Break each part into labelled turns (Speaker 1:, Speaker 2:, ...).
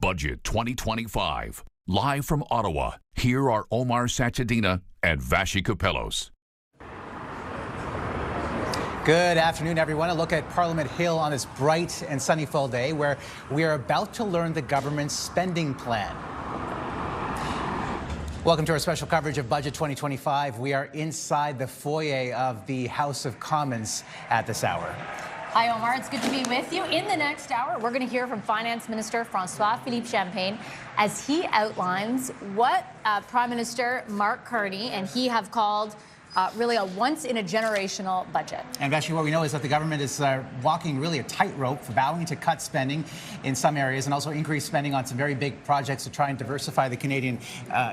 Speaker 1: Budget 2025. Live from Ottawa, here are Omar Sachedina and Vashi Kapelos.
Speaker 2: Good afternoon, everyone. A look at Parliament Hill on this bright and sunny fall day where we are about to learn the government's spending plan. Welcome to our special coverage of Budget 2025. We are inside the foyer of the House of Commons at this hour.
Speaker 3: Hi, Omar. It's good to be with you. In the next hour, we're going to hear from Finance Minister François-Philippe Champagne as he outlines what Prime Minister Mark Carney and he have called really a once-in-a-generational budget.
Speaker 2: And actually what we know is that the government is walking really a tightrope, vowing to cut spending in some areas and also increase spending on some very big projects to try and diversify the Canadian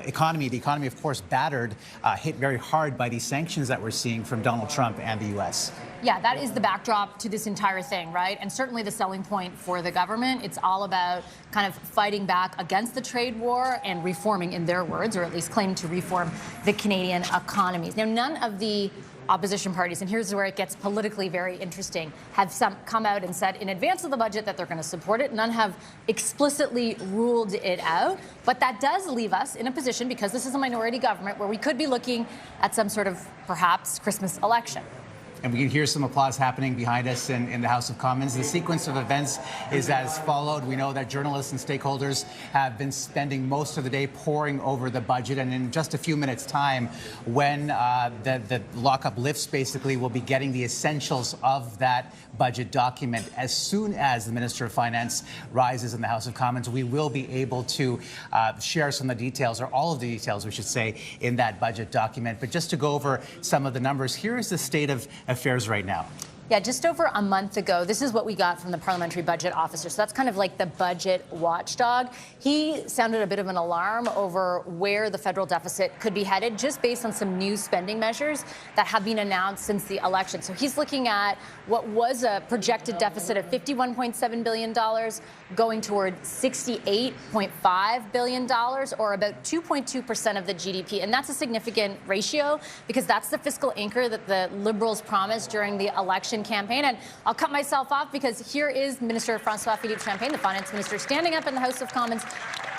Speaker 2: economy. The economy, of course, battered, hit very hard by these sanctions that we're seeing from Donald Trump and the U.S.
Speaker 3: Yeah, that is the backdrop to this entire thing, right? And certainly the selling point for the government. It's all about kind of fighting back against the trade war and reforming, in their words, or at least claim to reform the Canadian economies. Now, none of the opposition parties, and here's where it gets politically very interesting, have come out and said in advance of the budget that they're going to support it. None have explicitly ruled it out. But that does leave us in a position, because this is a minority government, where we could be looking at some sort of, perhaps, Christmas election.
Speaker 2: And we can hear some applause happening behind us in the House of Commons. The sequence of events is as followed. We know that journalists and stakeholders have been spending most of the day poring over the budget. And in just a few minutes' time, when the lockup lifts, basically, we'll be getting the essentials of that budget document. As soon as the Minister of Finance rises in the House of Commons, we will be able to share some of the details, or all of the details, we should say, in that budget document. But just to go over some of the numbers, here is the state of affairs right now.
Speaker 3: Yeah, just over a month ago, this is what we got from the Parliamentary Budget Officer. So that's kind of like the budget watchdog. He sounded a bit of an alarm over where the federal deficit could be headed, just based on some new spending measures that have been announced since the election. So he's looking at what was a projected deficit of $51.7 billion going toward $68.5 billion, or about 2.2% of the GDP. And that's a significant ratio, because that's the fiscal anchor that the Liberals promised during the election campaign. And I'll cut myself off, because here is Minister François-Philippe Champagne, the finance minister, standing up in the House of Commons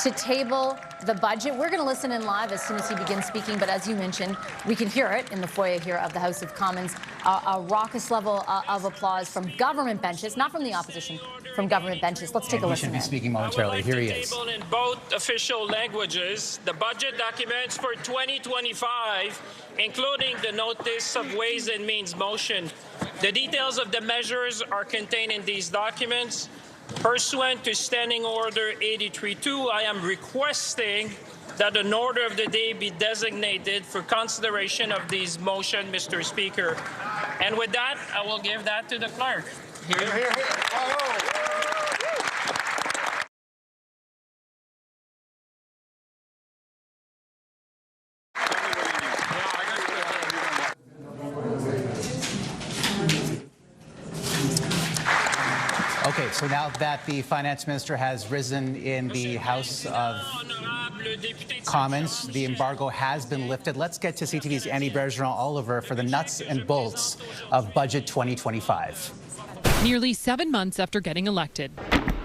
Speaker 3: to table the budget. We're going to listen in live as soon as he begins speaking, but as you mentioned, we can hear it in the foyer here of the House of Commons, a raucous level of applause from government benches, not from the opposition, from government benches. Let's take a listen.
Speaker 2: He should be speaking momentarily. Here he is.
Speaker 4: In both official languages, the budget documents for 2025, including the notice of Ways and Means motion. The details of the measures are contained in these documents. Pursuant to Standing Order 83-2, I am requesting that an order of the day be designated for consideration of these motions, Mr. Speaker. And with that, I will give that to the clerk. Here.
Speaker 2: Okay, so now that the finance minister has risen in the House of Commons, the embargo has been lifted. Let's get to CTV's Annie Bergeron-Oliver for the nuts and bolts of Budget 2025.
Speaker 5: Nearly 7 months after getting elected,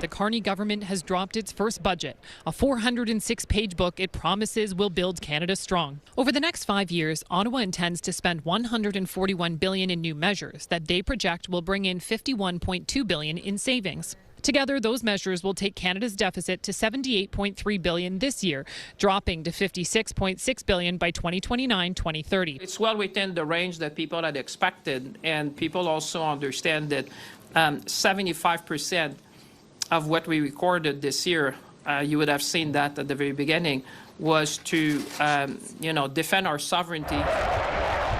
Speaker 5: the Carney government has dropped its first budget, a 406-page book it promises will build Canada strong. Over the next 5 years, Ottawa intends to spend $141 billion in new measures that they project will bring in $51.2 billion in savings. Together, those measures will take Canada's deficit to $78.3 billion this year, dropping to $56.6 billion by 2029-2030.
Speaker 4: It's well within the range that people had expected, and people also understand that 75% of what we recorded this year, you would have seen that at the very beginning, was to, defend our sovereignty.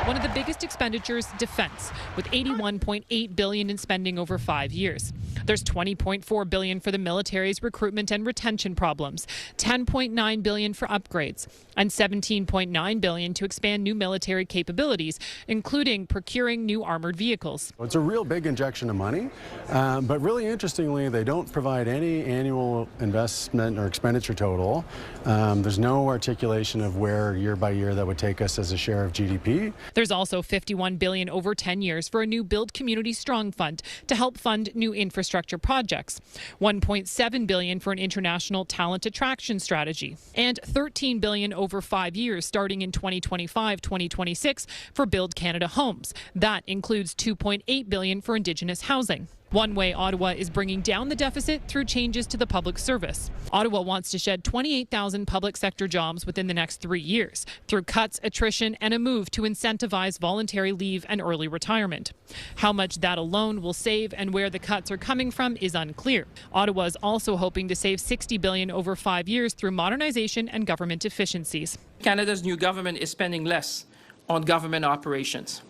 Speaker 5: One of the biggest expenditures, defense, with $81.8 billion in spending over 5 years. There's $20.4 billion for the military's recruitment and retention problems, $10.9 billion for upgrades, and $17.9 billion to expand new military capabilities, including procuring new armored vehicles.
Speaker 6: It's a real big injection of money, but really interestingly, they don't provide any annual investment or expenditure total. There's no articulation of where year by year that would take us as a share of GDP.
Speaker 5: There's also $51 billion over 10 years for a new Build Community Strong fund to help fund new infrastructure projects, $1.7 billion for an international talent attraction strategy, and $13 billion over 5 years starting in 2025-2026 for Build Canada Homes. That includes $2.8 billion for Indigenous housing. One way Ottawa is bringing down the deficit through changes to the public service. Ottawa wants to shed 28,000 public sector jobs within the next 3 years through cuts, attrition, and a move to incentivize voluntary leave and early retirement. How much that alone will save and where the cuts are coming from is unclear. Ottawa is also hoping to save $60 billion over 5 years through modernization and government efficiencies.
Speaker 4: Canada's new government is spending less on government operations.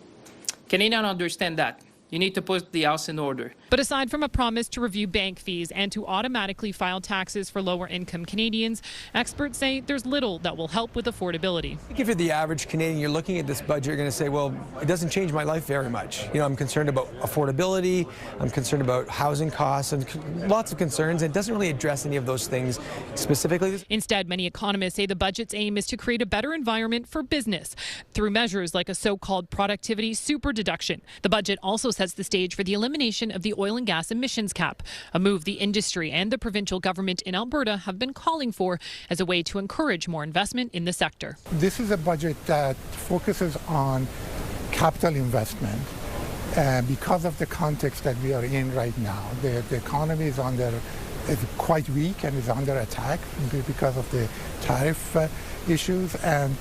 Speaker 4: Canadians understand that. You need to put the house in order.
Speaker 5: But aside from a promise to review bank fees and to automatically file taxes for lower-income Canadians, experts say there's little that will help with affordability.
Speaker 7: If you're the average Canadian, you're looking at this budget, you're going to say, well, it doesn't change my life very much. You know, I'm concerned about affordability, I'm concerned about housing costs, and lots of concerns. It doesn't really address any of those things specifically.
Speaker 5: Instead, many economists say the budget's aim is to create a better environment for business through measures like a so-called productivity super deduction. The budget also sets the stage for the elimination of the oil and gas emissions cap, a move the industry and the provincial government in Alberta have been calling for as a way to encourage more investment in the sector.
Speaker 8: This is a budget that focuses on capital investment because of the context that we are in right now. The economy is quite weak and is under attack because of the tariff issues, and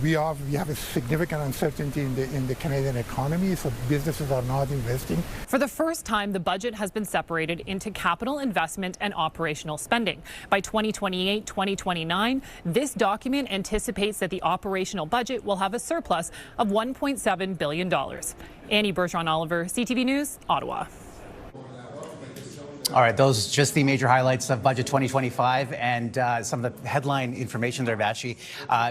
Speaker 8: we have a significant uncertainty in the Canadian economy, so businesses are not investing.
Speaker 5: For the first time, the budget has been separated into capital investment and operational spending. By 2028-2029, this document anticipates that the operational budget will have a surplus of $1.7 billion. Annie Bergeron-Oliver, CTV News, Ottawa.
Speaker 2: All right, those just the major highlights of Budget 2025, and some of the headline information there, Vashi,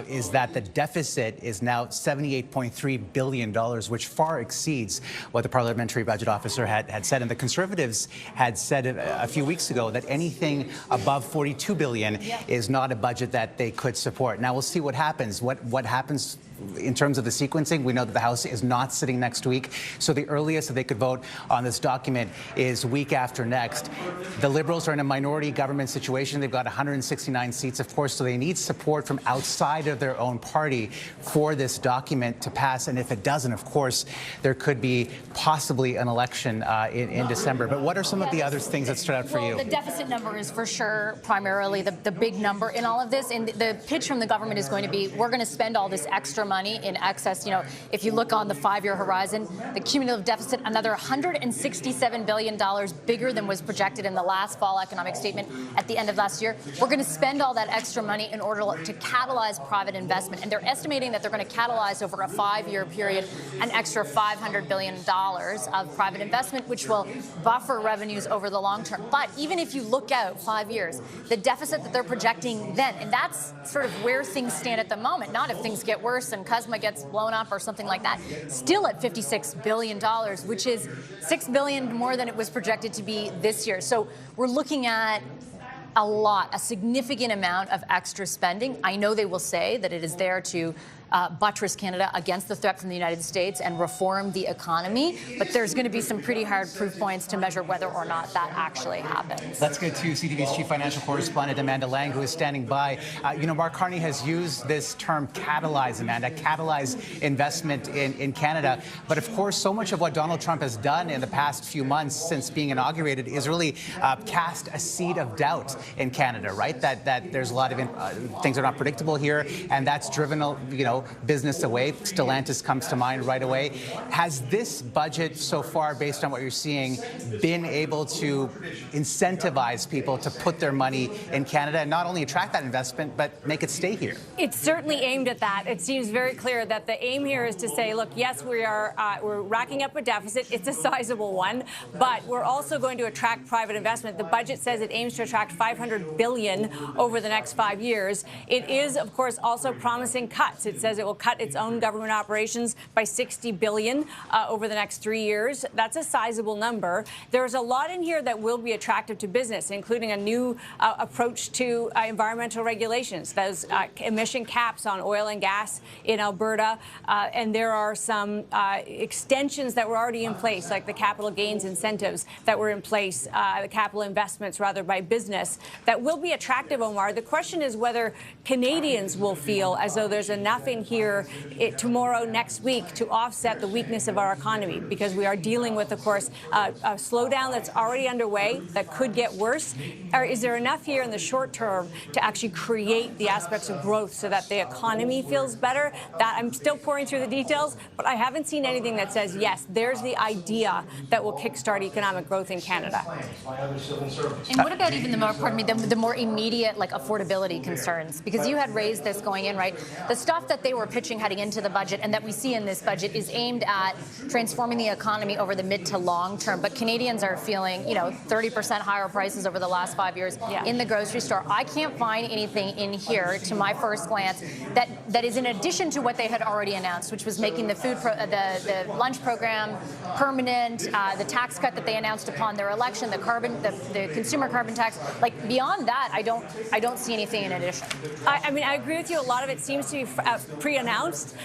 Speaker 2: is that the deficit is now $78.3 billion, which far exceeds what the Parliamentary Budget Officer had said. And the Conservatives had said a few weeks ago that anything above $42 billion is not a budget that they could support. Now we'll see what happens. What happens in terms of the sequencing? We know that the House is not sitting next week, so the earliest that they could vote on this document is week after next. The Liberals are in a minority government situation. They've got 169 seats, of course, so they need support from outside of their own party for this document to pass. And if it doesn't, of course, there could be possibly an election in December. But what are some of the other things that stood out for you?
Speaker 3: The deficit number is for sure primarily the big number in all of this. And the pitch from the government is going to be, we're going to spend all this extra money in excess. You know, if you look on the 5-year horizon, the cumulative deficit, another $167 billion bigger than was projected in the last fall economic statement at the end of last year. We're going to spend all that extra money in order to catalyze private investment. And they're estimating that they're going to catalyze over a 5-year period an extra $500 billion of private investment, which will buffer revenues over the long term. But even if you look out 5 years, the deficit that they're projecting then, and that's sort of where things stand at the moment, not if things get worse and CUSMA gets blown up or something like that, still at $56 billion, which is $6 billion more than it was projected to be this year. So we're looking at a significant amount of extra spending. I know they will say that it is there to buttress Canada against the threat from the United States and reform the economy, but there's going to be some pretty hard proof points to measure whether or not that actually happens.
Speaker 2: Let's get to CTV's chief financial correspondent, Amanda Lang, who is standing by. Mark Carney has used this term catalyze, Amanda, catalyze investment in Canada. But of course, so much of what Donald Trump has done in the past few months since being inaugurated is really cast a seed of doubt in Canada, right? That there's a lot of things are not predictable here, and that's driven, business away. Stellantis comes to mind right away. Has this budget so far, based on what you're seeing, been able to incentivize people to put their money in Canada and not only attract that investment, but make it stay here?
Speaker 9: It's certainly aimed at that. It seems very clear that the aim here is to say, look, yes, we're racking up a deficit. It's a sizable one, but we're also going to attract private investment. The budget says it aims to attract $500 billion over the next 5 years. It is, of course, also promising cuts. It says says it will cut its own government operations by $60 billion over the next 3 years. That's a sizable number. There's a lot in here that will be attractive to business, including a new approach to environmental regulations, those emission caps on oil and gas in Alberta. And there are some extensions that were already in place, like the capital gains incentives that were in place, the capital investments, rather, by business, that will be attractive, Omar. The question is whether Canadians will feel as though there's enough in here tomorrow, next week, to offset the weakness of our economy, because we are dealing with, of course, a slowdown that's already underway that could get worse. Or is there enough here in the short term to actually create the aspects of growth so that the economy feels better? That I'm still pouring through the details, but I haven't seen anything that says, yes, there's the idea that will kickstart economic growth in Canada.
Speaker 3: And what about even the more immediate, like, affordability concerns? Because you had raised this going in, right? The stuff that they were pitching heading into the budget and that we see in this budget is aimed at transforming the economy over the mid to long term. But Canadians are feeling, 30% higher prices over the last 5 years in the grocery store. I can't find anything in here, to my first glance, that is in addition to what they had already announced, which was making the the lunch program permanent, the tax cut that they announced upon their election, the consumer carbon tax. Like, beyond that, I don't see anything in addition.
Speaker 9: I mean, I agree with you. A lot of it seems to be pre-announced.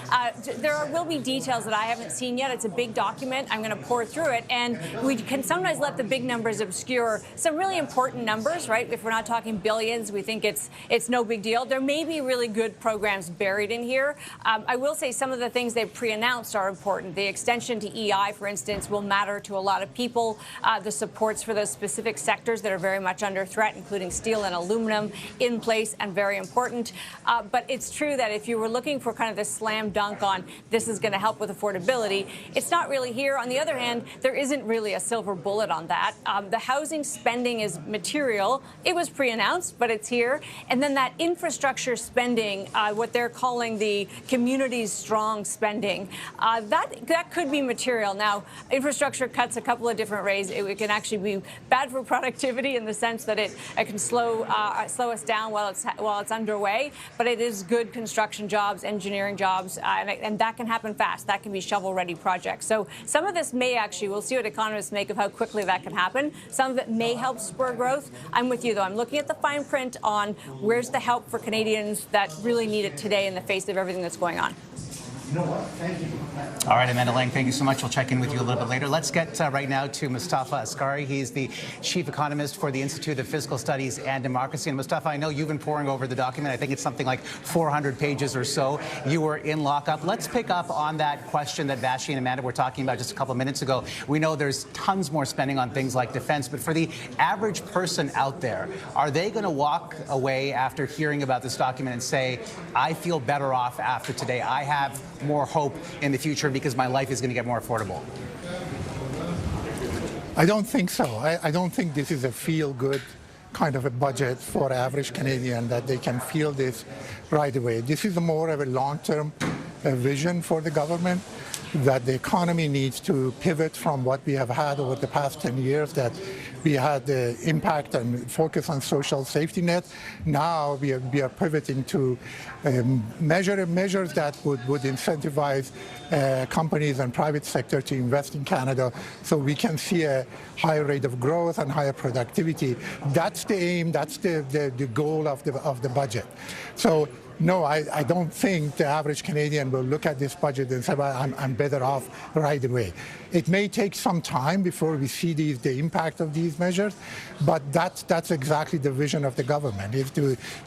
Speaker 9: There will be details that I haven't seen yet. It's a big document. I'm going to pour through it, and we can sometimes let the big numbers obscure some really important numbers, right? If we're not talking billions, we think it's no big deal. There may be really good programs buried in here. I will say some of the things they've pre-announced are important. The extension to EI, for instance, will matter to a lot of people. The supports for those specific sectors that are very much under threat, including steel and aluminum, in place and very important. But it's true that if you were looking for kind of this slam dunk on this is going to help with affordability, it's not really here. On the other hand, there isn't really a silver bullet on that. The housing spending is material. It was pre-announced, but it's here. And then that infrastructure spending, what they're calling the communities strong spending, that could be material. Now, infrastructure cuts a couple of different ways. It can actually be bad for productivity in the sense that it can slow us down while it's underway. But it is good construction jobs, engineering jobs, and that can happen fast. That can be shovel-ready projects. So some of this may actually, we'll see what economists make of how quickly that can happen. Some of it may help spur growth. I'm with you, though. I'm looking at the fine print on where's the help for Canadians that really need it today in the face of everything that's going on.
Speaker 2: All right, Amanda Lang, thank you so much. We'll check in with you a little bit later. Let's get right now to Mustafa Askari. He's the chief economist for the Institute of Fiscal Studies and Democracy. And Mustafa, I know you've been poring over the document. I think it's something like 400 pages or so. You were in lockup. Let's pick up on that question that Vashi and Amanda were talking about just a couple of minutes ago. We know there's tons more spending on things like defense, but for the average person out there, are they going to walk away after hearing about this document and say, I feel better off after today? I have more hope in the future because my life is going to get more affordable?
Speaker 8: I don't think so. I don't think this is a feel-good kind of a budget for average Canadian that they can feel this right away. This is more of a long-term vision for the government, that the economy needs to pivot from what we have had over the past 10 years, that we had the impact and focus on social safety net. Now we are pivoting to measures that would incentivize companies and private sector to invest in Canada so we can see a higher rate of growth and higher productivity. That's the aim, that's the goal of the budget. So no, I don't think the average Canadian will look at this budget and say, well, I'm better off right away. It may take some time before we see the impact of these measures, but that's exactly the vision of the government, is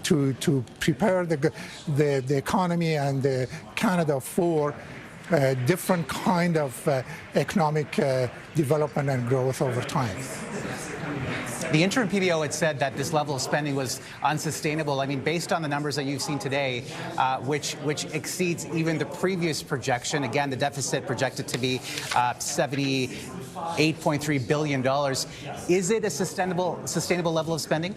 Speaker 8: to prepare the economy and Canada for different kind of economic development and growth over time.
Speaker 2: The interim PBO had said that this level of spending was unsustainable. I mean, based on the numbers that you've seen today, which exceeds even the previous projection. Again, the deficit projected to be $78.3 billion. Is it a sustainable level of spending?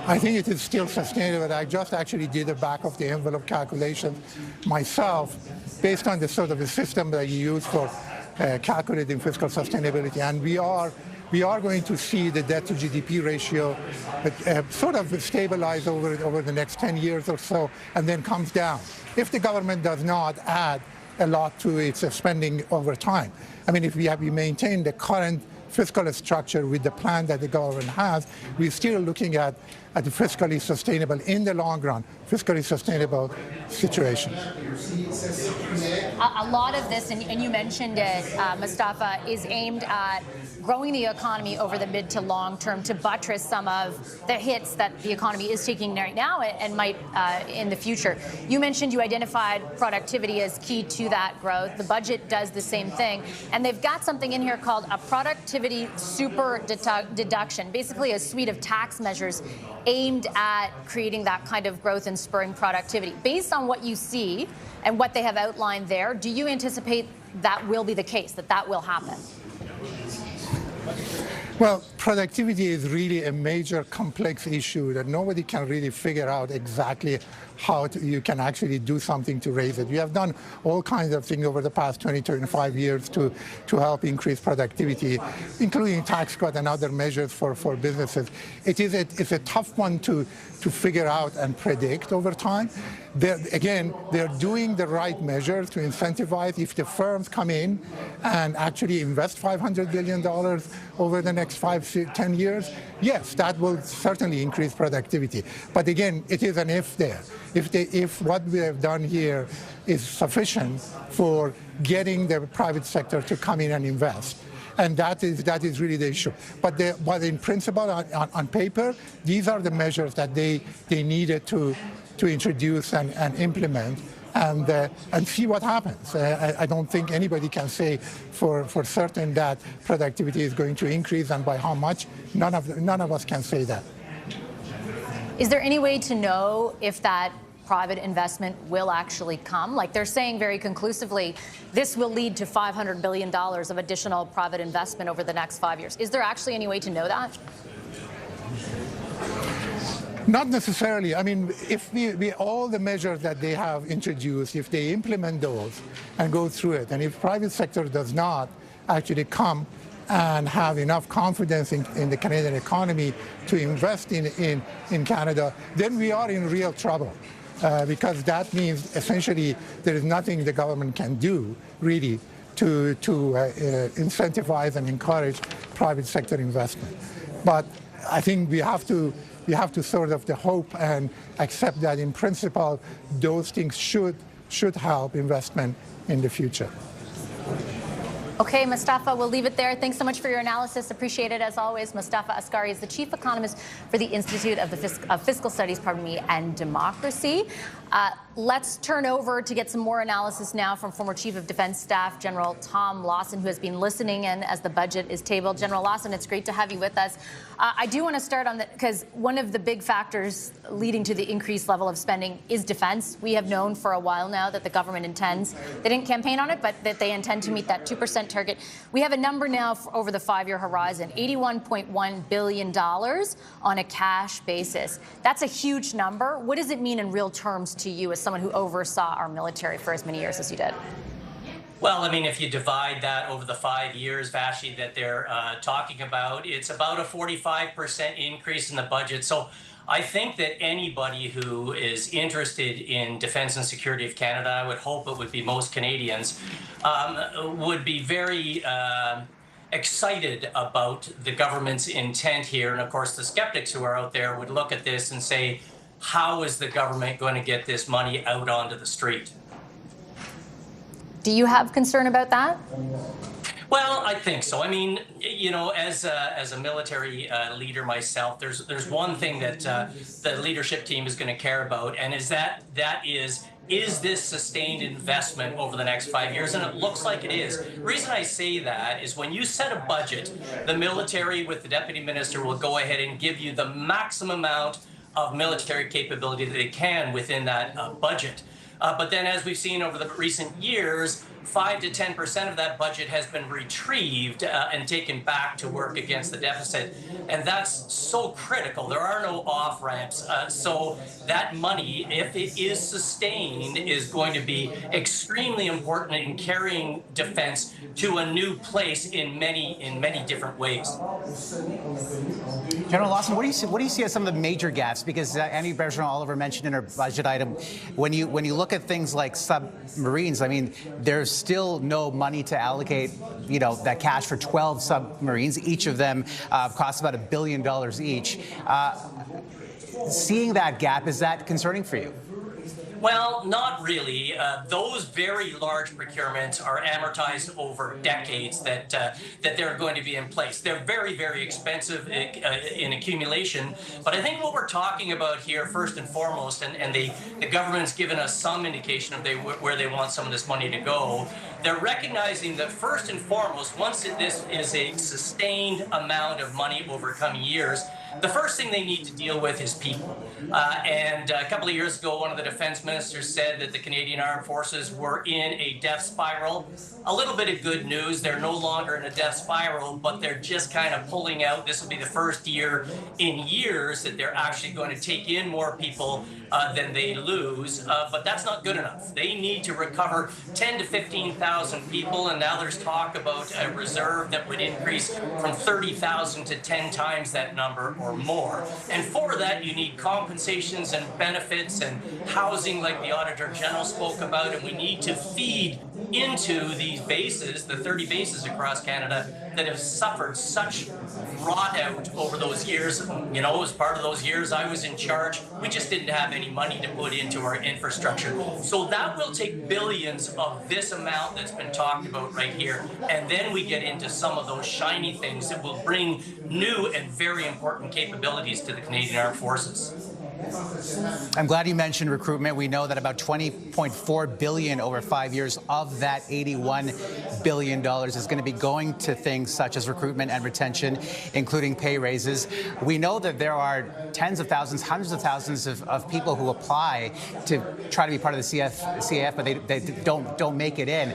Speaker 8: I think it is still sustainable. I just actually did a back of the envelope calculation myself based on the sort of a system that you use for calculating fiscal sustainability. And we are we are going to see the debt to GDP ratio sort of stabilize over the next 10 years or so, and then comes down. If the government does not add a lot to its spending over time. I mean, if we maintain the current fiscal structure with the plan that the government has, we're still looking at a fiscally sustainable, in the long run, fiscally sustainable situation.
Speaker 3: A lot of this, and you mentioned it, Mustafa, is aimed at growing the economy over the mid to long term to buttress some of the hits that the economy is taking right now and might in the future. You mentioned you identified productivity as key to that growth. The budget does the same thing. And they've got something in here called a productivity super deduction, basically a suite of tax measures aimed at creating that kind of growth and spurring productivity. Based on what you see and what they have outlined there, do you anticipate that will be the case, that will happen?
Speaker 8: Well, productivity is really a major complex issue that nobody can really figure out exactly how you can actually do something to raise it. We have done all kinds of things over the past 20, 25 years to help increase productivity, including tax cut and other measures for businesses. It's a tough one to figure out and predict over time. They're doing the right measures to incentivize. If the firms come in and actually invest $500 billion over the next 5-10 years, yes, that will certainly increase productivity. But again, it is an if there. If what we have done here is sufficient for getting the private sector to come in and invest. And that is really the issue. But in principle, on paper, these are the measures that they needed to introduce and implement and see what happens. I don't think anybody can say for certain that productivity is going to increase, and by how much. None of us can say that.
Speaker 3: Is there any way to know if that private investment will actually come? Like they're saying very conclusively, this will lead to $500 billion of additional private investment over the next 5 years. Is there actually any way to know that?
Speaker 8: Not necessarily. I mean, if all the measures that they have introduced, if they implement those and go through it, and if private sector does not actually come and have enough confidence in the Canadian economy to invest in Canada, then we are in real trouble. Because that means essentially there is nothing the government can do really to incentivize and encourage private sector investment. But I think we have to sort of hope and accept that in principle those things should help investment in the future.
Speaker 3: Okay, Mustafa, we'll leave it there. Thanks so much for your analysis. Appreciate it as always. Mustafa Askari is the chief economist for the Institute of Fiscal Studies, and Democracy. Let's turn over to get some more analysis now from former Chief of Defense Staff General Tom Lawson, who has been listening in as the budget is tabled. General Lawson, it's great to have you with us. I do want to start on because one of the big factors leading to the increased level of spending is defense. We have known for a while now that the government intends, they didn't campaign on it, but that they intend to meet that 2% target. We have a number now for over the 5-year horizon, $81.1 billion on a cash basis. That's a huge number. What does it mean in real terms to you as someone who oversaw our military for as many years as you did?
Speaker 10: Well, I mean, if you divide that over the 5 years, Vashi, that they're talking about, it's about a 45% increase in the budget. So I think that anybody who is interested in defense and security of Canada, I would hope it would be most Canadians, would be very excited about the government's intent here. And of course, the skeptics who are out there would look at this and say, how is the government going to get this money out onto the street?
Speaker 3: Do you have concern about that?
Speaker 10: Well, I think so. I mean, you know, as a military leader myself, there's one thing that the leadership team is going to care about, and is this sustained investment over the next 5 years? And it looks like it is. The reason I say that is when you set a budget, the military with the deputy minister will go ahead and give you the maximum amount of military capability that they can within that budget. But then, as we've seen over the recent years, 5 to 10% of that budget has been retrieved and taken back to work against the deficit. And that's so critical. There are no off-ramps. So that money, if it is sustained, is going to be extremely important in carrying defense to a new place in many different ways.
Speaker 2: General Lawson, what do you see as some of the major gaps? Because Amy Bergeron-Oliver mentioned in her budget item, when you look at things like submarines, I mean, there's still no money to allocate, that cash for 12 submarines. Each of them costs about $1 billion each. Seeing that gap, is that concerning for you?
Speaker 10: Well, not really. Those very large procurements are amortized over decades that they're going to be in place. They're very, very expensive in accumulation. But I think what we're talking about here, first and foremost, and the government's given us some indication of where they want some of this money to go, they're recognizing that first and foremost, once this is a sustained amount of money over coming years, the first thing they need to deal with is people. And a couple of years ago, one of the defense ministers said that the Canadian Armed Forces were in a death spiral. A little bit of good news, they're no longer in a death spiral, but they're just kind of pulling out. This will be the first year in years that they're actually going to take in more people than they lose. But that's not good enough. They need to recover 10 to 15,000 people, and now there's talk about a reserve that would increase from 30,000 to 10 times that number or more. And for that, you need compensations and benefits and housing like the Auditor General spoke about, and we need to feed into these bases, the 30 bases across Canada that have suffered such rot out over those years. As part of those years I was in charge, we just didn't have any money to put into our infrastructure. So that will take billions of this amount that's been talked about right here, and then we get into some of those shiny things that will bring new and very important capabilities to the Canadian Armed Forces.
Speaker 2: I'm glad you mentioned recruitment. We know that about $20.4 billion over 5 years of that $81 billion is going to be going to things such as recruitment and retention, including pay raises. We know that there are tens of thousands, hundreds of thousands of people who apply to try to be part of the CAF, but they don't make it in.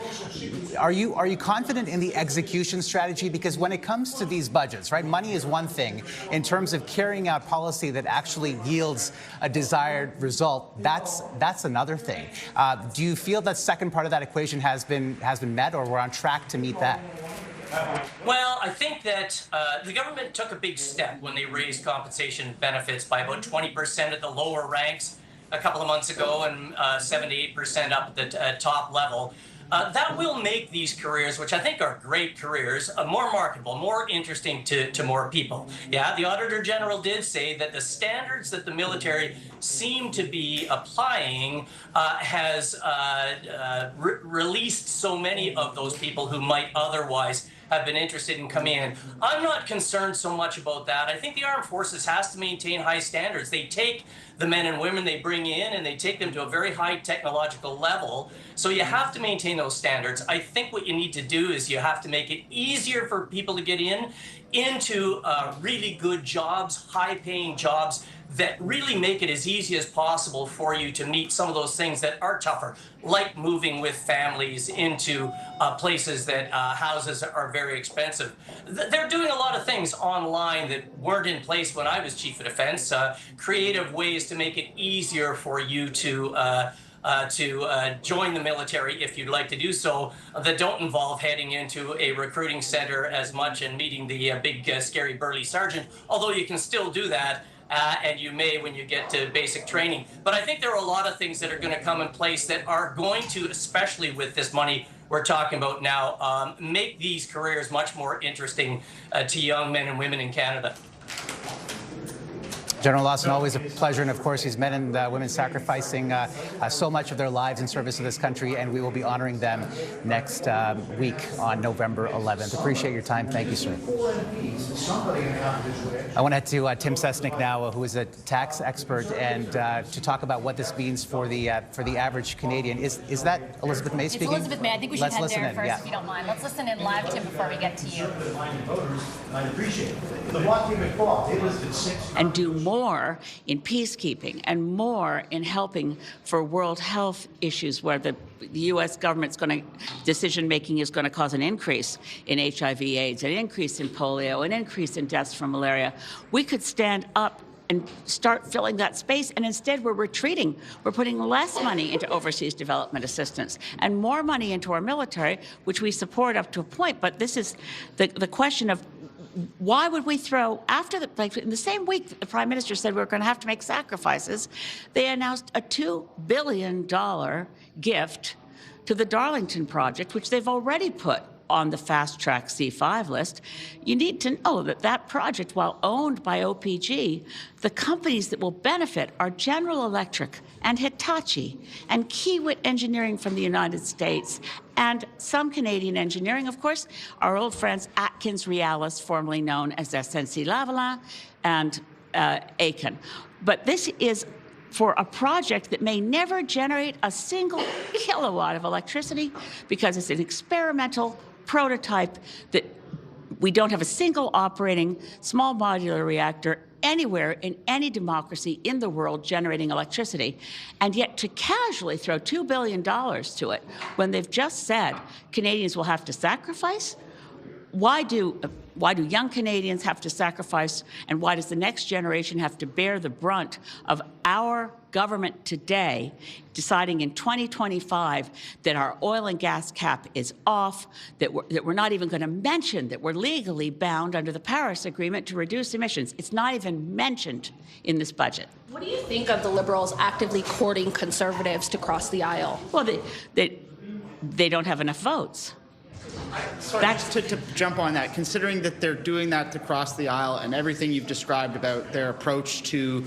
Speaker 2: Are you confident in the execution strategy? Because when it comes to these budgets, right, money is one thing. In terms of carrying out policy that actually yields a desired result, that's another thing. Do you feel that second part of that equation has been met, or we're on track to meet that?
Speaker 10: Well, I think that the government took a big step when they raised compensation benefits by about 20% at the lower ranks a couple of months ago, and 7 to 8% up at the top level. That will make these careers, which I think are great careers, more marketable, more interesting to more people. Yeah, the Auditor General did say that the standards that the military seem to be applying has released so many of those people who might otherwise have been interested in coming in. I'm not concerned so much about that. I think the Armed Forces has to maintain high standards. They take the men and women they bring in and they take them to a very high technological level. So you have to maintain those standards. I think what you need to do is you have to make it easier for people to get into really good jobs, high-paying jobs that really make it as easy as possible for you to meet some of those things that are tougher, like moving with families into places that houses are very expensive. They're doing a lot of things online that weren't in place when I was Chief of Defense, creative ways to make it easier for you to join the military if you'd like to do so, that don't involve heading into a recruiting center as much and meeting the big, scary, burly sergeant, although you can still do that. And you may when you get to basic training. But I think there are a lot of things that are going to come in place that are going to, especially with this money we're talking about now, make these careers much more interesting to young men and women in Canada.
Speaker 2: General Lawson, always a pleasure, and of course these men and women sacrificing so much of their lives in service to this country, and we will be honoring them next week on November 11th. Appreciate your time. Thank you, sir. I want to head to Tim Sesnick now, who is a tax expert, and to talk about what this means for the average Canadian. Is that Elizabeth May speaking?
Speaker 3: It's Elizabeth May. I think we should head there first, if you don't mind. Let's listen in live, Tim, before we get to you.
Speaker 11: I appreciate it. The Bloc came at 12. They listed 6.
Speaker 12: And do more
Speaker 11: more in peacekeeping and more in helping for world health issues where the U.S. government's decision-making is going to cause an increase in HIV/AIDS, an increase in polio, an increase in deaths from malaria, we could stand up and start filling that space, and instead we're retreating. We're putting less money into overseas development assistance and more money into our military, which we support up to a point. But this is the question of why would we throw, in the same week the Prime Minister said we were going to have to make sacrifices, they announced a $2 billion gift to the Darlington project, which they've already put on the fast-track C5 list. You need to know that that project, while owned by OPG, the companies that will benefit are General Electric and Hitachi and Kiewit Engineering from the United States and some Canadian engineering, of course, our old friends Atkins Realis, formerly known as SNC-Lavalin, and Aiken. But this is for a project that may never generate a single kilowatt of electricity because it's an experimental prototype that we don't have a single operating small modular reactor anywhere in any democracy in the world generating electricity. And yet to casually throw $2 billion to it when they've just said Canadians will have to sacrifice? Why do young Canadians have to sacrifice, and why does the next generation have to bear the brunt of our government today deciding in 2025 that our oil and gas cap is off, that we're not even going to mention that we're legally bound under the Paris Agreement to reduce emissions? It's not even mentioned in this budget.
Speaker 12: What do you think of the Liberals actively courting Conservatives to cross the aisle?
Speaker 11: Well, they don't have enough votes.
Speaker 13: Sorry, just to jump on that, considering that they're doing that to cross the aisle and everything you've described about their approach to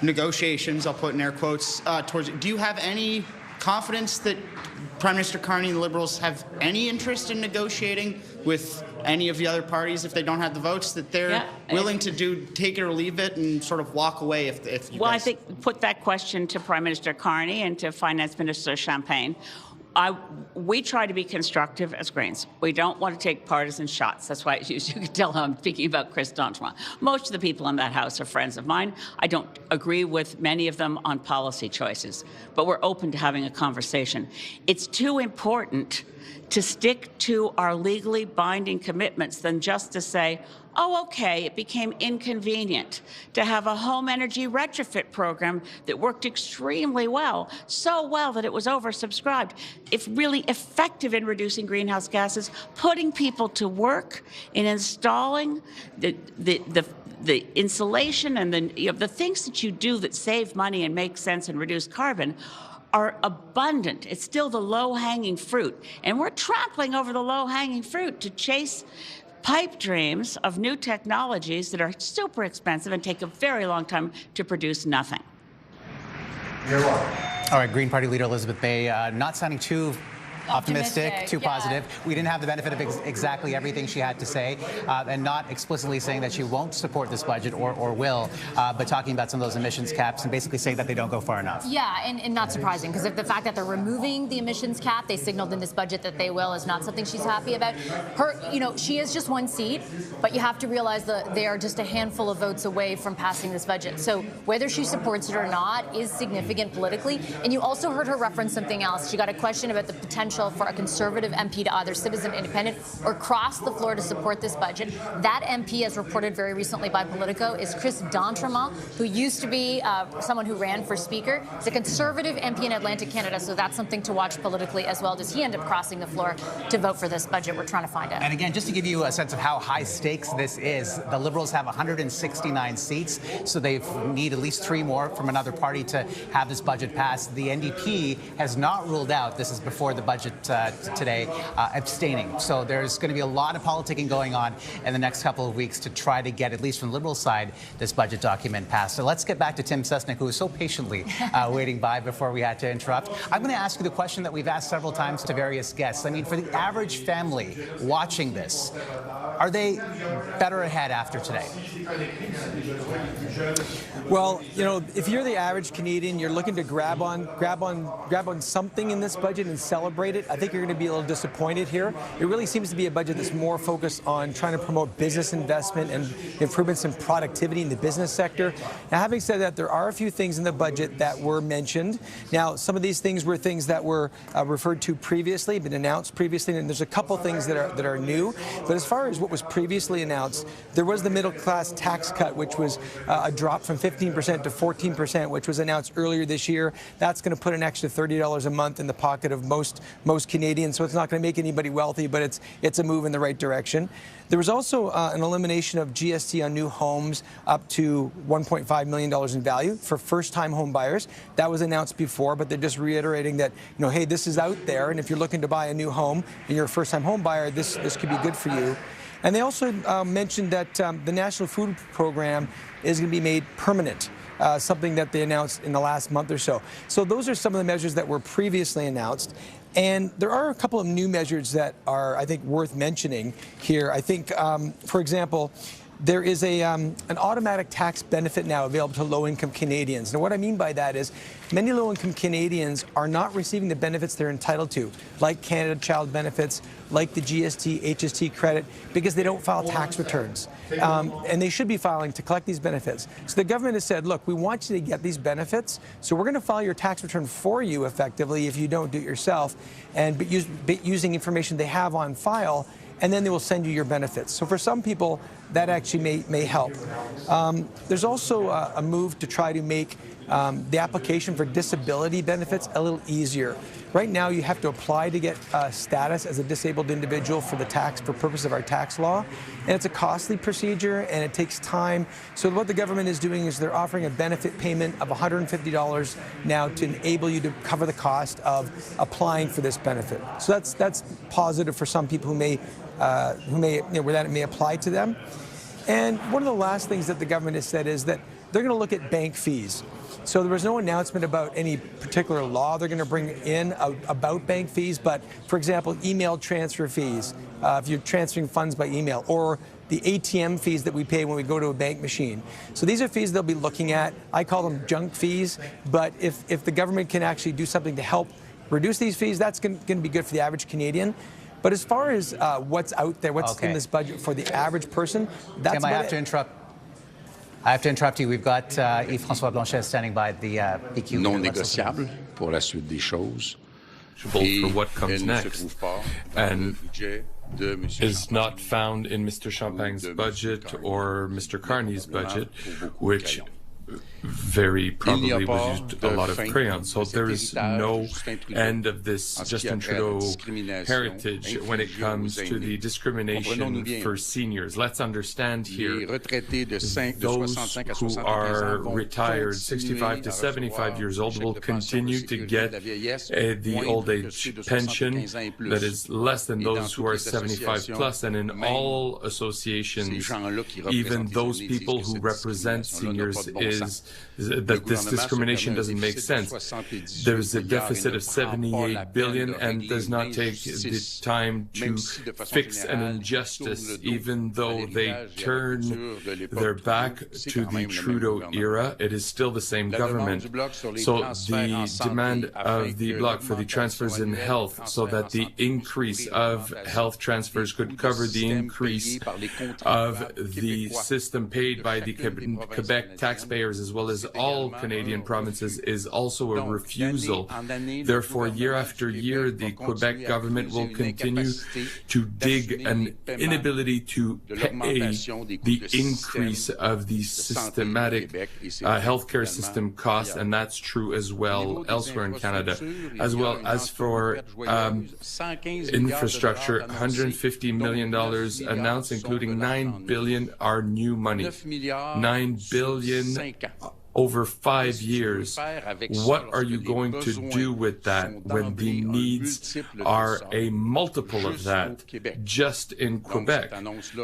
Speaker 13: negotiations, I'll put in air quotes, towards it, do you have any confidence that Prime Minister Carney and the Liberals have any interest in negotiating with any of the other parties if they don't have the votes, that they're willing to take it or leave it and sort of walk away if you
Speaker 11: Well,
Speaker 13: guys...
Speaker 11: I think put that question to Prime Minister Carney and to Finance Minister Champagne. We try to be constructive as Greens. We don't want to take partisan shots. That's why you can tell how I'm speaking about Chris D'Entremont. Most of the people in that House are friends of mine. I don't agree with many of them on policy choices, but we're open to having a conversation. It's too important to stick to our legally binding commitments than just to say, oh, okay, it became inconvenient to have a home energy retrofit program that worked extremely well, so well that it was oversubscribed. It's really effective in reducing greenhouse gases, putting people to work in installing the insulation and the things that you do that save money and make sense and reduce carbon are abundant. It's still the low-hanging fruit. And we're trampling over the low-hanging fruit to chase pipe dreams of new technologies that are super expensive and take a very long time to produce nothing.
Speaker 2: You're welcome. All right, Green Party leader Elizabeth Bay, not sounding too optimistic, too positive. We didn't have the benefit of exactly everything she had to say, and not explicitly saying that she won't support this budget or will, but talking about some of those emissions caps and basically saying that they don't go far enough.
Speaker 3: Yeah, and not surprising, because the fact that they're removing the emissions cap, they signaled in this budget that they will, is not something she's happy about. She is just one seat, but you have to realize that they are just a handful of votes away from passing this budget. So whether she supports it or not is significant politically. And you also heard her reference something else. She got a question about the potential for a Conservative MP to either Citizen Independent or cross the floor to support this budget. That MP, as reported very recently by Politico, is Chris D'Entremont, who used to be someone who ran for Speaker. He's a Conservative MP in Atlantic Canada, so that's something to watch politically as well. Does he end up crossing the floor to vote for this budget? We're trying to find out.
Speaker 2: And again, just to give you a sense of how high stakes this is, the Liberals have 169 seats, so they need at least 3 more from another party to have this budget passed. The NDP has not ruled out, this is before the budget today, abstaining. So there's going to be a lot of politicking going on in the next couple of weeks to try to get, at least from the Liberal side, this budget document passed. So let's get back to Tim Susnick, who was so patiently waiting by before we had to interrupt. I'm going to ask you the question that we've asked several times to various guests. I mean, for the average family watching this, Are they better ahead after today?
Speaker 7: Well, you know, if you're the average Canadian, you're looking to grab on something in this budget and celebrate it. I think you're going to be a little disappointed here. It really seems to be a budget that's more focused on trying to promote business investment and improvements in productivity in the business sector. Now, having said that, there are a few things in the budget that were mentioned. Now, some of these things were things that were referred to previously, been announced previously, and there's a couple things that are new. But as far as what was previously announced, there was the middle class tax cut, which was a drop from 15% to 14%, which was announced earlier this year. That's going to put an extra $30 a month in the pocket of most Canadians. So it's not going to make anybody wealthy, but it's a move in the right direction. There was also an elimination of GST on new homes up to $1.5 million in value for first-time home buyers. That was announced before, but they're just reiterating that, you know, hey, this is out there, and if you're looking to buy a new home and you're a first-time home buyer, this could be good for you. And they also mentioned that the National Food Program is going to be made permanent, something that they announced in the last month or so. So those are some of the measures that were previously announced. And there are a couple of new measures that are, I think, worth mentioning here. I think, for example, there is an automatic tax benefit now available to low-income Canadians. Now, what I mean by that is many low-income Canadians are not receiving the benefits they're entitled to, like Canada Child Benefits, like the GST, HST credit, because they don't file tax returns. And they should be filing to collect these benefits. So the government has said, look, we want you to get these benefits, so we're going to file your tax return for you effectively if you don't do it yourself, and using information they have on file, and then they will send you your benefits. So for some people, that actually may help. There's also a move to try to make the application for disability benefits a little easier. Right now, you have to apply to get status as a disabled individual for purpose of our tax law, and it's a costly procedure and it takes time. So what the government is doing is they're offering a benefit payment of $150 now to enable you to cover the cost of applying for this benefit. So that's positive for some people where that may apply to them. And one of the last things that the government has said is that they're going to look at bank fees. So there was no announcement about any particular law they're going to bring in about bank fees, but, for example, email transfer fees, if you're transferring funds by email, or the ATM fees that we pay when we go to a bank machine. So these are fees they'll be looking at. I call them junk fees, but if the government can actually do something to help reduce these fees, that's going to be good for the average Canadian. But as far as what's out there, what's in this budget for the average person, that's
Speaker 2: Tim, I have to interrupt you. We've got Yves François Blanchet standing by the PQ.
Speaker 14: Non négociable pour la suite des choses.
Speaker 15: For what comes next, and is not found in Mr. Champagne's budget or Mr. Carney's budget, which very probably was used a lot of crayons. So there is no end of this Justin Trudeau heritage when it comes to the discrimination for seniors. Let's understand here, those who are retired 65 to 75 years old will continue to get the old age pension that is less than those who are 75 plus, and in all associations, even those people who represent seniors, is that this discrimination doesn't make sense. There's a deficit of $78 billion and does not take the time to fix an injustice, even though they turn their back to the Trudeau era. It is still the same government. So the demand of the Bloc for the transfers in health, so that the increase of health transfers could cover the increase of the system paid by the Quebec taxpayers as well as all Canadian provinces, is also a refusal. Therefore, year after year, the Quebec government will continue to dig an inability to pay the increase of the systematic healthcare system costs, and that's true as well elsewhere in Canada. As well as for infrastructure, $150 million announced, including $9 billion are new money. $9 billion over 5 years, what are you going to do with that when the needs are a multiple of that just in Quebec?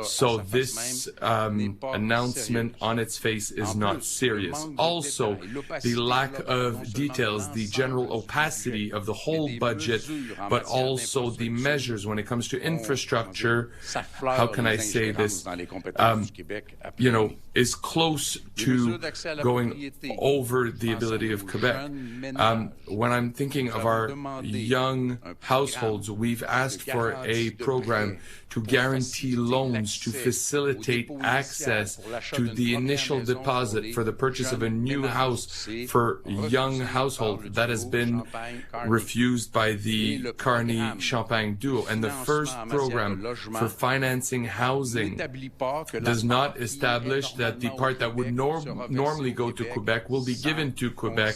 Speaker 15: So this announcement on its face is not serious. Also, the lack of details, the general opacity of the whole budget, but also the measures when it comes to infrastructure, how can I say this, is close to going over the ability of Quebec. When I'm thinking of our young households, we've asked for a program to guarantee loans to facilitate access to the initial deposit for the purchase of a new house for young households. That has been refused by the Carney-Champagne duo. And the first program for financing housing does not establish that the part that would normally go to Quebec will be given to Quebec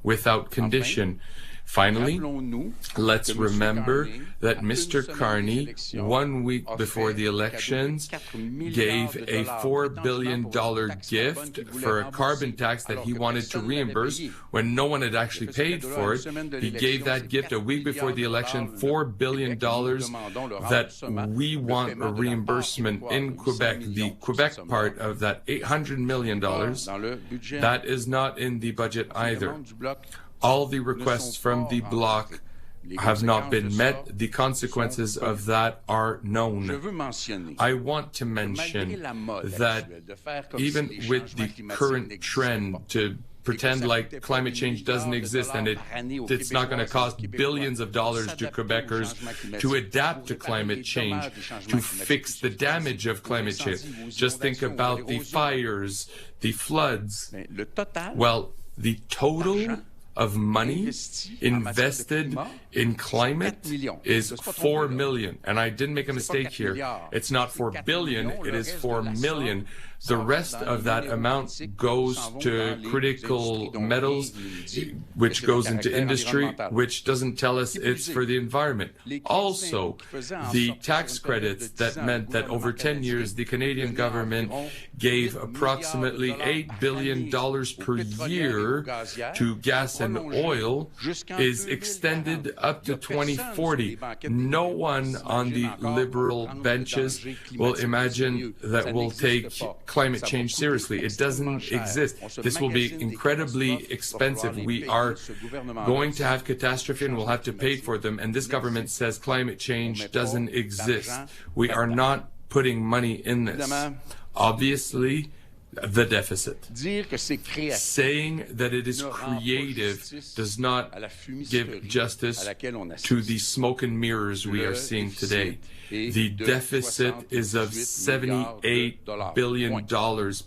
Speaker 15: without condition. Finally, let's remember that Mr. Carney, 1 week before the elections, gave a $4 billion gift for a carbon tax that he wanted to reimburse when no one had actually paid for it. He gave that gift a week before the election, $4 billion that we want a reimbursement in Quebec, the Quebec part of that $800 million. That is not in the budget either. All the requests from the Bloc have not been met. The consequences of that are known. I want to mention that even with the current trend to pretend like climate change doesn't exist and it's not going to cost billions of dollars to Quebecers to adapt to climate change, to fix the damage of climate change. Just think about the fires, the floods. Well, the total of money invested in climate is $4 million. And I didn't make a mistake here. It's not $4 billion, it is $4 million. The rest of that amount goes to critical metals, which goes into industry, which doesn't tell us it's for the environment. Also, the tax credits that meant that over 10 years, the Canadian government gave approximately $8 billion per year to gas and oil is extended up to 2040. No one on the Liberal benches will imagine that we'll take climate change seriously. It doesn't exist. This will be incredibly expensive. We are going to have catastrophe and we'll have to pay for them. And this government says climate change doesn't exist. We are not putting money in this. Obviously, the deficit. Saying that it is creative does not give justice to the smoke and mirrors we are seing today. The deficit is of $78 billion,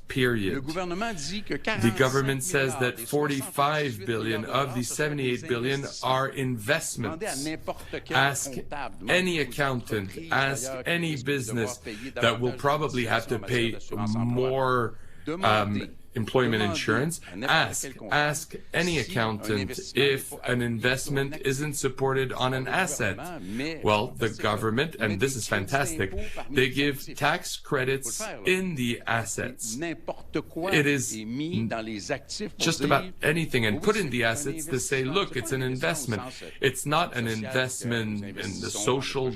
Speaker 15: period. The government says that $45 billion of the $78 billion are investments. Ask any accountant, ask any business that will probably have to pay more employment insurance. Ask any accountant if an investment isn't supported on an asset. Well, the government, and this is fantastic, they give tax credits in the assets. It is just about anything and put in the assets to say, look, it's an investment. It's not an investment in the social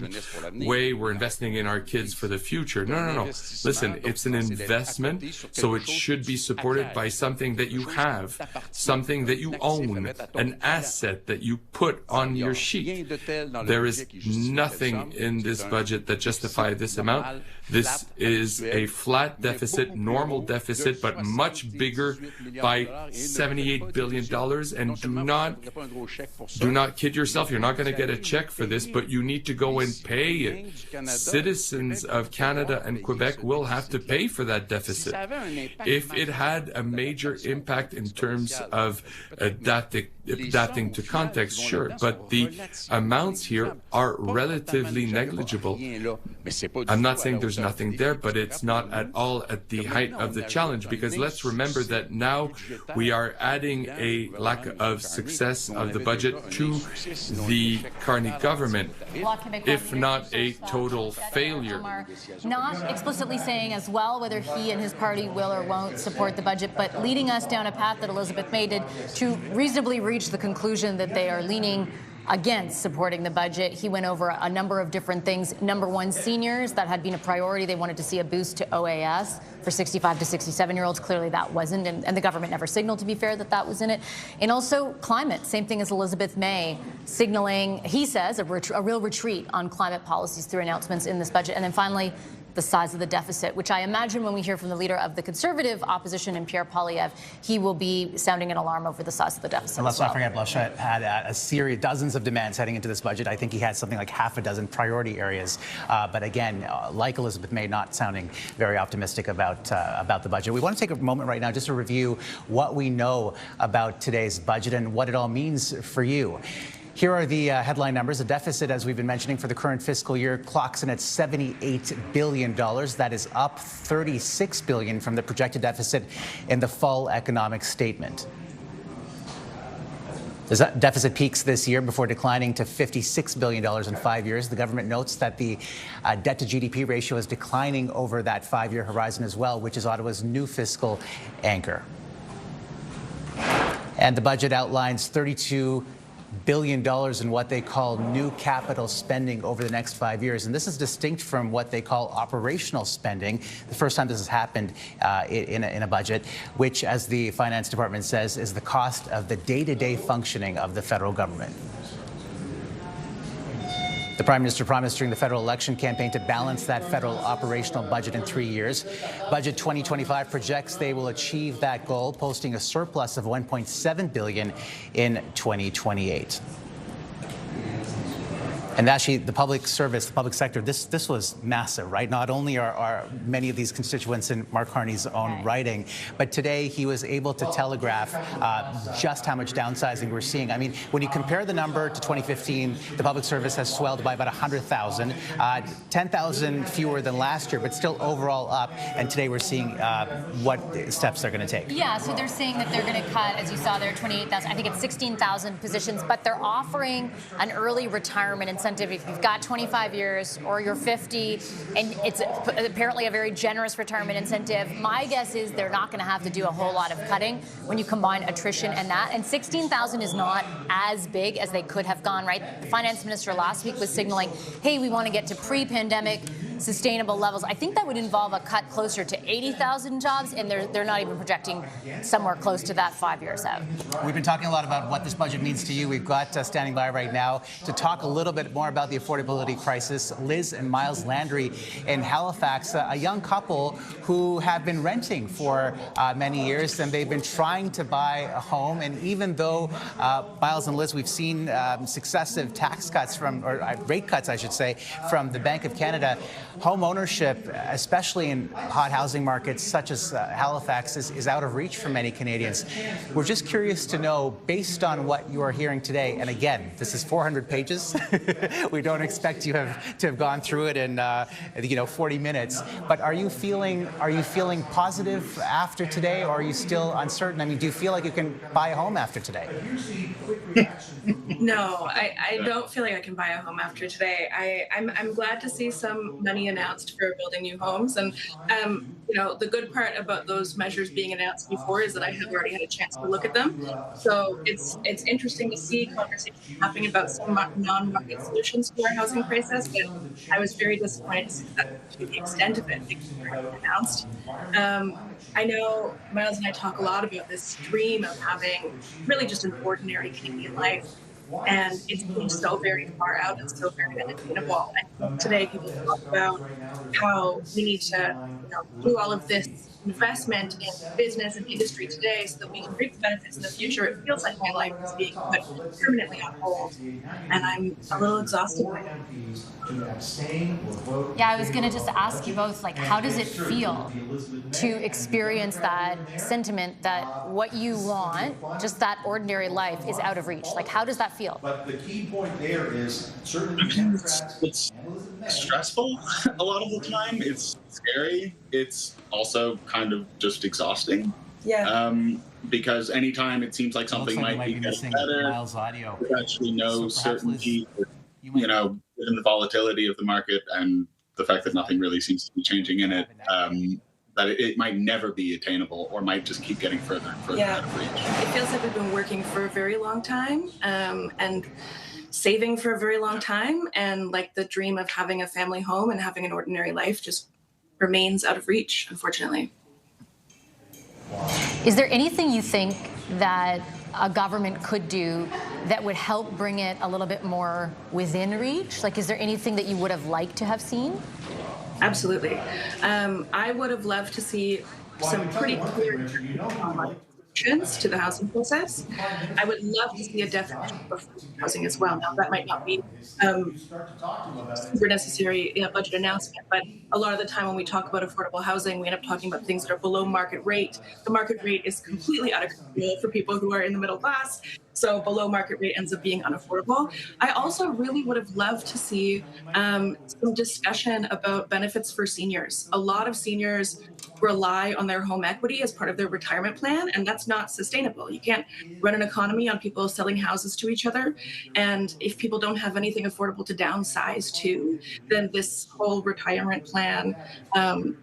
Speaker 15: way we're investing in our kids for the future. No. Listen, it's an investment, so it should be supported by something that you have, something that you own, an asset that you put on your sheet. There is nothing in this budget that justifies this amount. This is a flat deficit, normal deficit, but much bigger by $78 billion. And do not kid yourself. You're not going to get a check for this, but you need to go and pay it. Citizens of Canada and Quebec will have to pay for that deficit. If it had a major impact in terms of adapting that into context, sure, but the amounts here are relatively negligible. I'm not saying there's nothing there, but it's not at all at the height of the challenge, because let's remember that now we are adding a lack of success of the budget to the Carney government, if not a total failure.
Speaker 3: Not explicitly saying as well whether he and his party will or won't support the budget, but leading us down a path that Elizabeth May did to reasonably reach the conclusion that they are leaning against supporting the budget. He went over a number of different things. Number one, seniors, that had been a priority. They wanted to see a boost to OAS for 65 to 67-year-olds. Clearly that wasn't, and the government never signaled, to be fair, that that was in it. And also climate, same thing as Elizabeth May, signaling, he says, a real retreat on climate policies through announcements in this budget. And then finally, the size of the deficit, which I imagine when we hear from the leader of the Conservative opposition, in Pierre Poilievre, he will be sounding an alarm over the size of the deficit.
Speaker 2: And let's not forget, Bloc had a series, dozens of demands heading into this budget. I think he had something like half a dozen priority areas. But again, like Elizabeth May, not sounding very optimistic about the budget. We want to take a moment right now just to review what we know about today's budget and what it all means for you. Here are the headline numbers. The deficit, as we've been mentioning, for the current fiscal year clocks in at $78 billion. That is up $36 billion from the projected deficit in the fall economic statement. The deficit peaks this year before declining to $56 billion in 5 years. The government notes that the debt to GDP ratio is declining over that 5-year horizon as well, which is Ottawa's new fiscal anchor. And the budget outlines $32 billion in what they call new capital spending over the next 5 years. And this is distinct from what they call operational spending. The first time this has happened in a budget, which, as the Finance Department says, is the cost of the day-to-day functioning of the federal government. The Prime Minister promised during the federal election campaign to balance that federal operational budget in 3 years. Budget 2025 projects they will achieve that goal, posting a surplus of $1.7 billion in 2028. And actually, the public service, the public sector, this was massive, right? Not only are many of these constituents in Mark Carney's own writing, but today he was able to telegraph just how much downsizing we're seeing. I mean, when you compare the number to 2015, the public service has swelled by about 100,000, 10,000 fewer than last year, but still overall up. And today we're seeing what steps they're going to take.
Speaker 3: Yeah, so they're saying that they're going to cut, as you saw there, 28,000, I think it's 16,000 positions, but they're offering an early retirement incentive if you've got 25 years or you're 50, and it's apparently a very generous retirement incentive. My guess is they're not going to have to do a whole lot of cutting when you combine attrition and that. And 16,000 is not as big as they could have gone, right? The finance minister last week was signaling, hey, we want to get to pre-pandemic sustainable levels. I think that would involve a cut closer to 80,000 jobs, and they're not even projecting somewhere close to that 5 years out.
Speaker 2: We've been talking a lot about what this budget means to you. We've got standing by right now to talk a little bit more about the affordability crisis. Liz and Miles Landry in Halifax, a young couple who have been renting for many years, and they've been trying to buy a home. And even though, Miles and Liz, we've seen successive tax cuts or rate cuts, I should say, from the Bank of Canada, home ownership, especially in hot housing markets such as Halifax, is out of reach for many Canadians. We're just curious to know, based on what you are hearing today, and again, this is 400 pages. We don't expect you to have gone through it in 40 minutes. But are you feeling positive after today, or are you still uncertain? I mean, do you feel like you can buy a home after today?
Speaker 16: No, I don't feel like I can buy a home after today. I'm glad to see some money announced for building new homes, and the good part about those measures being announced before is that I have already had a chance to look at them. So it's interesting to see conversations happening about some non-market solutions to our housing crisis, but I was very disappointed to see that to the extent of it being announced. I know Miles and I talk a lot about this dream of having really just an ordinary Canadian life, and it's been so very far out and so very unattainable. And today people talk about how we need to do all of this investment in business and industry today so that we can reap the benefits in the future. It feels like my life is being put permanently on hold, and I'm a little exhausted by it.
Speaker 3: Yeah, I was going to just ask you both, like, how does it feel to experience that sentiment that what you want, just that ordinary life, is out of reach? Like, how does that feel?
Speaker 17: But the key point there is certainly it's stressful a lot of the time. It's scary. It's also kind of just exhausting.
Speaker 16: Yeah.
Speaker 17: Because anytime it seems like something might be getting better,
Speaker 2: audio.
Speaker 17: there's actually no certainty, given the volatility of the market and the fact that nothing really seems to be changing in it, that it might never be attainable or might just keep getting further and further out of reach.
Speaker 16: It feels like we've been working for a very long time and saving for a very long time, and like the dream of having a family home and having an ordinary life just remains out of reach, unfortunately.
Speaker 3: Is there anything you think that a government could do that would help bring it a little bit more within reach? Like, is there anything that you would have liked to have seen?
Speaker 16: Absolutely. I would have loved to see some pretty clear to the housing process. I would love to see a definition of housing as well. Now, that might not be super necessary in a budget announcement, but a lot of the time when we talk about affordable housing, we end up talking about things that are below market rate. The market rate is completely out of control for people who are in the middle class, so below market rate ends up being unaffordable. I also really would have loved to see some discussion about benefits for seniors. A lot of seniors rely on their home equity as part of their retirement plan, and that's not sustainable. You can't run an economy on people selling houses to each other, and if people don't have anything affordable to downsize to, then this whole retirement plan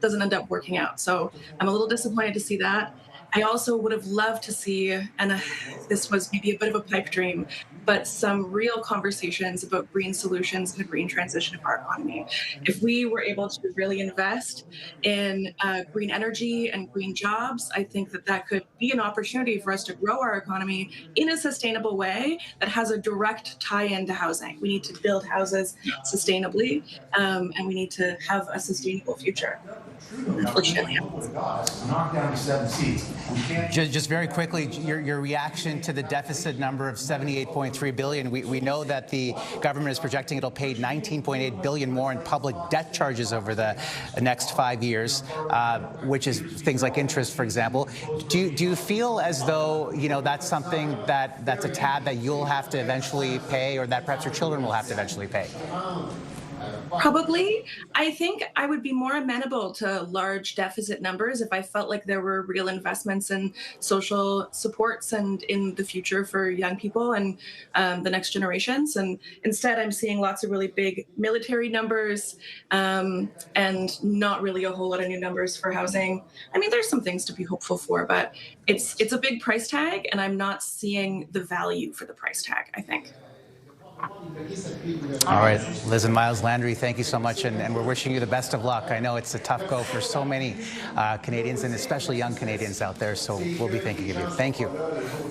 Speaker 16: doesn't end up working out. So I'm a little disappointed to see that. I also would have loved to see, and this was maybe a bit of a pipe dream, but some real conversations about green solutions and the green transition of our economy. If we were able to really invest in green energy and green jobs, I think that that could be an opportunity for us to grow our economy in a sustainable way that has a direct tie-in to housing. We need to build houses sustainably, and we need to have a sustainable future.
Speaker 2: Just very quickly, your reaction to the deficit number of $78.3 billion. We know that the government is projecting it'll pay $19.8 billion more in public debt charges over the next 5 years, which is things like interest, for example. Do you feel as though that's something that's a tab that you'll have to eventually pay, or that perhaps your children will have to eventually pay?
Speaker 16: Probably. I think I would be more amenable to large deficit numbers if I felt like there were real investments in social supports and in the future for young people and the next generations. And instead, I'm seeing lots of really big military numbers and not really a whole lot of new numbers for housing. I mean, there's some things to be hopeful for, but it's a big price tag, and I'm not seeing the value for the price tag, I think.
Speaker 2: All right, Liz and Miles Landry, thank you so much, and we're wishing you the best of luck. I know it's a tough go for so many Canadians, and especially young Canadians out there, so we'll be thinking of you. Thank you.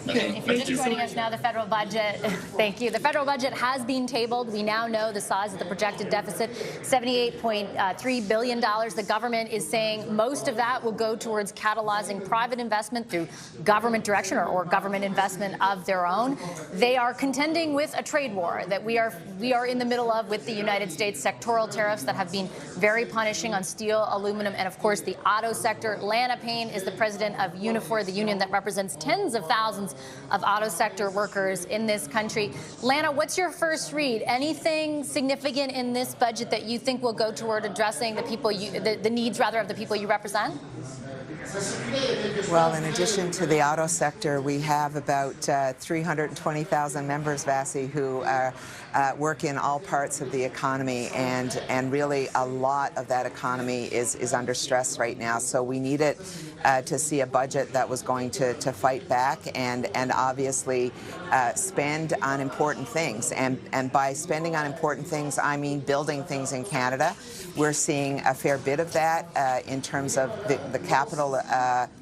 Speaker 3: If you're just joining us now, the federal budget, thank you. The federal budget has been tabled. We now know the size of the projected deficit, $78.3 billion. The government is saying most of that will go towards catalyzing private investment through government direction or government investment of their own. They are contending with a trade war that we are in the middle of with the United States, sectoral tariffs that have been very punishing on steel, aluminum, and of course the auto sector. Lana Payne is the president of Unifor, the union that represents tens of thousands of auto sector workers in this country. Lana, what's your first read? Anything significant in this budget that you think will go toward addressing the needs rather of the people you represent?
Speaker 18: Well, in addition to the auto sector, we have about 320,000 members, Vassie, who work in all parts of the economy, and really a lot of that economy is under stress right now. So we needed to see a budget that was going to fight back and obviously spend on important things. And by spending on important things, I mean building things in Canada. We're seeing a fair bit of that in terms of the capital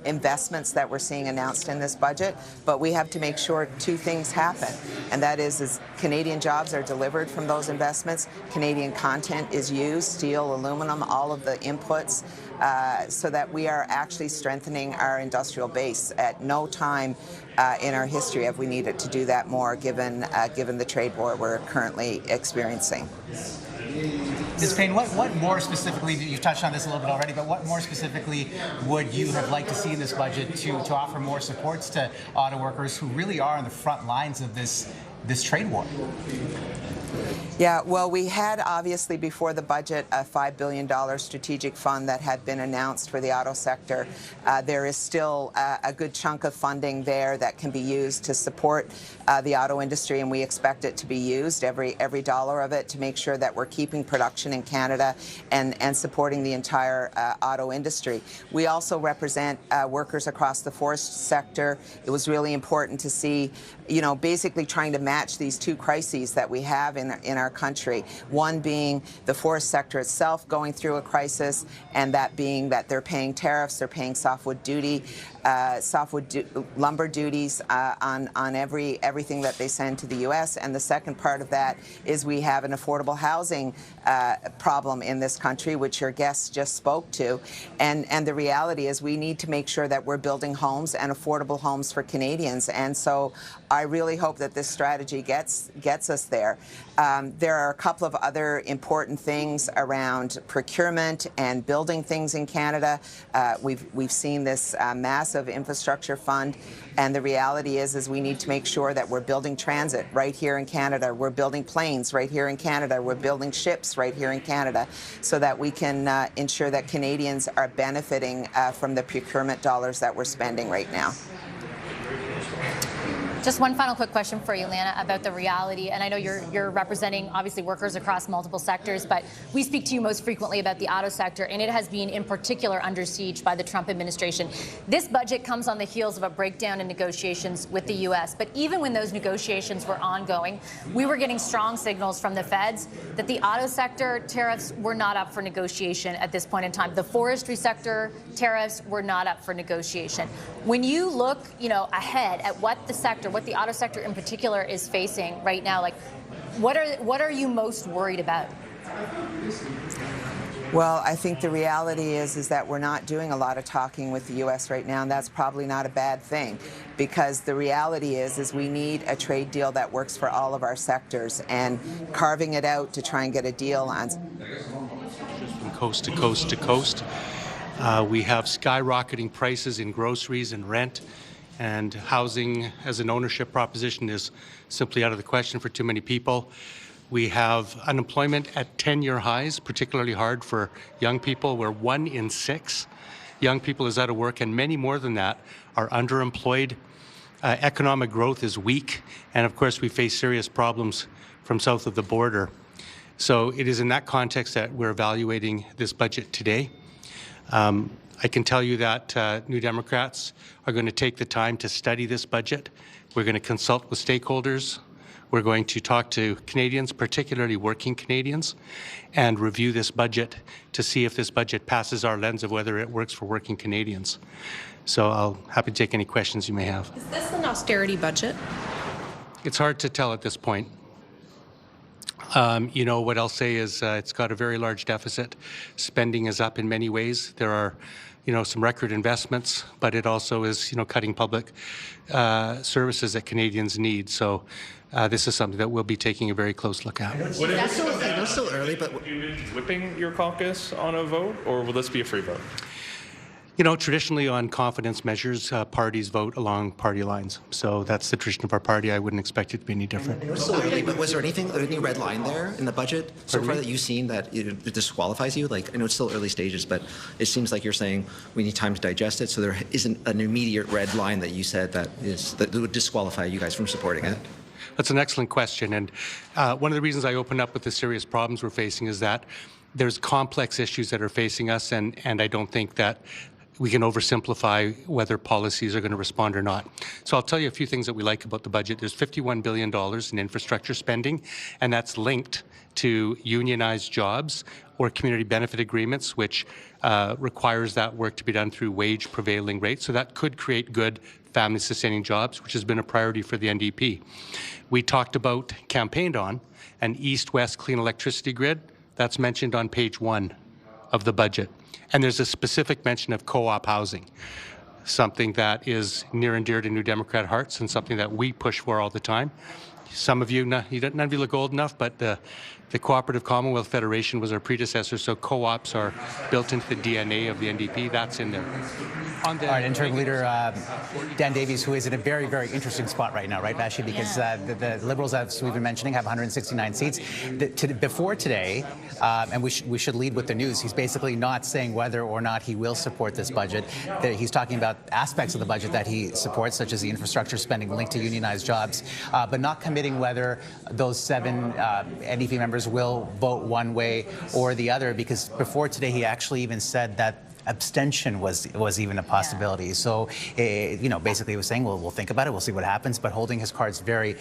Speaker 18: investments that we're seeing announced in this budget. But we have to make sure two things happen, and that is Canadian jobs are delivered from those investments, Canadian content is used, steel, aluminum, all of the inputs, so that we are actually strengthening our industrial base. At no time in our history have we needed to do that more, given the trade war we're currently experiencing.
Speaker 2: Ms. Payne, what more specifically, you've touched on this a little bit already, but what more specifically would you have liked to see in this budget to offer more supports to auto workers who really are on the front lines of this trade war?
Speaker 18: Yeah, well, we had obviously before the budget a $5 billion strategic fund that had been announced for the auto sector. There is still a good chunk of funding there that can be used to support the auto industry, and we expect it to be used, every dollar of it, to make sure that we're keeping production in Canada and supporting the entire auto industry. We also represent workers across the forest sector. It was really important to see, you know, basically trying to match these two crises that we have in our country. One being the forest sector itself going through a crisis, and that being that they're paying tariffs, they're paying softwood duty, lumber duties on everything that they send to the U.S. And the second part of that is we have an affordable housing problem in this country, which your guests just spoke to. And the reality is we need to make sure that we're building homes and affordable homes for Canadians. And so I really hope that this strategy gets us there. There are a couple of other important things around procurement and building things in Canada. We've seen this massive infrastructure fund, and the reality is we need to make sure that we're building transit right here in Canada. We're building planes right here in Canada. We're building ships right here in Canada, so that we can ensure that Canadians are benefiting from the procurement dollars that we're spending right now.
Speaker 3: Just one final quick question for you, Lana, about the reality. And I know you're representing, obviously, workers across multiple sectors, but we speak to you most frequently about the auto sector, and it has been in particular under siege by the Trump administration. This budget comes on the heels of a breakdown in negotiations with the U.S. But even when those negotiations were ongoing, we were getting strong signals from the feds that the auto sector tariffs were not up for negotiation at this point in time. The forestry sector tariffs were not up for negotiation. When you look, ahead at what the auto sector in particular is facing right now, like, what are you most worried about?
Speaker 18: Well, I think the reality is that we're not doing a lot of talking with the U.S. right now, and that's probably not a bad thing, because the reality is we need a trade deal that works for all of our sectors, and carving it out to try and get a deal on.
Speaker 19: From coast to coast to coast, we have skyrocketing prices in groceries and rent. And housing as an ownership proposition is simply out of the question for too many people. We have unemployment at 10-year highs, particularly hard for young people, where 1 in 6 young people is out of work, and many more than that are underemployed. Economic growth is weak, and of course we face serious problems from south of the border. So it is in that context that we're evaluating this budget today. I can tell you that New Democrats are going to take the time to study this budget. We're going to consult with stakeholders. We're going to talk to Canadians, particularly working Canadians, and review this budget to see if this budget passes our lens of whether it works for working Canadians. So I'll happy to take any questions you may have.
Speaker 12: Is this an austerity budget?
Speaker 19: It's hard to tell at this point. What I'll say is it's got a very large deficit. Spending is up in many ways. There are some record investments, but it also is, cutting public services that Canadians need. So this is something that we'll be taking a very close look at.
Speaker 20: I know it's still early, but... Are you whipping your caucus on a vote, or will this be a free vote?
Speaker 19: Traditionally on confidence measures, parties vote along party lines. So that's the tradition of our party. I wouldn't expect it to be any different.
Speaker 20: I know it's still early, but was there any red line there in the budget so far that you've seen that it disqualifies you? Like, I know it's still early stages, but it seems like you're saying we need time to digest it, so there isn't an immediate red line that you said that would disqualify you guys from supporting it.
Speaker 19: That's an excellent question. And one of the reasons I opened up with the serious problems we're facing is that there's complex issues that are facing us, and I don't think that we can oversimplify whether policies are going to respond or not. So I'll tell you a few things that we like about the budget. There's $51 billion in infrastructure spending, and that's linked to unionized jobs or community benefit agreements, which requires that work to be done through wage prevailing rates. So that could create good family-sustaining jobs, which has been a priority for the NDP. We talked about, campaigned on, an east-west clean electricity grid. That's mentioned on page 1 of the budget. And there's a specific mention of co-op housing, something that is near and dear to New Democrat hearts and something that we push for all the time. Some of you, none of you look old enough, but the The Cooperative Commonwealth Federation was our predecessor, so co-ops are built into the DNA of the NDP. That's in there.
Speaker 2: All right, Interim Leader Dan Davies, who is in a very, very interesting spot right now, right, Vashi? Because the Liberals, as we've been mentioning, have 169 seats. Before today, and we should lead with the news, he's basically not saying whether or not he will support this budget. He's talking about aspects of the budget that he supports, such as the infrastructure spending linked to unionized jobs, but not committing whether those 7 NDP members will vote one way or the other, because before today he actually even said that abstention was even a possibility. Yeah. So, you know, basically he was saying, well, we'll think about it, we'll see what happens, but holding his cards very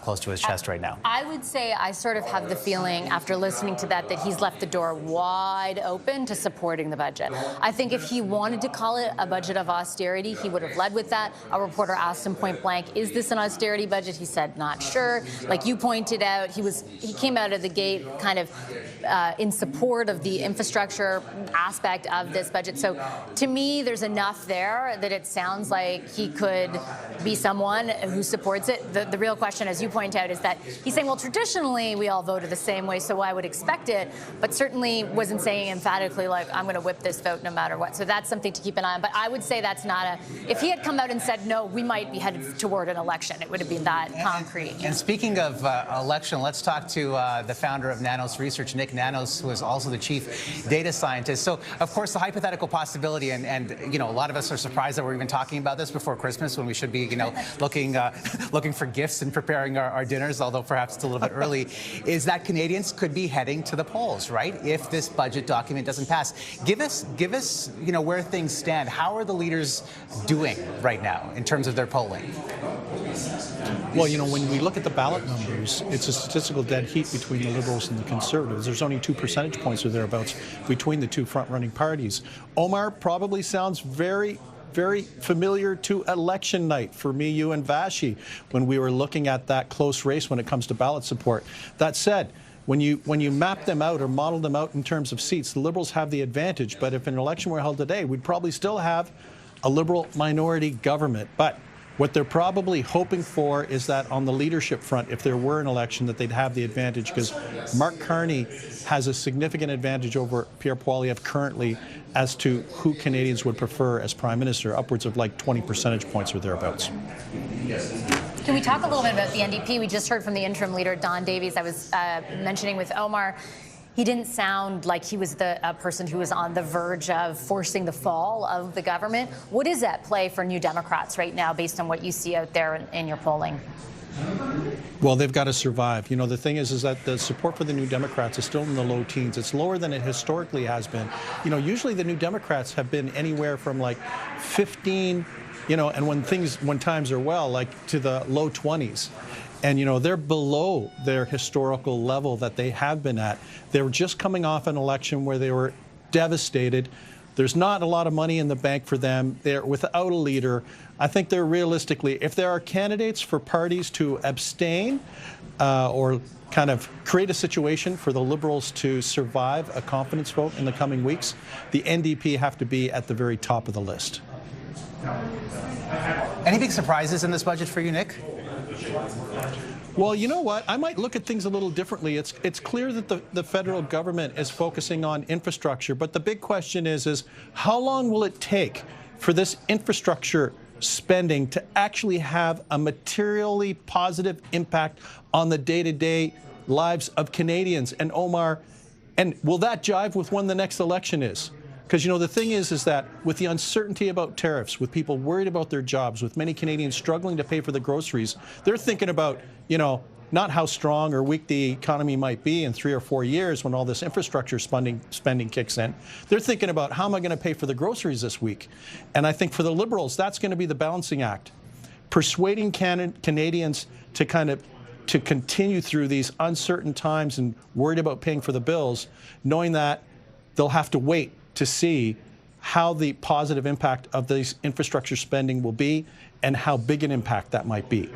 Speaker 2: close to his chest right now.
Speaker 3: I would say I sort of have the feeling after listening to that he's left the door wide open to supporting the budget. I think if he wanted to call it a budget of austerity, he would have led with that. A reporter asked him point blank, is this an austerity budget? He said, not sure. Like you pointed out, he came out of the gate kind of in support of the infrastructure aspect of this budget. So to me, there's enough there that it sounds like he could be someone who supports it. The real question, as you point out, is that he's saying, well, traditionally we all voted the same way, so I would expect it, but certainly wasn't saying emphatically, like, I'm going to whip this vote no matter what. So that's something to keep an eye on. But I would say that's not if he had come out and said, no, we might be headed toward an election, it would have been that concrete.
Speaker 2: And speaking of election, let's talk to the founder of Nanos Research, Nick Nanos, who is also the chief data scientist. So, of course, the hypothetical possibility, and you know, a lot of us are surprised that we're even talking about this before Christmas when we should be, you know, looking for gifts and preparing our dinners, although perhaps it's a little bit early, is that Canadians could be heading to the polls, right, if this budget document doesn't pass. Give us, you know, where things stand. How are the leaders doing right now in terms of their polling?
Speaker 21: Well, you know, when we look at the ballot numbers, it's a statistical dead heat between the Liberals and the Conservatives. There's only 2 percentage points or thereabouts between the two front-running parties. Omar probably sounds very, very familiar to election night for me, you, and Vashi when we were looking at that close race when it comes to ballot support. That said, when you map them out or model them out in terms of seats, the Liberals have the advantage. But if an election were held today, we'd probably still have a Liberal minority government. But what they're probably hoping for is that on the leadership front, if there were an election, that they'd have the advantage, because Mark Carney has a significant advantage over Pierre Poilievre currently as to who Canadians would prefer as Prime Minister, upwards of like 20 percentage points or thereabouts.
Speaker 3: Can we talk a little bit about the NDP? We just heard from the interim leader, Don Davies. I was mentioning with Omar. He didn't sound like he was a person who was on the verge of forcing the fall of the government. What is at play for New Democrats right now, based on what you see out there in your polling?
Speaker 21: Well, they've got to survive. You know, the thing is that the support for the New Democrats is still in the low teens. It's lower than it historically has been. You know, usually the New Democrats have been anywhere from like 15, you know, and when times are well, like to the low 20s. And, you know, they're below their historical level that they have been at. They were just coming off an election where they were devastated. There's not a lot of money in the bank for them. They're without a leader. I think they're realistically, if there are candidates for parties to abstain or kind of create a situation for the Liberals to survive a confidence vote in the coming weeks, the NDP have to be at the very top of the list.
Speaker 2: Any big surprises in this budget for you, Nick?
Speaker 21: Well, you know what? I might look at things a little differently. It's clear that the federal government is focusing on infrastructure, but the big question is how long will it take for this infrastructure spending to actually have a materially positive impact on the day-to-day lives of Canadians? And Omar, and will that jive with when the next election is? Because, you know, the thing is that with the uncertainty about tariffs, with people worried about their jobs, with many Canadians struggling to pay for the groceries, they're thinking about, you know, not how strong or weak the economy might be in 3 or 4 years when all this infrastructure spending kicks in. They're thinking about, how am I going to pay for the groceries this week? And I think for the Liberals, that's going to be the balancing act. Persuading Canadians to to continue through these uncertain times and worried about paying for the bills, knowing that they'll have to wait to see how the positive impact of this infrastructure spending will be and how big an impact that might be.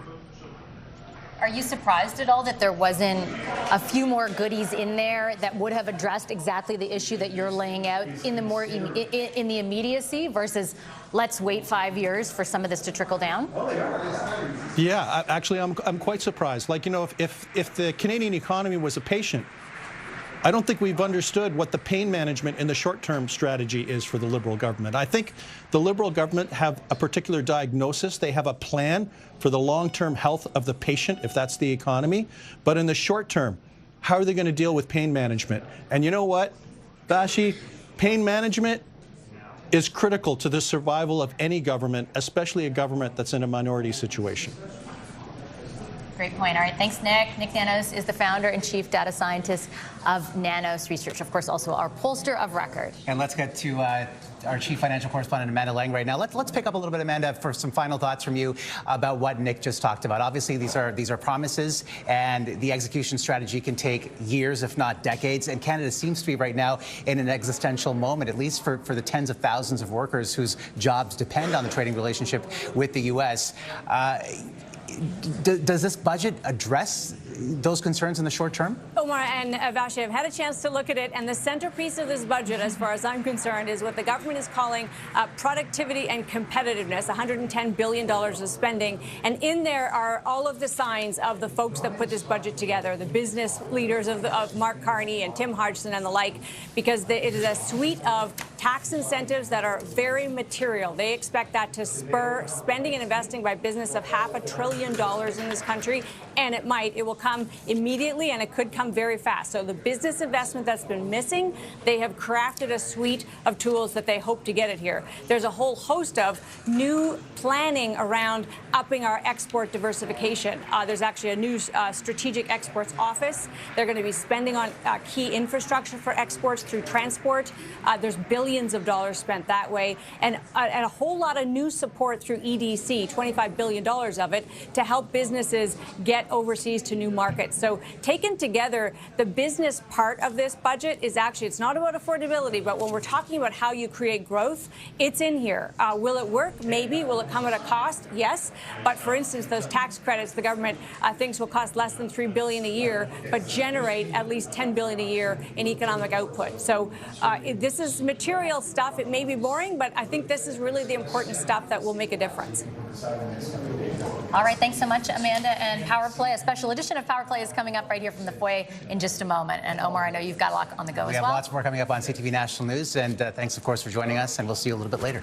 Speaker 3: Are you surprised at all that there wasn't a few more goodies in there that would have addressed exactly the issue that you're laying out in the more in the immediacy versus let's wait 5 years for some of this to trickle down?
Speaker 21: Yeah, actually, I'm quite surprised. Like, you know, if the Canadian economy was a patient I don't think we've understood what the pain management in the short-term strategy is for the Liberal government. I think the Liberal government have a particular diagnosis. They have a plan for the long-term health of the patient, if that's the economy. But in the short term, how are they going to deal with pain management? And you know what, Vashi, pain management is critical to the survival of any government, especially a government that's in a minority situation.
Speaker 3: Great point. All right, thanks, Nick. Nick Nanos is the founder and chief data scientist of Nanos Research, of course, also our pollster of record.
Speaker 2: And let's get to our chief financial correspondent, Amanda Lang, right now. Let's pick up a little bit, Amanda, for some final thoughts from you about what Nick just talked about. Obviously, these are promises, and the execution strategy can take years, if not decades. And Canada seems to be right now in an existential moment, at least for the tens of thousands of workers whose jobs depend on the trading relationship with the U.S. Does this budget address those concerns in the short term?
Speaker 9: Omar and Vashi, I've had a chance to look at it, and the centerpiece of this budget, as far as I'm concerned, is what the government is calling productivity and competitiveness, $110 billion of spending. And in there are all of the signs of the folks that put this budget together, the business leaders of Mark Carney and Tim Hodgson and the like, because it is a suite of tax incentives that are very material. They expect that to spur spending and investing by business of $500 billion in this country, and it will come immediately, and it could come very fast. So the business investment that's been missing, they have crafted a suite of tools that they hope to get it here. There's a whole host of new planning around upping our export diversification. There's actually a new strategic exports office. They're going to be spending on key infrastructure for exports through transport. There's billions of dollars spent that way, and a whole lot of new support through EDC, $25 billion of it, to help businesses get overseas to new markets. So taken together, the business part of this budget is actually, it's not about affordability, but when we're talking about how you create growth, it's in here. Will it work? Maybe. Will it come at a cost? Yes. But for instance, those tax credits the government thinks will cost less than $3 billion a year, but generate at least $10 billion a year in economic output. So this is material stuff. It may be boring, but I think this is really the important stuff that will make a difference.
Speaker 3: All right, thanks so much, Amanda. And Power Play, a special edition of Power Play is coming up right here from the foyer in just a moment. And Omar, I know you've got a lot on the go as well.
Speaker 2: We have lots more coming up on CTV National News. And thanks, of course, for joining us. And we'll see you a little bit later.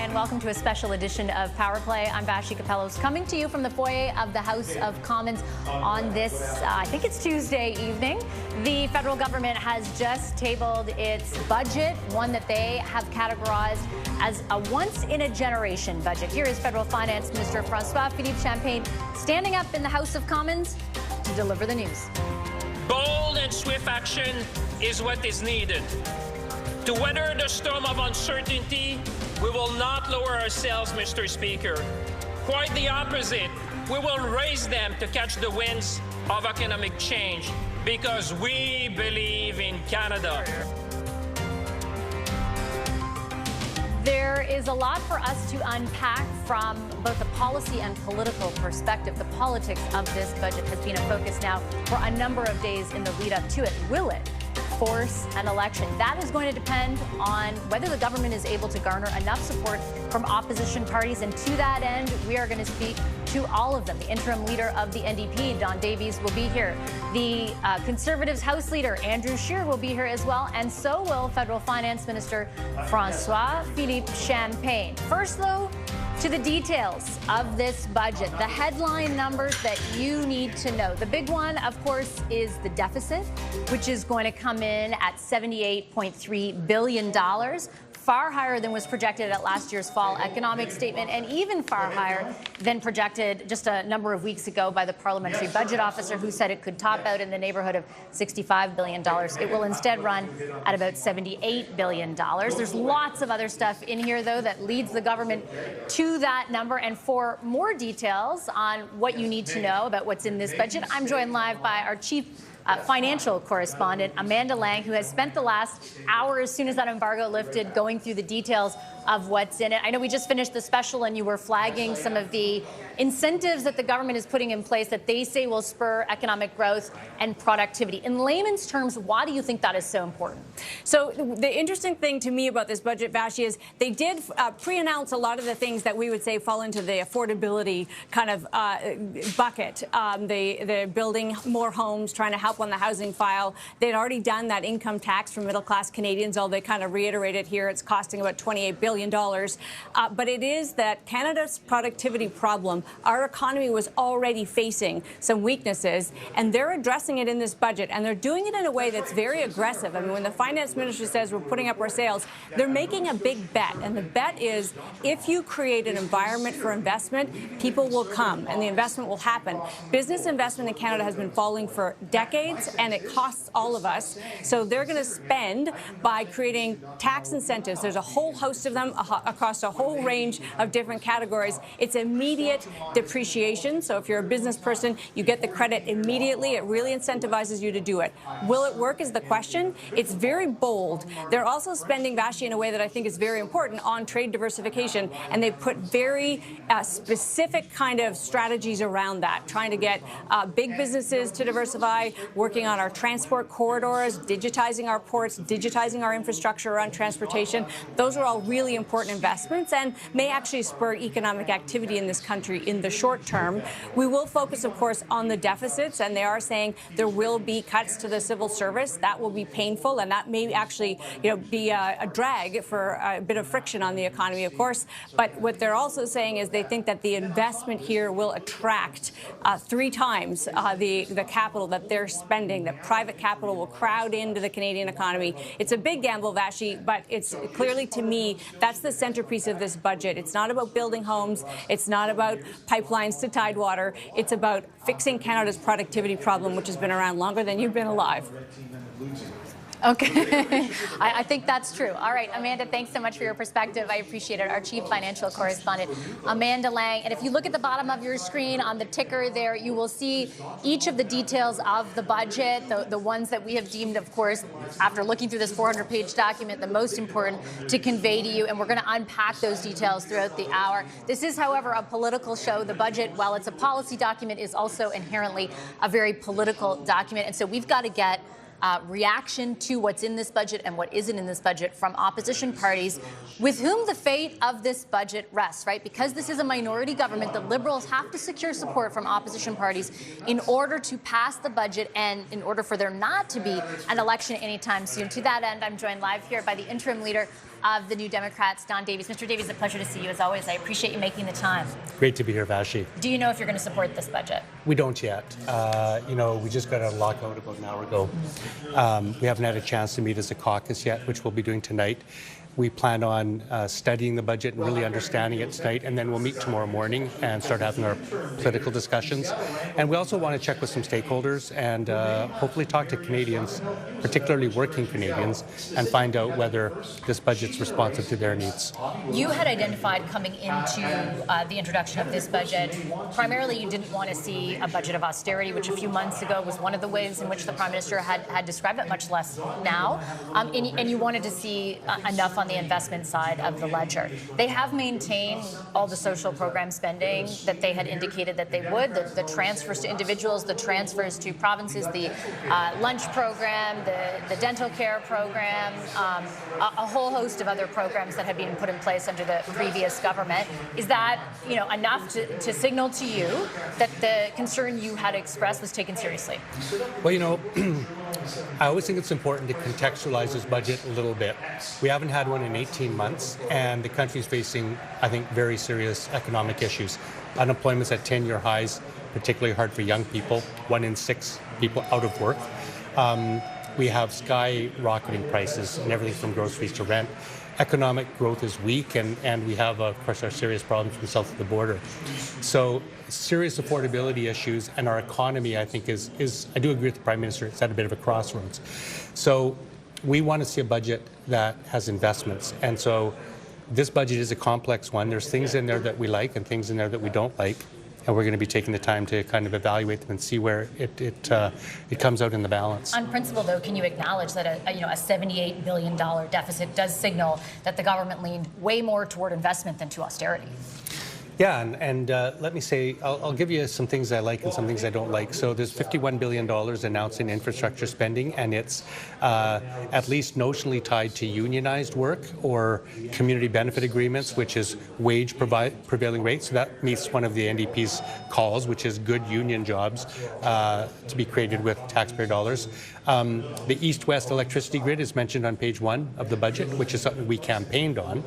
Speaker 3: And welcome to a special edition of Power Play. I'm Vashi Capellos, coming to you from the foyer of the House of Commons on this, I think it's Tuesday evening. The federal government has just tabled its budget, one that they have categorized as a once-in-a-generation budget. Here is Federal Finance Minister François-Philippe Champagne standing up in the House of Commons to deliver the news.
Speaker 4: Bold and swift action is what is needed. To weather the storm of uncertainty, we will not lower ourselves, Mr. Speaker. Quite the opposite. We will raise them to catch the winds of economic change because we believe in Canada.
Speaker 3: There is a lot for us to unpack from both a policy and political perspective. The politics of this budget has been a focus now for a number of days in the lead up to it. Will it force an election? That is going to depend on whether the government is able to garner enough support from opposition parties. And to that end, we are going to speak to all of them. The interim leader of the NDP, Don Davies, will be here. The Conservatives House Leader, Andrew Scheer, will be here as well. And so will Federal Finance Minister François-Philippe Champagne. First, though, to the details of this budget, the headline numbers that you need to know. The big one, of course, is the deficit, which is going to come in at $78.3 billion. far higher than was projected at last year's fall economic statement, and even far higher than projected just a number of weeks ago by the parliamentary budget officer, who said it could top out in the neighborhood of $65 billion. It will instead run at about $78 billion. There's lots of other stuff in here, though, that leads the government to that number. And for more details on what you need to know about what's in this budget, I'm joined live by our chief financial correspondent, Amanda Lang, who has spent the last hour, as soon as that embargo lifted, going through the details of what's in it. I know we just finished the special and you were flagging some of the incentives that the government is putting in place that they say will spur economic growth and productivity. In layman's terms, why do you think that is so important?
Speaker 9: So the interesting thing to me about this budget, Vashi, is they did pre-announce a lot of the things that we would say fall into the affordability kind of bucket. They're building more homes, trying to help on the housing file. They'd already done that income tax for middle-class Canadians, although they kind of reiterated here it's costing about $28 billion. But it is that Canada's productivity problem, our economy was already facing some weaknesses, and they're addressing it in this budget, and they're doing it in a way that's very aggressive. I mean, when the finance minister says we're putting up our sales, they're making a big bet, and the bet is if you create an environment for investment, people will come, and the investment will happen. Business investment in Canada has been falling for decades, and it costs all of us. So they're going to spend by creating tax incentives. There's a whole host of them across a whole range of different categories. It's immediate depreciation. So if you're a business person, you get the credit immediately. It really incentivizes you to do it. Will it work is the question. It's very bold. They're also spending, Vashi, in a way that I think is very important on trade diversification, and they put very specific kind of strategies around that, trying to get big businesses to diversify, working on our transport corridors, digitizing our ports, digitizing our infrastructure around transportation. Those are all really important investments and may actually spur economic activity in this country in the short term. We will focus, of course, on the deficits, and they are saying there will be cuts to the civil service. That will be painful, and that may actually, be a drag for a bit of friction on the economy, of course. But what they're also saying is they think that the investment here will attract 3 times the capital that they're spending. That private capital will crowd into the Canadian economy. It's a big gamble, Vashi, but it's clearly, to me, that's the centerpiece of this budget. It's not about building homes. It's not about pipelines to Tidewater. It's about fixing Canada's productivity problem, which has been around longer than you've been alive.
Speaker 3: Okay. I think that's true. All right, Amanda, thanks so much for your perspective. I appreciate it. Our chief financial correspondent, Amanda Lang. And if you look at the bottom of your screen on the ticker there, you will see each of the details of the budget, the ones that we have deemed, of course, after looking through this 400-page document, the most important to convey to you. And we're going to unpack those details throughout the hour. This is, however, a political show. The budget, while it's a policy document, is also inherently a very political document. And so we've got to get reaction to what's in this budget and what isn't in this budget from opposition parties with whom the fate of this budget rests, right? Because this is a minority government, the Liberals have to secure support from opposition parties in order to pass the budget and in order for there not to be an election anytime soon. To that end, I'm joined live here by the interim leader of the New Democrats, Don Davies. Mr. Davies, a pleasure to see you as always. I appreciate you making the time.
Speaker 1: Great to be here, Vashi.
Speaker 3: Do you know if you're going to support this budget?
Speaker 1: We don't yet. We just got a lockout about an hour ago. We haven't had a chance to meet as a caucus yet, which we'll be doing tonight. We plan on studying the budget and really understanding it tonight, and then we'll meet tomorrow morning and start having our political discussions. And we also want to check with some stakeholders and hopefully talk to Canadians, particularly working Canadians, and find out whether this budget's responsive to their needs.
Speaker 3: You had identified coming into the introduction of this budget, primarily you didn't want to see a budget of austerity, which a few months ago was one of the ways in which the Prime Minister had described it, much less now. And you wanted to see enough on the investment side of the ledger. They have maintained all the social program spending that they had indicated that they would, the transfers to individuals, the transfers to provinces, the lunch program, the dental care program, a whole host of other programs that had been put in place under the previous government. Is that enough to signal to you that the concern you had expressed was taken seriously?
Speaker 1: Well, I always think it's important to contextualize this budget a little bit. We haven't had one in 18 months, and the country's facing, I think, very serious economic issues. Unemployment's at 10-year highs, particularly hard for young people, 1 in 6 people out of work. we have skyrocketing prices and everything from groceries to rent. Economic growth is weak, and we have, of course, our serious problems from south of the border. So serious affordability issues, and our economy, I think, is I do agree with the Prime Minister, it's at a bit of a crossroads. So we want to see a budget that has investments. And so this budget is a complex one. There's things in there that we like and things in there that we don't like. And we're going to be taking the time to kind of evaluate them and see where it comes out in the balance.
Speaker 3: On principle, though, can you acknowledge that a $78 billion deficit does signal that the government leaned way more toward investment than to austerity?
Speaker 1: Yeah, and let me say, I'll give you some things I like and some things I don't like. So there's $51 billion announced in infrastructure spending, and it's at least notionally tied to unionized work or community benefit agreements, which is wage prevailing rate. So that meets one of the NDP's calls, which is good union jobs to be created with taxpayer dollars. The east-west electricity grid is mentioned on page 1 of the budget, which is something we campaigned on.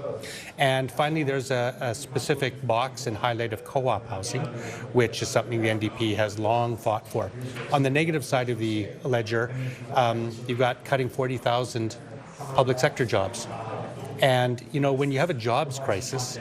Speaker 1: And finally, there's a specific box and highlight of co-op housing, which is something the NDP has long fought for. On the negative side of the ledger, you've got cutting 40,000 public sector jobs. And, you know, when you have a jobs crisis,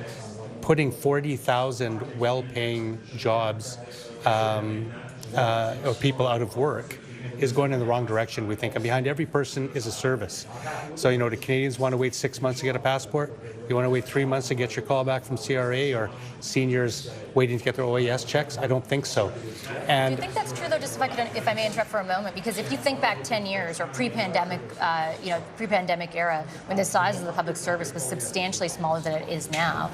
Speaker 1: putting 40,000 well-paying jobs or people out of work is going in the wrong direction, we think. And behind every person is a service. So, you know, do Canadians want to wait 6 months to get a passport? You want to wait 3 months to get your call back from CRA, or seniors waiting to get their OAS checks? I don't think so. And
Speaker 3: do you think that's true, though, just if I may interrupt for a moment? Because if you think back 10 years or pre-pandemic, pre-pandemic era, when the size of the public service was substantially smaller than it is now,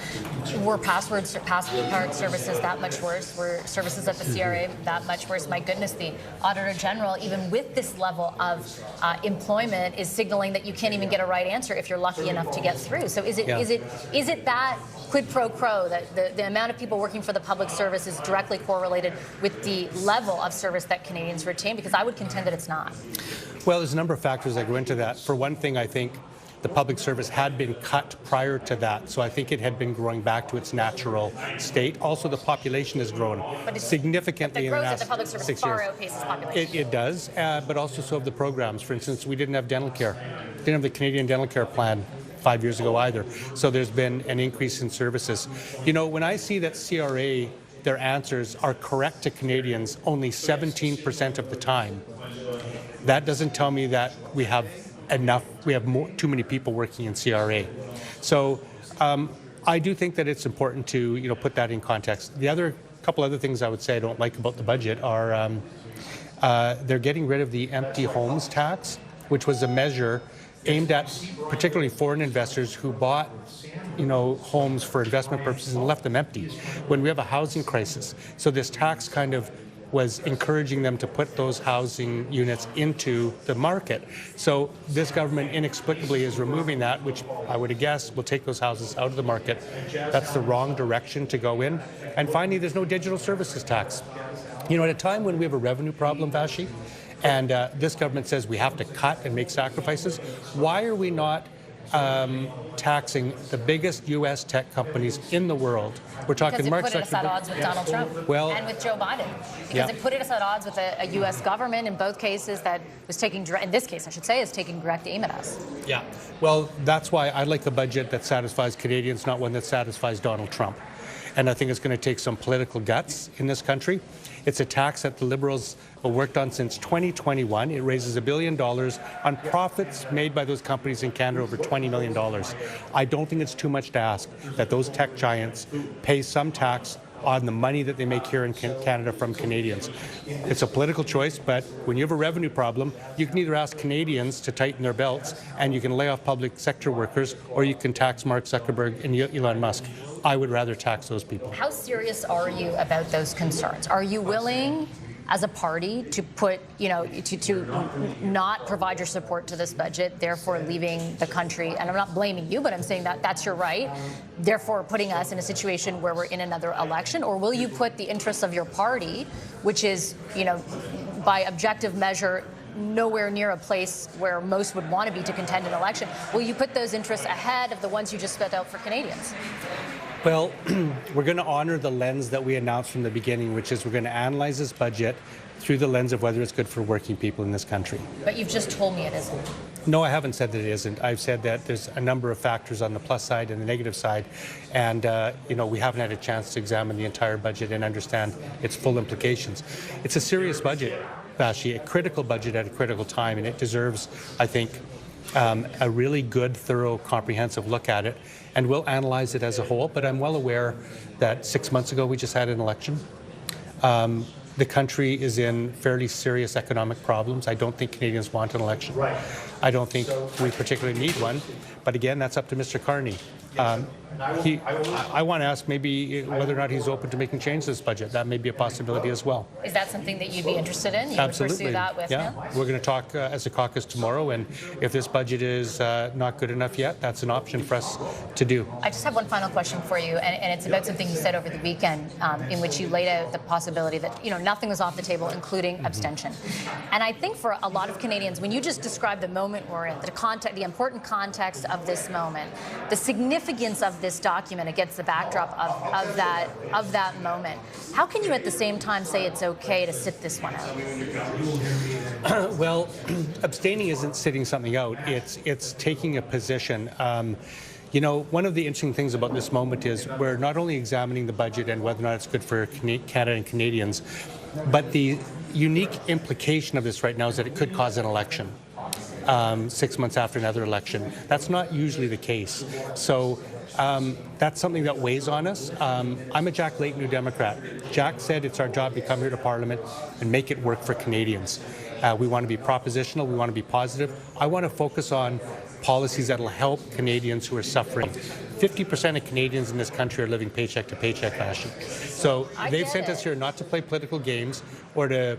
Speaker 3: were passport services that much worse? Were services at the CRA that much worse? My goodness, the Auditor General, even with this level of employment, is signaling that you can't even get a right answer if you're lucky enough to get through. So is it that quid pro quo, that the amount of people working for the public service is directly correlated with the level of service that Canadians retain? Because I would contend that it's not.
Speaker 1: Well, there's a number of factors that go into that. For one thing, I think the public service had been cut prior to that, so I think it had been growing back to its natural state. Also, the population has grown significantly in the last 6 years. The public service far outpaces population. It does, but also so have the programs. For instance, we didn't have dental care. Didn't have the Canadian Dental Care Plan 5 years ago either. So there's been an increase in services. You know, when I see that CRA, their answers are correct to Canadians only 17% of the time, that doesn't tell me that we have too many people working in CRA. So I do think that it's important to, you know, put that in context. The couple other things I would say I don't like about the budget are they're getting rid of the empty homes tax, which was a measure aimed at particularly foreign investors who bought, you know, homes for investment purposes and left them empty when we have a housing crisis. So this tax kind of was encouraging them to put those housing units into the market. So this government inexplicably is removing that, which I would guess will take those houses out of the market. That's the wrong direction to go in. And finally, there's no digital services tax. You know, at a time when we have a revenue problem, Vashi, and this government says we have to cut and make sacrifices, why are we not taxing the biggest U.S. tech companies in the world? We're talking Mark Zuckerberg.
Speaker 3: Because it put it us at odds with Donald Trump and with Joe Biden. Because it put us at odds with a U.S. government in both cases that was taking, in this case, I should say, is taking direct aim at us.
Speaker 1: Yeah. Well, that's why I like a budget that satisfies Canadians, not one that satisfies Donald Trump. And I think it's going to take some political guts in this country. It's a tax that the Liberals have worked on since 2021. It raises $1 billion on profits made by those companies in Canada, over $20 million. I don't think it's too much to ask that those tech giants pay some tax on the money that they make here in Canada from Canadians. It's a political choice, but when you have a revenue problem, you can either ask Canadians to tighten their belts and you can lay off public sector workers, or you can tax Mark Zuckerberg and Elon Musk. I would rather tax those people.
Speaker 3: How serious are you about those concerns? Are you willing, as a party, to put, you know, to not provide your support to this budget, therefore leaving the country? And I'm not blaming you, but I'm saying that that's your right, therefore putting us in a situation where we're in another election? Or will you put the interests of your party, which is, you know, by objective measure, nowhere near a place where most would want to be to contend an election, will you put those interests ahead of the ones you just spelled out for Canadians?
Speaker 1: Well, we're going to honor the lens that we announced from the beginning, which is we're going to analyze this budget through the lens of whether it's good for working people in this country.
Speaker 3: But you've just told me it isn't.
Speaker 1: No, I haven't said that it isn't. I've said that there's a number of factors on the plus side and the negative side, and we haven't had a chance to examine the entire budget and understand its full implications. It's a serious budget, Vashi, a critical budget at a critical time, and it deserves, I think, a really good, thorough, comprehensive look at it, and we'll analyze it as a whole. But I'm well aware that 6 months ago we just had an election. The country is in fairly serious economic problems. I don't think Canadians want an election. Right. I don't think we particularly need one. But again, that's up to Mr. Carney. I want to ask maybe whether or not he's open to making changes to this budget. That may be a possibility as well.
Speaker 3: Is that something that you'd be interested in? You
Speaker 1: Absolutely.
Speaker 3: would pursue that with him?
Speaker 1: We're going to talk as a caucus tomorrow, and if this budget is not good enough yet, that's an option for us to do.
Speaker 3: I just have one final question for you, and it's about something you said over the weekend, in which you laid out the possibility that nothing was off the table, including abstention. And I think for a lot of Canadians, when you just describe the moment we're in, the important context of this moment, the significance of this document against the backdrop of that moment, how can you at the same time say it's okay to sit this one out?
Speaker 1: Well, abstaining isn't sitting something out. It's taking a position. One of the interesting things about this moment is we're not only examining the budget and whether or not it's good for Canada and Canadians, but the unique implication of this right now is that it could cause an election 6 months after another election. That's not usually the case. So that's something that weighs on us. I'm a Jack Layton New Democrat. Jack said it's our job to come here to Parliament and make it work for Canadians. We want to be propositional. We want to be positive. I want to focus on policies that will help Canadians who are suffering. 50% of Canadians in this country are living paycheck to paycheck fashion. So they've sent us here not to play political games or to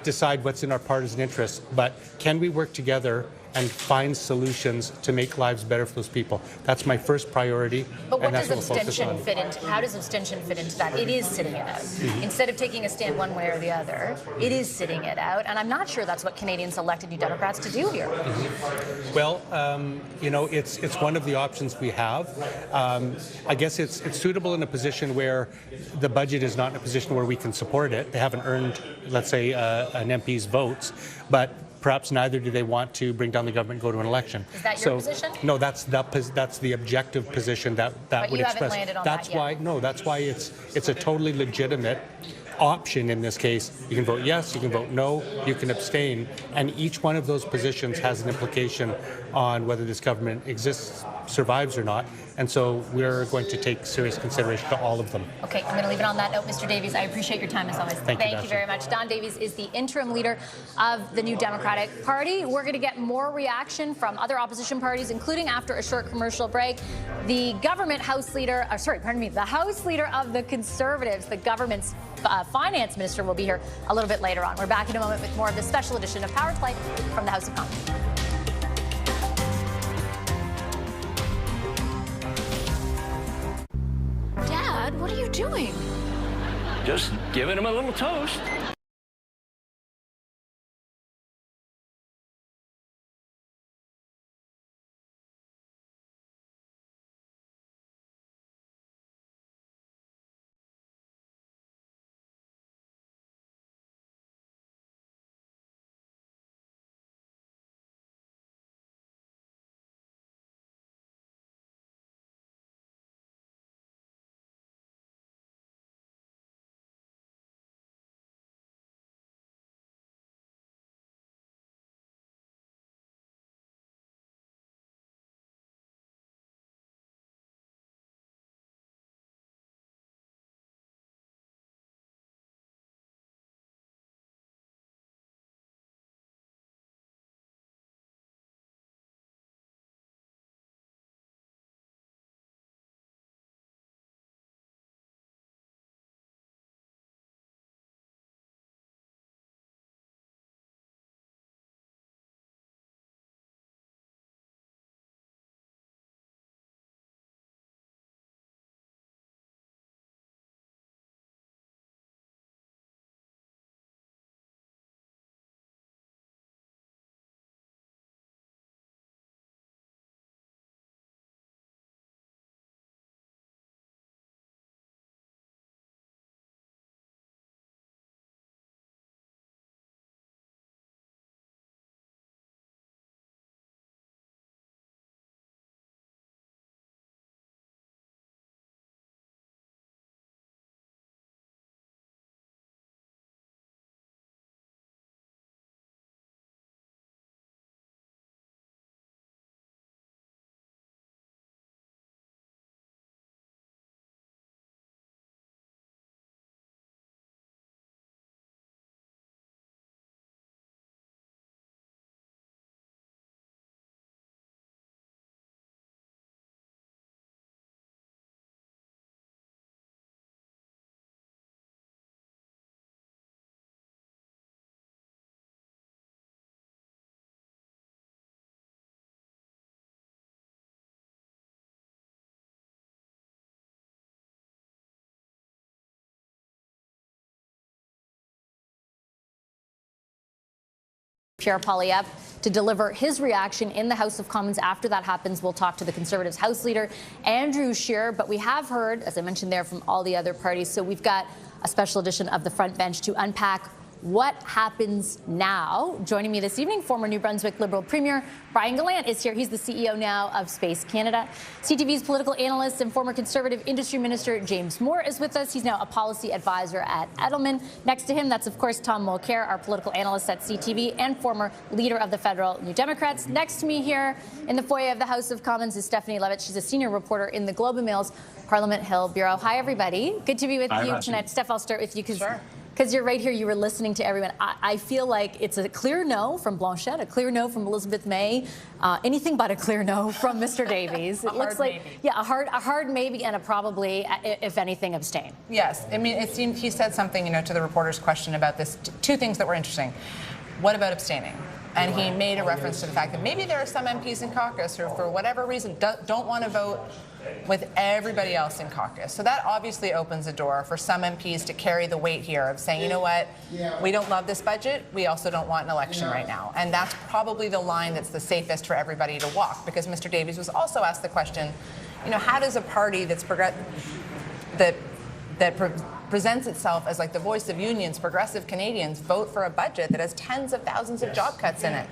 Speaker 1: decide what's in our partisan interests, but can we work together and find solutions to make lives better for those people? That's my first priority.
Speaker 3: But what
Speaker 1: and that's
Speaker 3: does
Speaker 1: what we'll focus
Speaker 3: abstention
Speaker 1: on.
Speaker 3: fit into? How does abstention fit into that? It is sitting it out. Instead of taking a stand one way or the other, it is sitting it out. And I'm not sure that's what Canadians elected New Democrats to do here.
Speaker 1: Well, it's one of the options we have. I guess it's suitable in a position where the budget is not in a position where we can support it. They haven't earned, let's say, an MP's votes, but perhaps neither do they want to bring down the government and go to an election.
Speaker 3: Is that your position?
Speaker 1: No, that's the objective position that
Speaker 3: But
Speaker 1: would
Speaker 3: you
Speaker 1: express.
Speaker 3: haven't landed on
Speaker 1: that's
Speaker 3: that yet.
Speaker 1: why that's why it's a totally legitimate option in this case. You can vote yes, you can vote no, you can abstain, and each one of those positions has an implication on whether this government exists, survives or not. And so we're going to take serious consideration to all of them.
Speaker 3: Okay, I'm going to leave it on that note. Mr. Davies, I appreciate your time as always.
Speaker 1: Thank you
Speaker 3: very much. Don Davies is the interim leader of the New Democratic Party. We're going to get more reaction from other opposition parties, including after a short commercial break. The government House leader, the House leader of the Conservatives, the government's finance minister, will be here a little bit later on. We're back in a moment with more of this special edition of Power Play from the House of Commons.
Speaker 6: Dad, what are you doing?
Speaker 22: Just giving him a little toast.
Speaker 3: Chair Poilievre to deliver his reaction in the House of Commons. After that happens, we'll talk to the Conservatives House Leader, Andrew Scheer. But we have heard, as I mentioned there, from all the other parties. So we've got a special edition of The Front Bench to unpack what happens now. Joining me this evening, former New Brunswick Liberal Premier Brian Gallant is here. He's the CEO now of Space Canada. CTV's political analyst and former Conservative Industry Minister James Moore is with us. He's now a policy advisor at Edelman. Next to him, that's of course Tom Mulcair, our political analyst at CTV and former leader of the federal New Democrats. Next to me here in the foyer of the House of Commons is Stephanie Levitt. She's a senior reporter in the Globe and Mail's Parliament Hill Bureau. Hi, everybody. Good to be with you tonight. Steph, I'll start with you because you're right here. You were listening to everyone. I feel like it's a clear no from Blanchette, a clear no from Elizabeth May, anything but a clear no from Mr. Davies. It looks like, a hard maybe and a probably, if anything, abstain.
Speaker 5: Yes. I mean, it seemed he said something, to the reporter's question about this. Two things that were interesting. What about abstaining? And he made a reference to the fact that maybe there are some MPs in caucus who, for whatever reason, don't want to vote with everybody else in caucus. So that obviously opens a door for some MPs to carry the weight here of saying, you know what, we don't love this budget, we also don't want an election right now. And that's probably the line that's the safest for everybody to walk, because Mr. Davies was also asked the question, how does a party that's presents itself as like the voice of unions, progressive Canadians, vote for a budget that has tens of thousands of job cuts in it?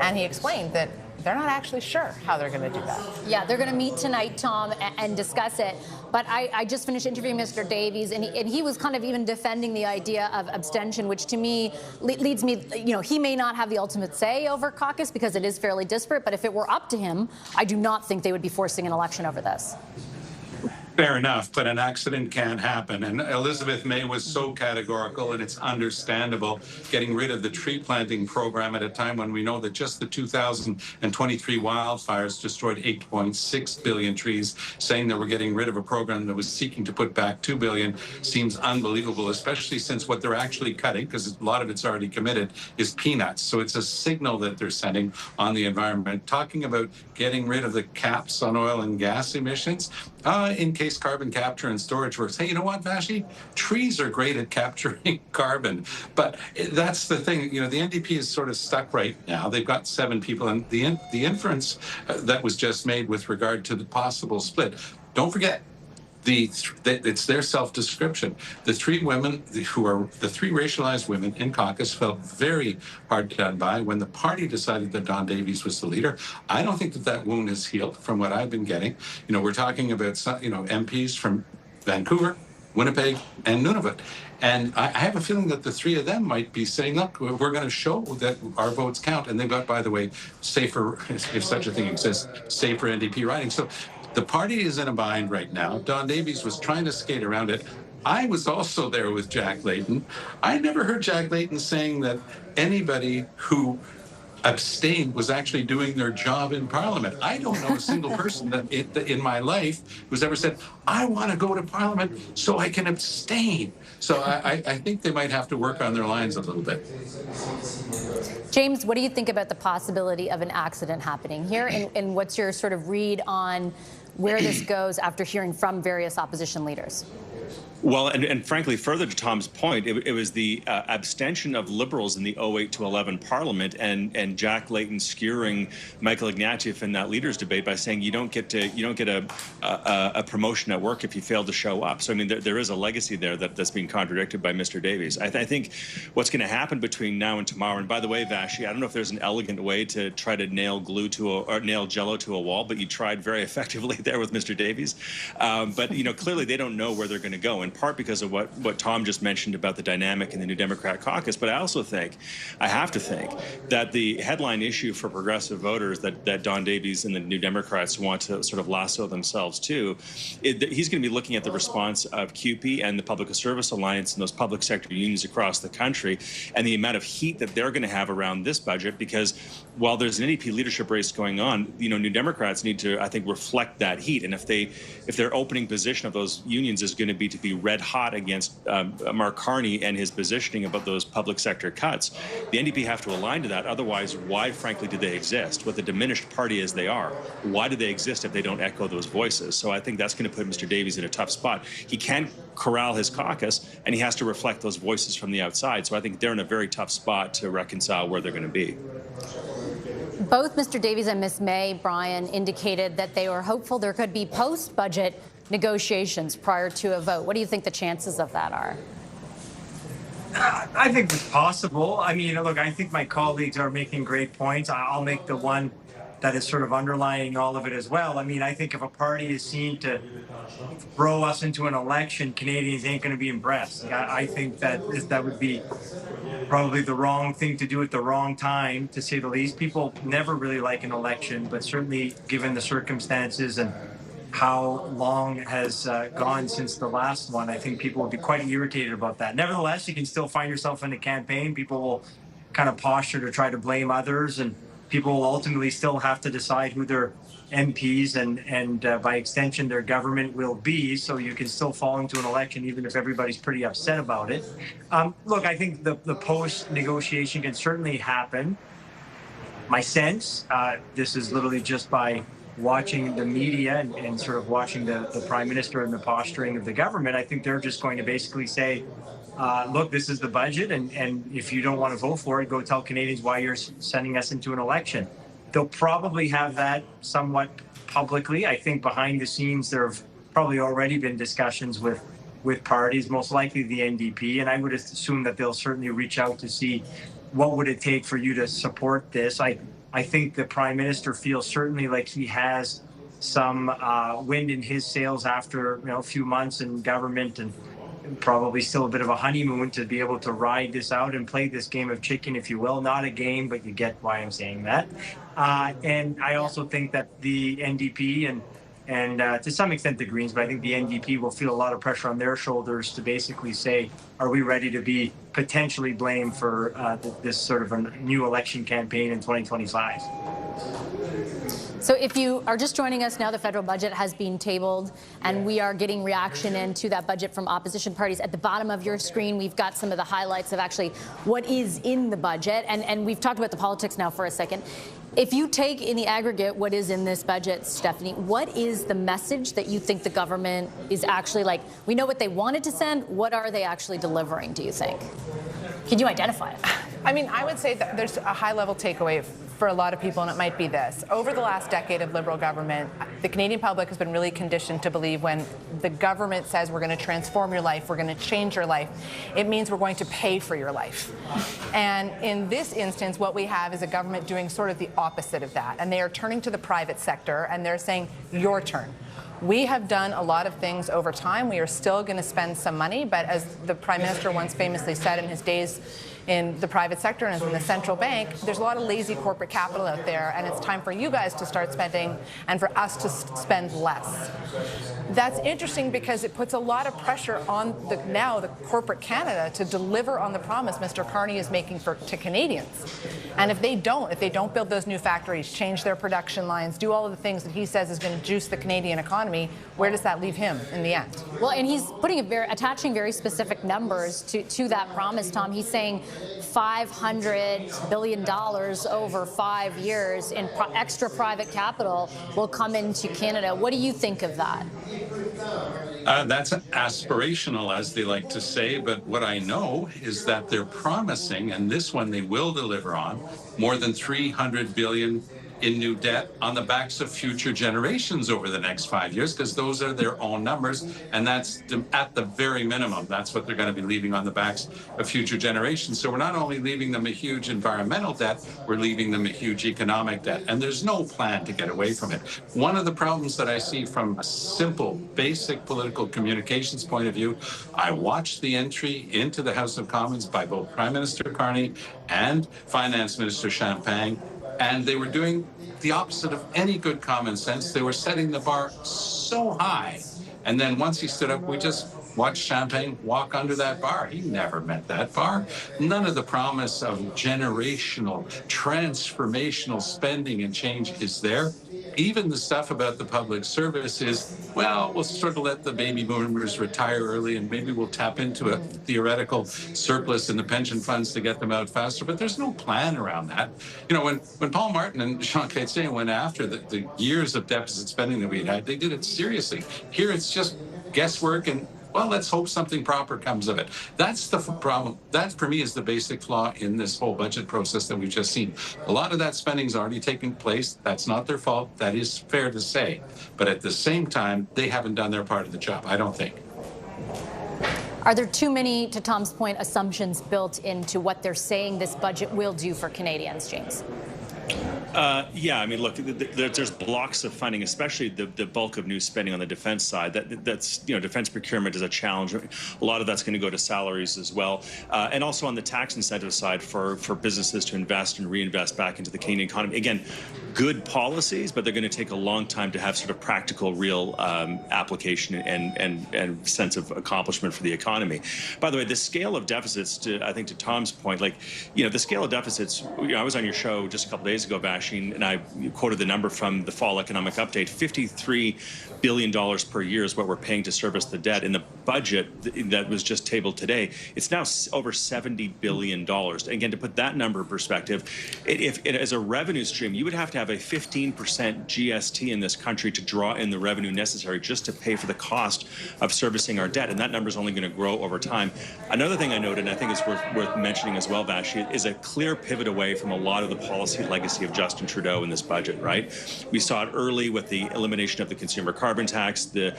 Speaker 5: And he explained that they're not actually sure how they're going to do that.
Speaker 3: Yeah, they're going to meet tonight, Tom, and discuss it. But I just finished interviewing Mr. Davies, and he was kind of even defending the idea of abstention, which to me leads me, he may not have the ultimate say over caucus because it is fairly disparate. But if it were up to him, I do not think they would be forcing an election over this.
Speaker 8: Fair enough, but an accident can happen. And Elizabeth May was so categorical, and it's understandable, getting rid of the tree planting program at a time when we know that just the 2023 wildfires destroyed 8.6 billion trees. Saying that we're getting rid of a program that was seeking to put back 2 billion seems unbelievable, especially since what they're actually cutting, because a lot of it's already committed, is peanuts. So it's a signal that they're sending on the environment. Talking about getting rid of the caps on oil and gas emissions, in case carbon capture and storage works. Hey, you know what, Vashi? Trees are great at capturing carbon. But that's the thing. The NDP is sort of stuck right now. They've got 7 people. And the inference that was just made with regard to the possible split, don't forget, it's their self-description. The 3 women who are the 3 racialized women in caucus felt very hard done by when the party decided that Don Davies was the leader. I don't think that wound is healed from what I've been getting. We're talking about MPs from Vancouver, Winnipeg, and Nunavut. And I have a feeling that the 3 of them might be saying, look, we're going to show that our votes count. And they've got, by the way, safer, if such a thing exists, safer NDP riding. So the party is in a bind right now. Don Davies was trying to skate around it. I was also there with Jack Layton. I never heard Jack Layton saying that anybody who abstained was actually doing their job in Parliament. I don't know a single person that in my life who's ever said, I want to go to Parliament so I can abstain. So I think they might have to work on their lines a little bit.
Speaker 3: James, what do you think about the possibility of an accident happening here? And what's your sort of read on where this goes after hearing from various opposition leaders?
Speaker 23: Well, and frankly, further to Tom's point, it was the abstention of Liberals in the 08 to 11 Parliament and Jack Layton skewering Michael Ignatieff in that leaders debate by saying you don't get a promotion at work if you fail to show up. So I mean, there is a legacy there that's being contradicted by Mr. Davies. I think what's going to happen between now and tomorrow. And by the way, Vashi, I don't know if there's an elegant way to try to nail Jello to a wall, but you tried very effectively there with Mr. Davies. But clearly they don't know where they're going to go. In part because of what Tom just mentioned about the dynamic in the New Democrat caucus. But I also have to think that the headline issue for progressive voters that Don Davies and the New Democrats want to sort of lasso themselves to, he's going to be looking at the response of CUPE and the Public Service Alliance and those public sector unions across the country and the amount of heat that they're going to have around this budget, because while there's an NDP leadership race going on, New Democrats need to, I think, reflect that heat. And if their opening position of those unions is going to be red hot against Mark Carney and his positioning about those public sector cuts. The NDP have to align to that. Otherwise, why, frankly, do they exist? What the diminished party as they are, why do they exist if they don't echo those voices? So I think that's going to put Mr. Davies in a tough spot. He can't corral his caucus, and he has to reflect those voices from the outside. So I think they're in a very tough spot to reconcile where they're going to be.
Speaker 3: Both Mr. Davies and Ms. May, Brian, indicated that they were hopeful there could be post-budget negotiations prior to a vote. What do you think the chances of that are?
Speaker 10: I think it's possible. I mean, look, I think my colleagues are making great points. I'll make the one that is sort of underlying all of it as well. I mean, I think if a party is seen to throw us into an election, Canadians ain't going to be impressed. I think that would be probably the wrong thing to do at the wrong time, to say the least. People never really like an election, but certainly given the circumstances and how long has gone since the last one, I think people would be quite irritated about that. Nevertheless, you can still find yourself in a campaign. People will kind of posture to try to blame others, and people will ultimately still have to decide who their MPs and by extension their government will be. So you can still fall into an election even if everybody's pretty upset about it. Look, I think the post-negotiation can certainly happen. My sense, this is literally just by watching the media and sort of watching the Prime Minister and the posturing of the government, I think they're just going to basically say, look, this is the budget, and if you don't want to vote for it, go tell Canadians why you're sending us into an election. They'll probably have that somewhat publicly. I think behind the scenes, there have probably already been discussions with parties, most likely the NDP, and I would assume that they'll certainly reach out to see what would it take for you to support this. I think the Prime Minister feels certainly like he has some wind in his sails after a few months in government, and probably still a bit of a honeymoon to be able to ride this out and play this game of chicken, if you will. Not a game, but you get why I'm saying that. And I also think that the NDP and to some extent the Greens, but I think the NDP will feel a lot of pressure on their shoulders to basically say, are we ready to be potentially blamed for this sort of a new election campaign in 2025?
Speaker 3: So if you are just joining us now, the federal budget has been tabled, and we are getting reaction into that budget from opposition parties. At the bottom of your screen, we've got some of the highlights of actually what is in the budget, and we've talked about the politics now for a second. If you take in the aggregate what is in this budget, Stephanie, what is the message that you think the government is actually, like, we know what they wanted to send, what are they actually delivering, do you think? Can you identify it?
Speaker 5: I mean, I would say that there's a high-level takeaway for a lot of people, and it might be this. Over the last decade of Liberal government, the Canadian public has been really conditioned to believe when the government says we're going to transform your life, we're going to change your life, it means we're going to pay for your life. And in this instance, what we have is a government doing sort of the opposite of that. And they are turning to the private sector, and they're saying, your turn. We have done a lot of things over time. We are still going to spend some money, but as the Prime Minister once famously said in his days in the private sector and in the central bank, there's a lot of lazy corporate capital out there, and it's time for you guys to start spending and for us to spend less. That's interesting because it puts a lot of pressure on the corporate Canada to deliver on the promise Mr. Carney is making to Canadians. And if they don't build those new factories, change their production lines, do all of the things that he says is going to juice the Canadian economy, where does that leave him in the end?
Speaker 3: Well, and he's attaching very specific numbers to that promise, Tom. He's saying $500 billion over 5 years in extra private capital will come into Canada. What do you think of that?
Speaker 8: That's aspirational, as they like to say, but what I know is that they're promising, and this one they will deliver on, more than $300 billion in new debt on the backs of future generations over the next 5 years, because those are their own numbers, and that's at the very minimum. That's what they're going to be leaving on the backs of future generations. So we're not only leaving them a huge environmental debt, we're leaving them a huge economic debt, and there's no plan to get away from it. One of the problems that I see from a simple, basic political communications point of view, I watched the entry into the House of Commons by both Prime Minister Carney and Finance Minister Champagne, and they were doing the opposite of any good common sense. They were setting the bar so high. And then once he stood up, we just watched Champagne walk under that bar. He never met that bar. None of the promise of generational, transformational spending and change is there. Even the stuff about the public service is, well, we'll sort of let the baby boomers retire early and maybe we'll tap into a theoretical surplus in the pension funds to get them out faster. But there's no plan around that. You know, when Paul Martin and Jean Chrétien went after the years of deficit spending that we had, they did it seriously. Here it's just guesswork and, well, let's hope something proper comes of it. That's the problem. That, for me, is the basic flaw in this whole budget process that we've just seen. A lot of that spending's already taken place. That's not their fault. That is fair to say. But at the same time, they haven't done their part of the job, I don't think.
Speaker 3: Are there too many, to Tom's point, assumptions built into what they're saying this budget will do for Canadians, James?
Speaker 23: Yeah, I mean, look, there's blocks of funding, especially the bulk of new spending on the defense side. That's, you know, defense procurement is a challenge. A lot of that's going to go to salaries as well. And also on the tax incentive side for businesses to invest and reinvest back into the Canadian economy. Again, good policies, but they're going to take a long time to have sort of practical, real application and sense of accomplishment for the economy. By the way, the scale of deficits, I think to Tom's point, like, you know, the scale of deficits, you know, I was on your show just a couple days ago, Bashing, and I quoted the number from the fall economic update. $53 billion per year is what we're paying to service the debt. In the budget that was just tabled today, it's now over $70 billion. Again, to put that number in perspective, if as a revenue stream, you would have to have a 15% GST in this country to draw in the revenue necessary just to pay for the cost of servicing our debt, and that number is only going to grow over time. Another thing I noted, and I think it's worth mentioning as well, Vashi, is a clear pivot away from a lot of the policy legacy of Justin Trudeau in this budget, right? We saw it early with the elimination of the consumer carbon tax, the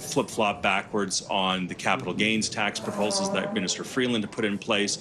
Speaker 23: flip-flop backwards on the capital gains tax proposals that Minister Freeland had put in place,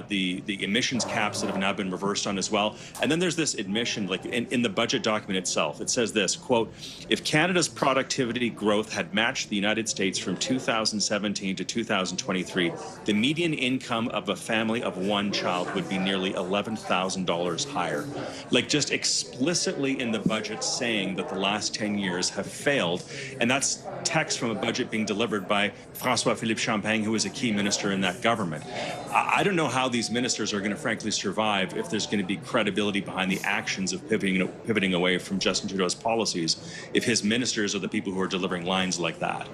Speaker 23: the emissions caps that have now been reversed on as well. And then there's this admission, like in the budget document itself, it says this, quote, if Canada's productivity growth had matched the United States from 2017 to 2023, the median income of a family of one child would be nearly $11,000 higher. Like, just explicitly in the budget saying that the last 10 years have failed. And that's text from a budget being delivered by François-Philippe Champagne, who was a key minister in that government. I don't know how these ministers are going to frankly survive if there's going to be credibility behind the actions of pivoting away from Justin Trudeau's policies, if his ministers are the people who are delivering lines like that.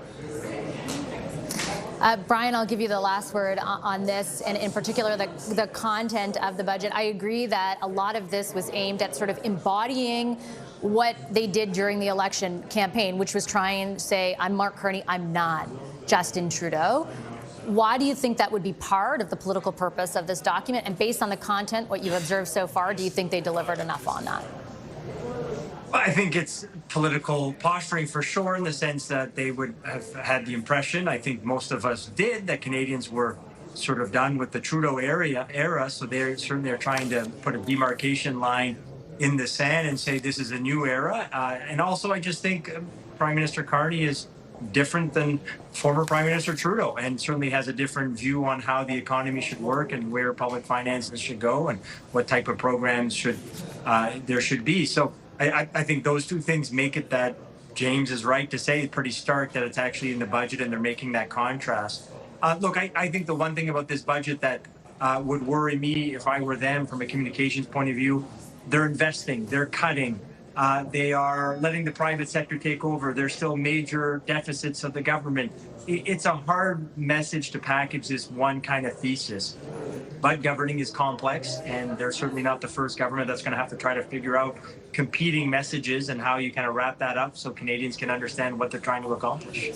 Speaker 3: Brian, I'll give you the last word on this, and in particular the content of the budget. I agree that a lot of this was aimed at sort of embodying what they did during the election campaign, which was try and say, I'm Mark Carney, I'm not Justin Trudeau. Why do you think that would be part of the political purpose of this document? And based on the content, what you've observed so far, do you think they delivered enough on that?
Speaker 10: I think it's political posturing for sure, in the sense that they would have had the impression, I think most of us did, that Canadians were sort of done with the Trudeau era. So they're trying to put a demarcation line in the sand and say this is a new era. And also, I just think Prime Minister Carney is different than former Prime Minister Trudeau, and certainly has a different view on how the economy should work and where public finances should go and what type of programs there should be. So I think those two things make it that James is right to say it's pretty stark that it's actually in the budget and they're making that contrast. Look, I think the one thing about this budget that would worry me if I were them from a communications point of view, they're investing, they're cutting, they are letting the private sector take over. There's still major deficits of the government. It's a hard message to package this one kind of thesis. But governing is complex, and they're certainly not the first government that's going to have to try to figure out competing messages and how you kind of wrap that up so Canadians can understand what they're trying to accomplish.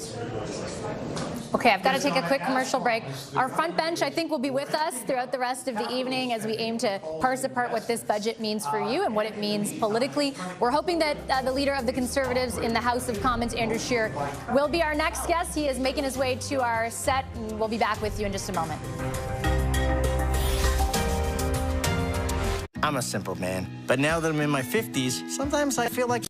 Speaker 3: Okay, I've got to take a quick commercial break. Our front bench, I think, will be with us throughout the rest of the evening as we aim to parse apart what this budget means for you and what it means politically. We're hoping that the leader of the Conservatives in the House of Commons, Andrew Scheer, will be our next guest. He is making his way to our set, and we'll be back with you in just a moment.
Speaker 7: I'm a simple man, but now that I'm in my 50s, sometimes I feel like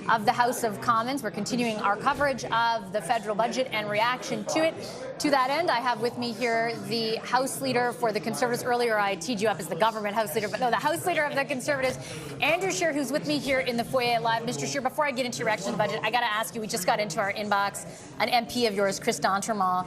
Speaker 3: of the House of Commons. We're continuing our coverage of the federal budget and reaction to it. To that end, I have with me here the House Leader for the Conservatives. Earlier, I teed you up as the government House Leader, but no, the House Leader of the Conservatives, Andrew Scheer, who's with me here in the foyer live. Mr. Scheer, before I get into your reaction to the budget, I got to ask you, we just got into our inbox. An MP of yours, Chris D'Entremont,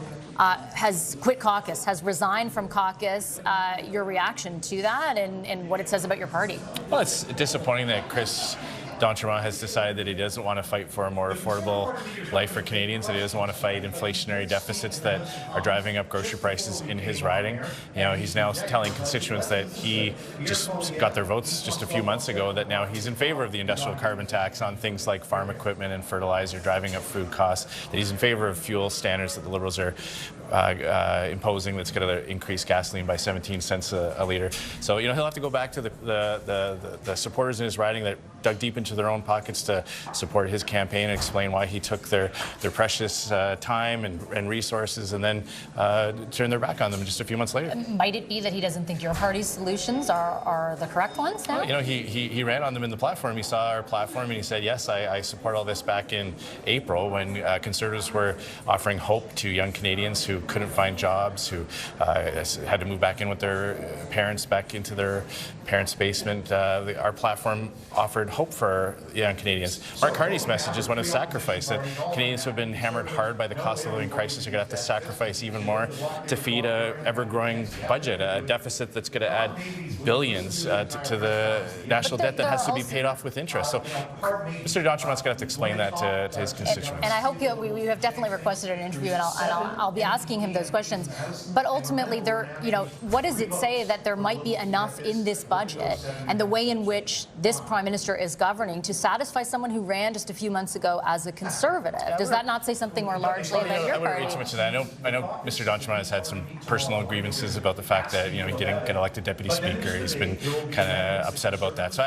Speaker 3: has quit caucus, has resigned from caucus. Your reaction to that and what it says about your party?
Speaker 11: Well, it's disappointing that Chris D'Entremont has decided that he doesn't want to fight for a more affordable life for Canadians, that he doesn't want to fight inflationary deficits that are driving up grocery prices in his riding. You know, he's now telling constituents that he just got their votes just a few months ago, that now he's in favor of the industrial carbon tax on things like farm equipment and fertilizer, driving up food costs, that he's in favor of fuel standards that the Liberals are imposing that's going to increase gasoline by 17 cents a litre. So, you know, he'll have to go back to the supporters in his riding that dug deep into their own pockets to support his campaign and explain why he took their precious time and resources and then turned their back on them just a few months later.
Speaker 3: Might it be that he doesn't think your party's solutions are the correct ones now?
Speaker 11: You know, he ran on them in the platform. He saw our platform and he said, yes, I support all this back in April when Conservatives were offering hope to young Canadians who couldn't find jobs, who had to move back in with their parents, back into their parents' basement. Our platform offered hope for young Canadians. Mark Carney's message is one of sacrifice, that Canadians who have been hammered hard by the cost of living crisis are going to have to sacrifice even more to feed a ever-growing budget, a deficit that's going to add billions to the national debt that has to be paid off with interest. So Mr. D'Entremont's going to have to explain that to his constituents.
Speaker 3: And I hope we have definitely requested an interview, and I'll be asking him those questions. But ultimately, what does it say that there might be enough in this budget and the way in which this Prime Minister is governing to satisfy someone who ran just a few months ago as a Conservative? Does that not say something more largely about your
Speaker 11: I wouldn't
Speaker 3: party?
Speaker 11: read too much of that. I know Mr. D'Entremont has had some personal grievances about the fact that he didn't get elected Deputy Speaker. He's been kind of upset about that. So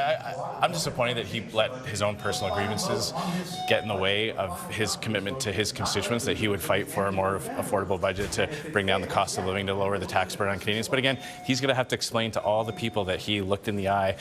Speaker 11: I'm disappointed that he let his own personal grievances get in the way of his commitment to his constituents, that he would fight for a more affordable budget to bring down the cost of living, to lower the tax burden on Canadians. But again, he's going to have to explain to all the people that he looked in the eye,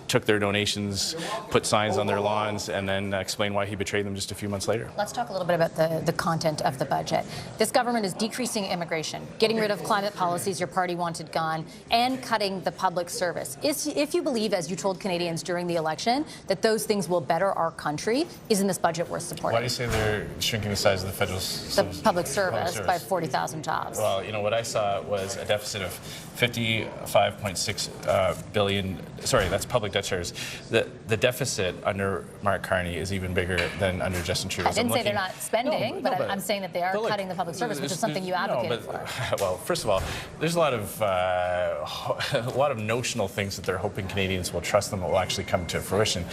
Speaker 11: took their donations, put signs on their lawns, and then explain why he betrayed them just a few months later.
Speaker 3: Let's talk a little bit about the content of the budget. This government is decreasing immigration, getting rid of climate policies your party wanted gone, and cutting the public service. If you believe, as you told Canadians during the election, that those things will better our country, isn't this budget worth supporting?
Speaker 11: Why do you say they're shrinking the size of the federal
Speaker 3: public service by 40,000 jobs?
Speaker 11: Well, what I saw was a deficit of 55.6 billion. Sorry, that's public debt service. The deficit under Mark Carney is even bigger than under Justin Trudeau.
Speaker 3: I didn't say they're not spending, but I'm saying that they are cutting the public service, which is something you advocated for.
Speaker 11: Well, first of all, there's a lot of notional things that they're hoping Canadians will trust them that will actually come to fruition.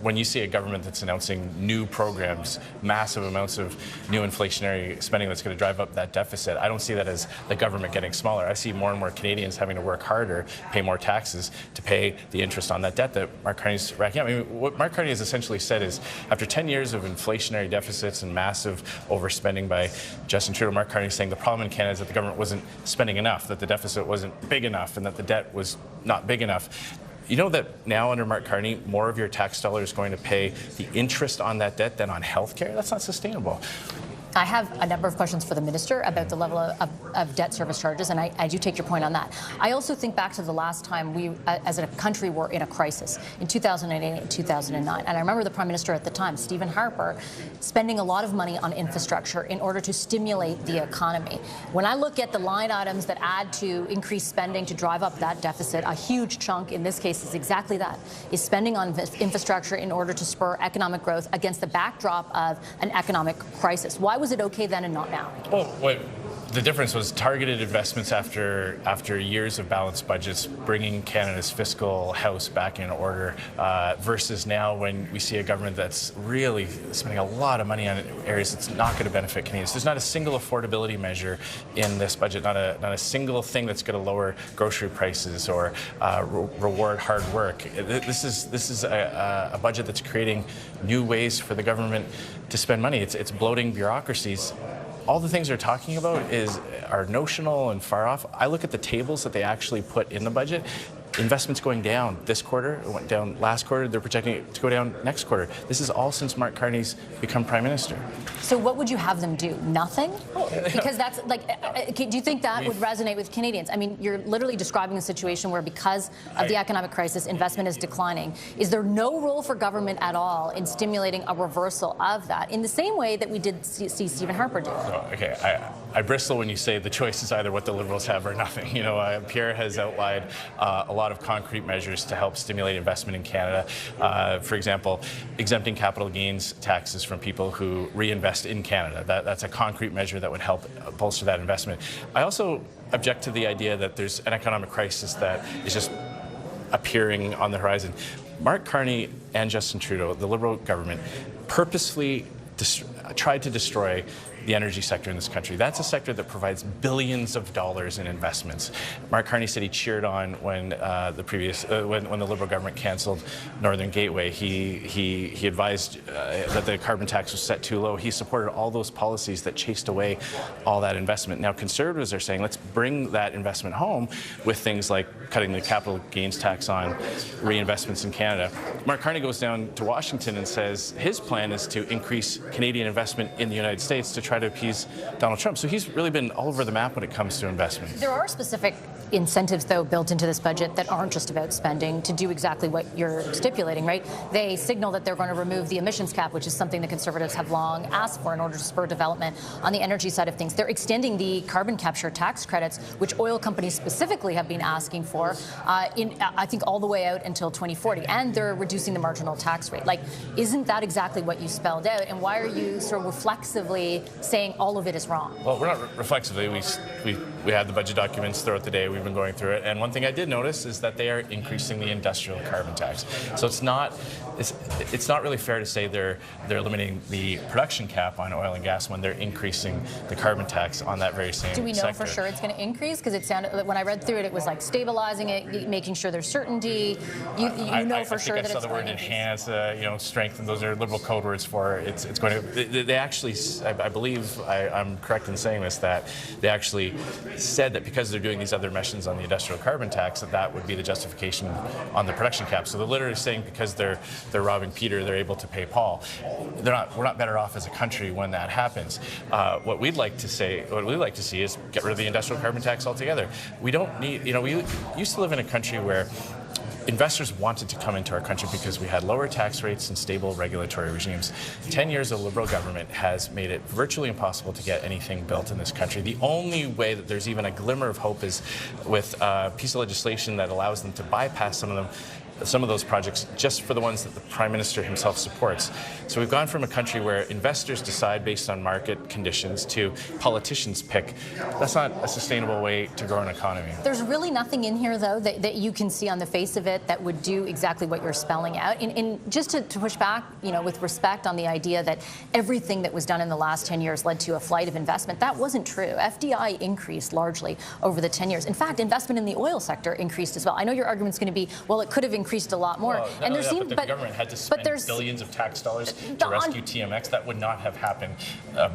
Speaker 11: When you see a government that's announcing new programs, massive amounts of new inflationary spending that's going to drive up that deficit, I don't see that as the government getting smaller. I see more and more Canadians having to work harder, pay more taxes to pay the interest on that debt that Mark Carney's racking up. I mean, what Mark Carney has essentially said is, after 10 years of inflationary deficits and massive overspending by Justin Trudeau, Mark Carney is saying the problem in Canada is that the government wasn't spending enough, that the deficit wasn't big enough, and that the debt was not big enough. You know that now under Mark Carney, more of your tax dollar is going to pay the interest on that debt than on health care? That's not sustainable.
Speaker 3: I have a number of questions for the minister about the level of debt service charges, and I do take your point on that. I also think back to the last time we, as a country, were in a crisis, in 2008 and 2009. And I remember the Prime Minister at the time, Stephen Harper, spending a lot of money on infrastructure in order to stimulate the economy. When I look at the line items that add to increased spending to drive up that deficit, a huge chunk, in this case, is exactly that, is spending on infrastructure in order to spur economic growth against the backdrop of an economic crisis. Why was it okay then and not now?
Speaker 11: Well, the difference was targeted investments after years of balanced budgets, bringing Canada's fiscal house back in order, versus now when we see a government that's really spending a lot of money on areas that's not going to benefit Canadians. There's not a single affordability measure in this budget, not a single thing that's going to lower grocery prices or reward hard work. This is a budget that's creating new ways for the government to spend money. It's bloating bureaucracies. All the things they're talking about are notional and far off. I look at the tables that they actually put in the budget. Investment's going down this quarter. It went down last quarter. They're projecting it to go down next quarter. This is all since Mark Carney's become Prime Minister.
Speaker 3: So what would you have them do? Nothing? Because that's like, do you think that would resonate with Canadians? I mean, you're literally describing a situation where because of the economic crisis, investment is declining. Is there no role for government at all in stimulating a reversal of that in the same way that we did see Stephen Harper do?
Speaker 11: Okay, I bristle when you say the choice is either what the Liberals have or nothing. You know, Pierre has outlined a lot of concrete measures to help stimulate investment in Canada. For example, exempting capital gains taxes from people who reinvest in Canada. That's a concrete measure that would help bolster that investment. I also object to the idea that there's an economic crisis that is just appearing on the horizon. Mark Carney and Justin Trudeau, the Liberal government, purposefully tried to destroy the energy sector in this country. That's a sector that provides billions of dollars in investments. Mark Carney said he cheered on when when the Liberal government canceled Northern Gateway. He advised that the carbon tax was set too low. He supported all those policies that chased away all that investment. Now Conservatives are saying let's bring that investment home with things like cutting the capital gains tax on reinvestments in Canada. Mark Carney goes down to Washington and says his plan is to increase Canadian investment in the United States to try to appease Donald Trump. So he's really been all over the map when it comes to investment.
Speaker 3: There are specific incentives, though, built into this budget that aren't just about spending to do exactly what you're stipulating, right? They signal that they're going to remove the emissions cap, which is something the Conservatives have long asked for in order to spur development on the energy side of things. They're extending the carbon capture tax credits, which oil companies specifically have been asking for, I think all the way out until 2040. And they're reducing the marginal tax rate. Like, isn't that exactly what you spelled out? And why are you sort of reflexively saying all of it is wrong?
Speaker 11: Well, we're not reflexively. We had the budget documents throughout the day. We've been going through it, and one thing I did notice is that they are increasing the industrial carbon tax. So it's not really fair to say they're eliminating the production cap on oil and gas when they're increasing the carbon tax on that very same sector.
Speaker 3: Do we know for sure it's going to increase? Because it sounded, when I read through it, it was like stabilizing it, making sure there's certainty. You know for sure that it's going to increase. I saw the word enhance, strengthen. Those are Liberal code words for it's going to. They actually, I believe, I'm correct in saying this, that they actually said that because they're doing these other measures on the industrial carbon tax, that would be the justification on the production cap. So they're literally saying because they're robbing Peter, they're able to pay Paul. We're not better off as a country when that happens. What we'd like to see is get rid of the industrial carbon tax altogether. We don't need, we used to live in a country where investors wanted to come into our country because we had lower tax rates and stable regulatory regimes. 10 years of Liberal government has made it virtually impossible to get anything built in this country. The only way that there's even a glimmer of hope is with a piece of legislation that allows them to bypass some of those projects just for the ones that the Prime Minister himself supports. So we've gone from a country where investors decide based on market conditions to politicians pick. That's not a sustainable way to grow an economy. There's really nothing in here, though, that you can see on the face of it that would do exactly what you're spelling out. And just to push back, with respect on the idea that everything that was done in the last 10 years led to a flight of investment, that wasn't true. FDI increased largely over the 10 years. In fact, investment in the oil sector increased as well. I know your argument's going to be, well, it could have increased a lot more.
Speaker 11: Well, and the government had to spend billions of tax dollars to rescue TMX. That would not have happened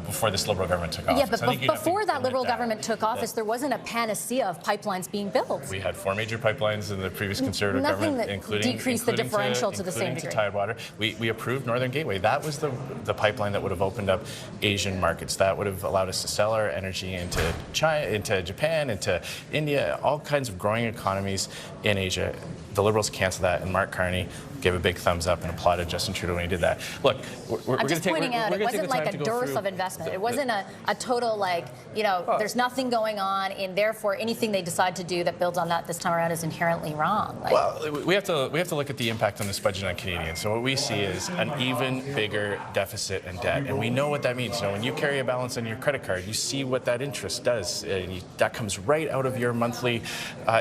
Speaker 11: before this Liberal government took office.
Speaker 3: Yeah, but before that Liberal government took office, there wasn't a panacea of pipelines being built.
Speaker 11: We had 4 major pipelines in the previous Conservative government, including
Speaker 3: decreased the differential to the same degree.
Speaker 11: Tidewater. We approved Northern Gateway. That was the pipeline that would have opened up Asian markets. That would have allowed us to sell our energy into China, into Japan, into India, all kinds of growing economies in Asia. The Liberals canceled that, and Mark Carney gave a big thumbs up and applauded Justin Trudeau when he did that. Look,
Speaker 3: I'm just pointing out, it wasn't like a dearth of investment. It wasn't a total, there's nothing going on, and therefore anything they decide to do that builds on that this time around is inherently wrong.
Speaker 11: Well, we have to look at the impact on this budget on Canadians. So what we see is an even bigger deficit and debt, and we know what that means. When you carry a balance on your credit card, you see what that interest does, and that comes right out of your monthly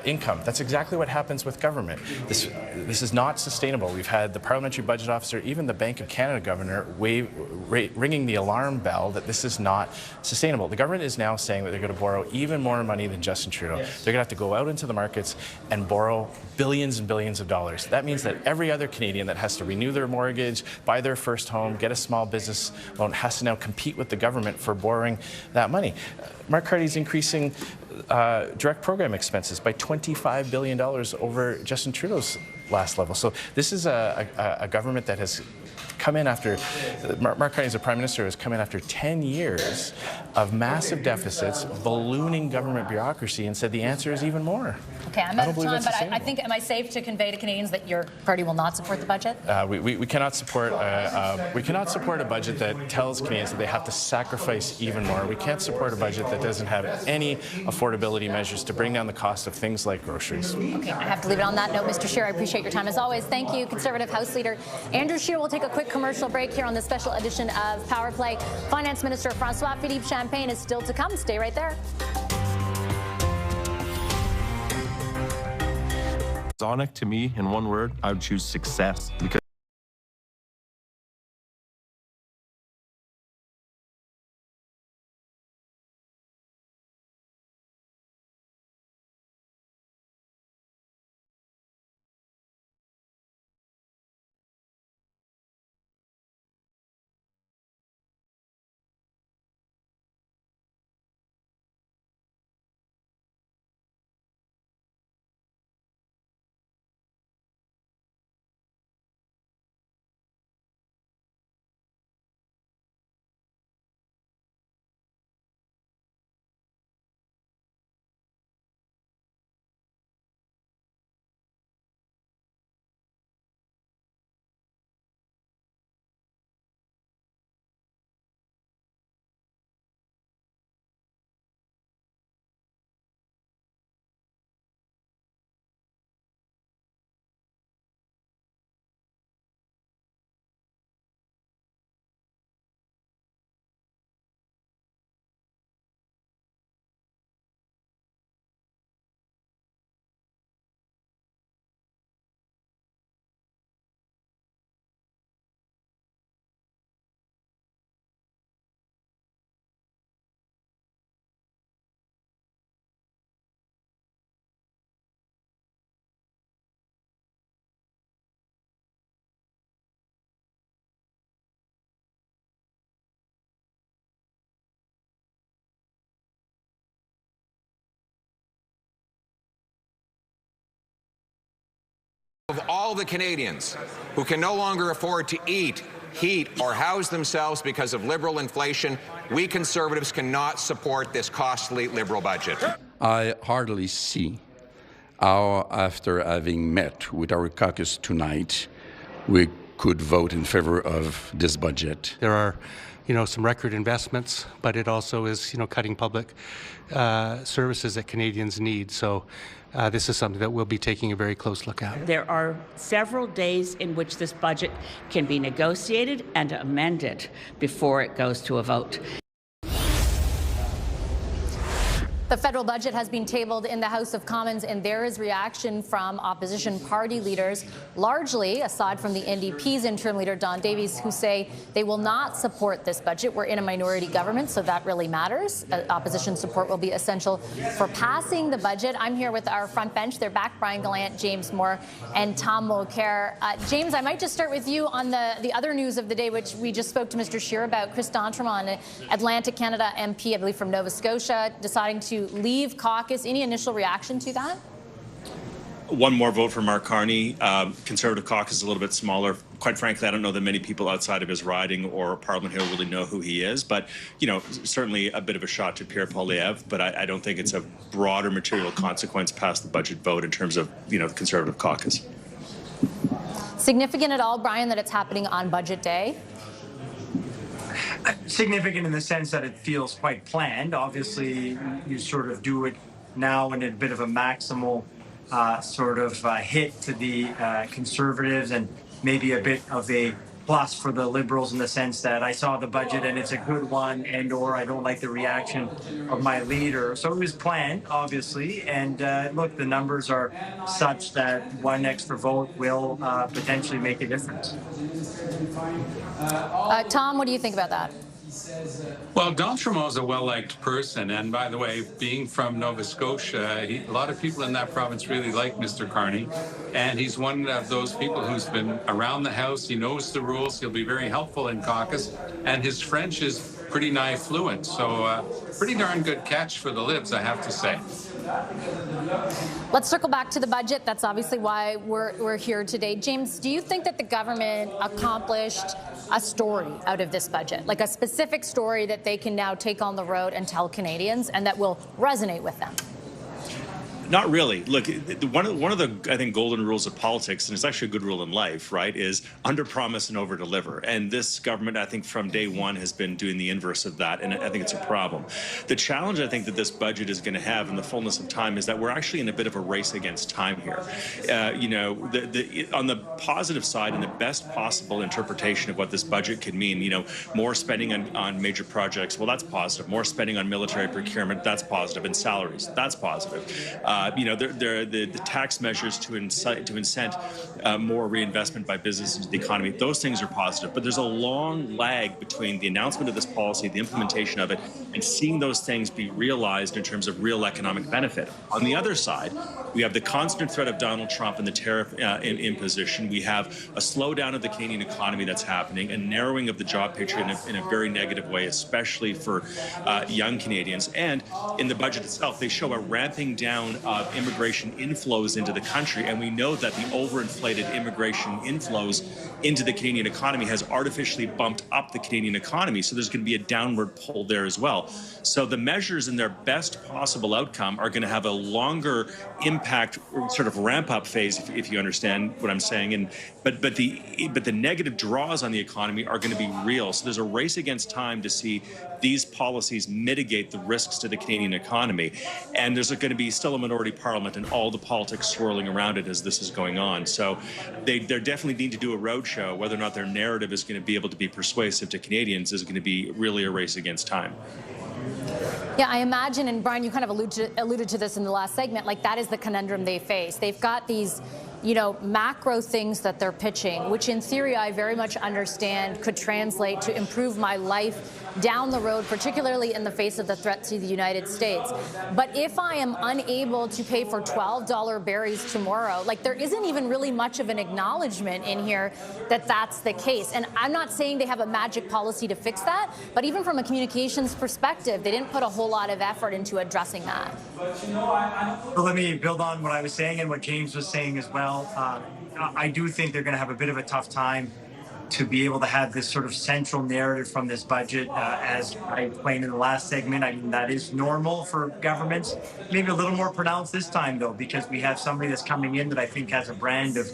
Speaker 11: income. That's exactly what happens with government. This is not sustainable. We've had the parliamentary budget officer, even the Bank of Canada governor, ringing the alarm bell that this is not sustainable. The government is now saying that they're going to borrow even more money than Justin Trudeau. They're going to have to go out into the markets and borrow billions and billions of dollars. That means that every other Canadian that has to renew their mortgage, buy their first home, get a small business loan, has to now compete with the government for borrowing that money. Mark Carney's increasing direct program expenses by $25 billion over Justin Trudeau's last level. So this is a government that has come in after, Mark Carney as a Prime Minister has come in after 10 years of massive deficits, ballooning government bureaucracy, and said the answer is even more.
Speaker 3: Okay, I'm out of time, but I think, am I safe to convey to Canadians that your party will not support the budget?
Speaker 11: We cannot support a budget that tells Canadians that they have to sacrifice even more. We can't support a budget that doesn't have any affordability measures to bring down the cost of things like groceries.
Speaker 3: Okay, I have to leave it on that note. Mr. Scheer, I appreciate your time as always. Thank you, Conservative House Leader Andrew Scheer. We'll take a quick commercial break here on the special edition of Power Play. Finance Minister François-Philippe Champagne is still to come. Stay right there.
Speaker 13: Sonic, to me, in one word, I would choose success. Because
Speaker 14: of all the Canadians who can no longer afford to eat, heat, or house themselves because of Liberal inflation, we Conservatives cannot support this costly Liberal budget.
Speaker 15: I hardly see how, after having met with our caucus tonight, we could vote in favor of this budget.
Speaker 1: There are, some record investments, but it also is, cutting public services that Canadians need. So this is something that we'll be taking a very close look at.
Speaker 24: There are several days in which this budget can be negotiated and amended before it goes to a vote.
Speaker 3: The federal budget has been tabled in the House of Commons, and there is reaction from opposition party leaders, largely, aside from the NDP's interim leader, Don Davies, who say they will not support this budget. We're in a minority government, so that really matters. Opposition support will be essential for passing the budget. I'm here with our front bench. They're back, Brian Gallant, James Moore, and Tom Mulcair. James, I might just start with you on the other news of the day, which we just spoke to Mr. Scheer about. Chris D'Entremont, Atlantic Canada MP, I believe from Nova Scotia, deciding to leave caucus. Any initial reaction to that?
Speaker 23: One more vote for Mark Carney. Conservative caucus is a little bit smaller. Quite frankly, I don't know that many people outside of his riding or Parliament Hill really know who he is. But, certainly a bit of a shot to Pierre Poilievre. But I don't think it's a broader material consequence past the budget vote in terms of, the Conservative caucus.
Speaker 3: Significant at all, Brian, that it's happening on budget day?
Speaker 10: Significant in the sense that it feels quite planned. Obviously, you sort of do it now in a bit of a maximal hit to the Conservatives and maybe a bit of a plus for the Liberals in the sense that I saw the budget and it's a good one, and or I don't like the reaction of my leader. So it was planned, obviously, and look, the numbers are such that one extra vote will potentially make a difference.
Speaker 3: Tom, what do you think about that?
Speaker 8: Well, D'Entremont is a well-liked person, and by the way, being from Nova Scotia, a lot of people in that province really like Mr. Carney, and he's one of those people who's been around the House. He knows the rules. He'll be very helpful in caucus, and his French is pretty nigh fluent. So pretty darn good catch for the Libs, I have to say.
Speaker 3: Let's circle back to the budget. That's obviously why we're here today. James, do you think that the government accomplished a story out of this budget, like a specific story that they can now take on the road and tell Canadians and that will resonate with them?
Speaker 23: Not really. Look, one of the, I think, golden rules of politics, and it's actually a good rule in life, right, is under promise and over deliver. And this government, I think, from day one has been doing the inverse of that, and I think it's a problem. The challenge I think that this budget is going to have in the fullness of time is that we're actually in a bit of a race against time here. You know, on the positive side and the best possible interpretation of what this budget could mean, you know, more spending on major projects, well, that's positive. More spending on military procurement, that's positive. And salaries, that's positive. You know, the tax measures to incent more reinvestment by business into the economy, those things are positive. But there's a long lag between the announcement of this policy, the implementation of it, and seeing those things be realized in terms of real economic benefit. On the other side, we have the constant threat of Donald Trump and the tariff imposition. We have a slowdown of the Canadian economy that's happening, a narrowing of the job picture in a very negative way, especially for young Canadians. And in the budget itself, they show a ramping down of immigration inflows into the country, and we know that the overinflated immigration inflows into the Canadian economy has artificially bumped up the Canadian economy, so there's going to be a downward pull there as well. So the measures in their best possible outcome are going to have a longer impact, sort of ramp-up phase, if you understand what I'm saying. And but the negative draws on the economy are going to be real. So there's a race against time to see these policies mitigate the risks to the Canadian economy. And there's going to be still a minority parliament and all the politics swirling around it as this is going on. So they definitely need to do a roadshow. Whether or not their narrative is going to be able to be persuasive to Canadians is going to be really a race against time.
Speaker 3: Yeah, I imagine, and Brian, you kind of alluded to this in the last segment, like that is the conundrum they face. They've got these, you know, macro things that they're pitching, which in theory I very much understand could translate to improve my life down the road, particularly in the face of the threat to the United States. But if I am unable to pay for $12 berries tomorrow, like there isn't even really much of an acknowledgement in here that that's the case. And I'm not saying they have a magic policy to fix that, but even from a communications perspective, they didn't put a whole lot of effort into addressing that.
Speaker 10: Well, let me build on what I was saying and what James was saying as well. I do think they're going to have a bit of a tough time to be able to have this sort of central narrative from this budget. As I explained in the last segment, I mean, that is normal for governments. Maybe a little more pronounced this time, though, because we have somebody that's coming in that I think has a brand of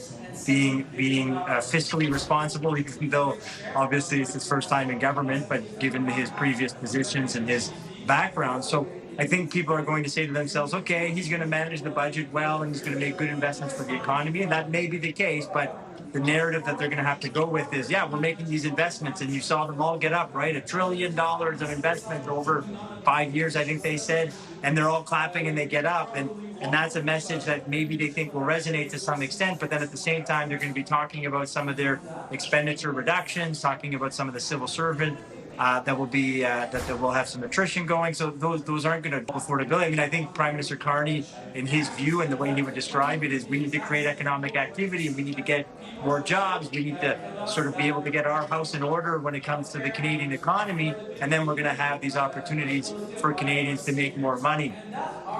Speaker 10: being fiscally responsible, even though obviously it's his first time in government, but given his previous positions and his background. So I think people are going to say to themselves, okay, he's going to manage the budget well and he's going to make good investments for the economy. And that may be the case, but the narrative that they're going to have to go with is, yeah, we're making these investments, and you saw them all get up, right? $1 trillion of investment over 5 years, I think they said, and they're all clapping and they get up. And that's a message that maybe they think will resonate to some extent, but then at the same time, they're going to be talking about some of their expenditure reductions, talking about some of the civil servant that will be that will have some attrition going. So those aren't going to affordability. I mean, I think Prime Minister Carney, in his view and the way he would describe it, is we need to create economic activity. We need to get more jobs. We need to sort of be able to get our house in order when it comes to the Canadian economy, and then we're going to have these opportunities for Canadians to make more money.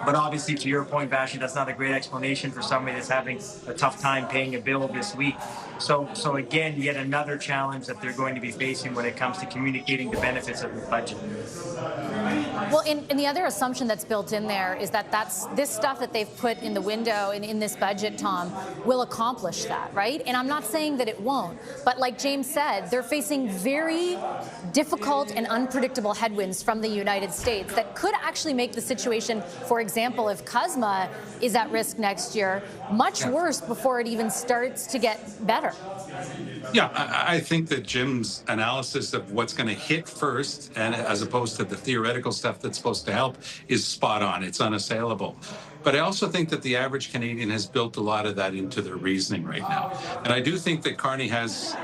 Speaker 10: But obviously, to your point, Vashi, that's not a great explanation for somebody that's having a tough time paying a bill this week. So again, yet another challenge that they're going to be facing when it comes to communicating the benefits of the budget.
Speaker 3: Well, and the other assumption that's built in there is that this stuff that they've put in the window in this budget, Tom, will accomplish that, right? And I'm not saying that it won't, but like James said, they're facing very difficult and unpredictable headwinds from the United States that could actually make the situation, for example, if CUSMA is at risk next year, much worse before it even starts to get better.
Speaker 8: Yeah, I think that Jim's analysis of what's going to hit first, and as opposed to the theoretical stuff that's supposed to help, is spot on. It's unassailable. But I also think that the average Canadian has built a lot of that into their reasoning right now. And I do think that Carney has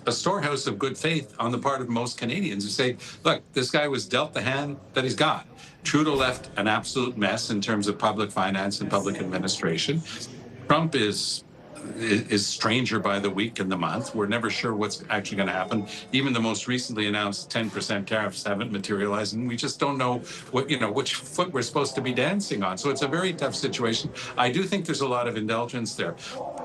Speaker 8: a storehouse of good faith on the part of most Canadians who say, look, this guy was dealt the hand that he's got. Trudeau left an absolute mess in terms of public finance and public administration. Trump is is stranger by the week and the month. We're never sure what's actually going to happen. Even the most recently announced 10% tariffs haven't materialized, and we just don't know what, which foot we're supposed to be dancing on. So it's a very tough situation. I do think there's a lot of indulgence there.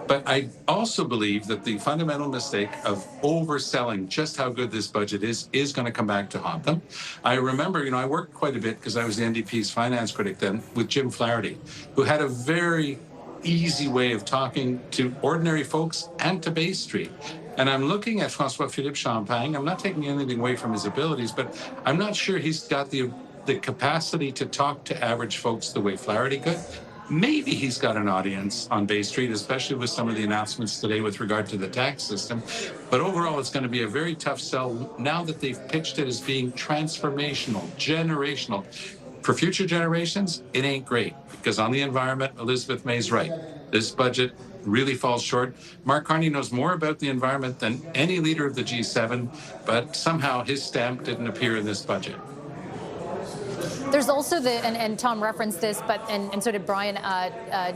Speaker 8: But I also believe that the fundamental mistake of overselling just how good this budget is going to come back to haunt them. I remember, I worked quite a bit because I was the NDP's finance critic then with Jim Flaherty, who had a very easy way of talking to ordinary folks and to Bay Street. And I'm looking at François-Philippe Champagne. I'm not taking anything away from his abilities, but I'm not sure he's got the capacity to talk to average folks the way Flaherty could. Maybe he's got an audience on Bay Street, especially with some of the announcements today with regard to the tax system. But overall, it's going to be a very tough sell now that they've pitched it as being transformational, generational. For future generations, it ain't great, because on the environment, Elizabeth May's right. This budget really falls short. Mark Carney knows more about the environment than any leader of the G7, but somehow his stamp didn't appear in this budget.
Speaker 3: There's also and Tom referenced this, and so did Brian,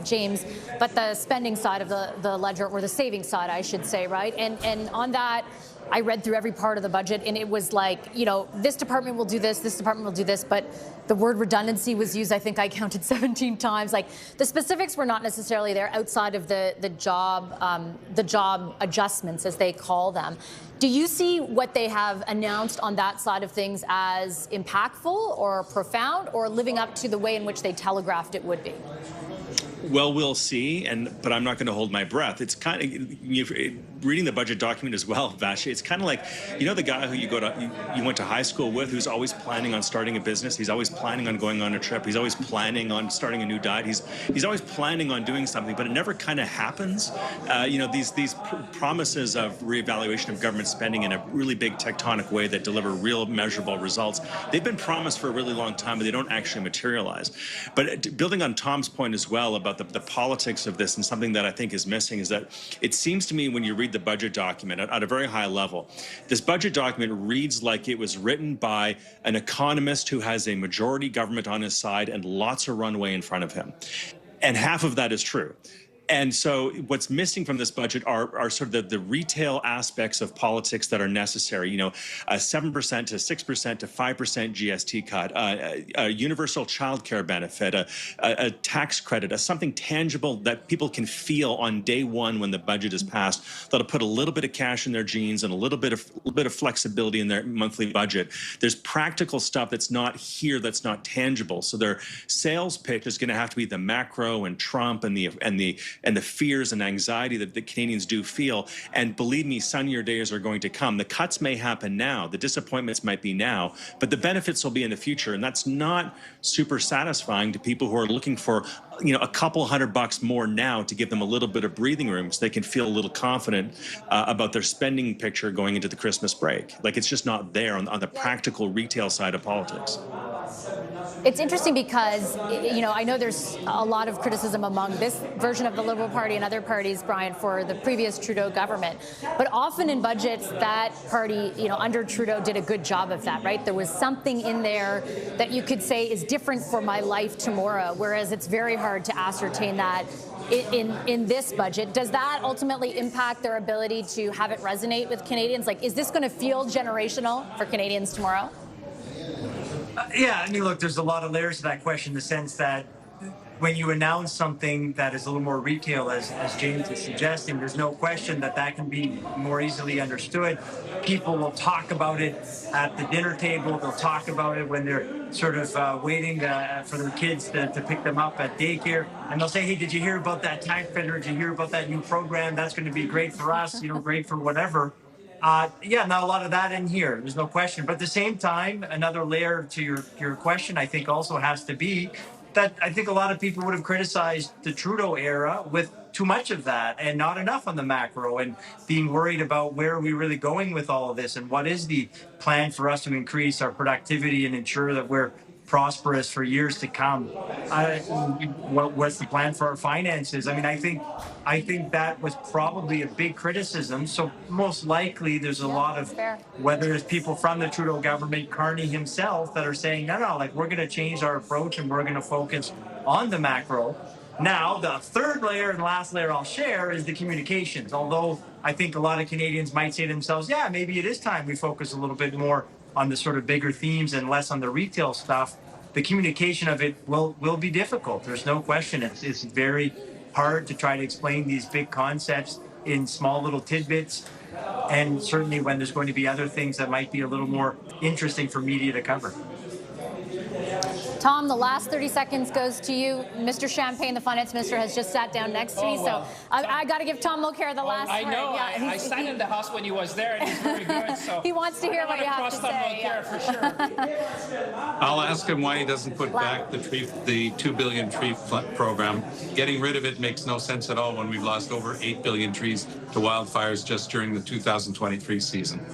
Speaker 3: James, but the spending side of the ledger, or the saving side, I should say, right? And on that, I read through every part of the budget, and it was like, this department will do this department will do this, but the word redundancy was used, I think I counted 17 times. Like, the specifics were not necessarily there outside of the job adjustments, as they call them. Do you see what they have announced on that side of things as impactful or profound, or living up to the way in which they telegraphed it would be?
Speaker 23: Well, we'll see, but I'm not going to hold my breath. It's kind of reading the budget document as well, Vashi. It's kind of like, the guy who you went to high school with, who's always planning on starting a business. He's always planning on going on a trip. He's always planning on starting a new diet. He's always planning on doing something, but it never kind of happens. These promises of reevaluation of government spending in a really big tectonic way that deliver real measurable results, they've been promised for a really long time, but they don't actually materialize. But building on Tom's point as well about the politics of this, and something that I think is missing, is that it seems to me when you read the budget document at a very high level, this budget document reads like it was written by an economist who has a majority government on his side and lots of runway in front of him. And half of that is true. And so what's missing from this budget are sort of the retail aspects of politics that are necessary. A 7% to 6% to 5% GST cut, a universal child care benefit, a tax credit, something tangible that people can feel on day one when the budget is passed, that'll put a little bit of cash in their jeans and a little bit of flexibility in their monthly budget. There's practical stuff that's not here, that's not tangible. So their sales pitch is going to have to be the macro and Trump and the fears and anxiety that the Canadians do feel. And believe me, sunnier days are going to come. The cuts may happen now, the disappointments might be now, but the benefits will be in the future. And that's not super satisfying to people who are looking for a couple $100 more now to give them a little bit of breathing room so they can feel a little confident about their spending picture going into the Christmas break. Like, it's just not there on the practical retail side of politics.
Speaker 3: It's interesting because, I know there's a lot of criticism among this version of the Liberal Party and other parties, Brian, for the previous Trudeau government. But often in budgets, that party, under Trudeau did a good job of that, right? There was something in there that you could say is different for my life tomorrow, whereas it's very hard to ascertain that in this budget. Does that ultimately impact their ability to have it resonate with Canadians? Like, is this going to feel generational for Canadians tomorrow?
Speaker 10: Yeah, look, there's a lot of layers to that question, in the sense that when you announce something that is a little more retail, as James is suggesting, there's no question that can be more easily understood. People will talk about it at the dinner table. They'll talk about it when they're sort of waiting for their kids to pick them up at daycare. And they'll say, hey, did you hear about that tax credit? Did you hear about that new program? That's going to be great for us, great for whatever. Not a lot of that in here. There's no question. But at the same time, another layer to your question, I think, also has to be that I think a lot of people would have criticized the Trudeau era with too much of that and not enough on the macro, and being worried about where are we really going with all of this, and what is the plan for us to increase our productivity and ensure that we're prosperous for years to come. What's the plan for our finances? I think that was probably a big criticism. So most likely there's a lot of, whether it's people from the Trudeau government, Carney himself, that are saying, no, like, we're going to change our approach and we're going to focus on the macro. Now, the third layer and last layer I'll share is the communications. Although I think a lot of Canadians might say to themselves, yeah, maybe it is time we focus a little bit more on the sort of bigger themes and less on the retail stuff. The communication of it will be difficult. There's no question. It's very hard to try to explain these big concepts in small little tidbits. And certainly when there's going to be other things that might be a little more interesting for media to cover.
Speaker 3: Tom, the last 30 seconds goes to you. Mr. Champagne, the finance minister, has just sat down next to me, so I got to give Tom Mulcair the last word.
Speaker 4: I know.
Speaker 3: Yeah,
Speaker 4: I sat in the house when he was there, and he's very good. So
Speaker 3: he wants to hear what you have to say.
Speaker 4: Yeah. For sure.
Speaker 8: I'll ask him why he doesn't put back the $2 billion tree program. Getting rid of it makes no sense at all when we've lost over 8 billion trees to wildfires just during the 2023 season.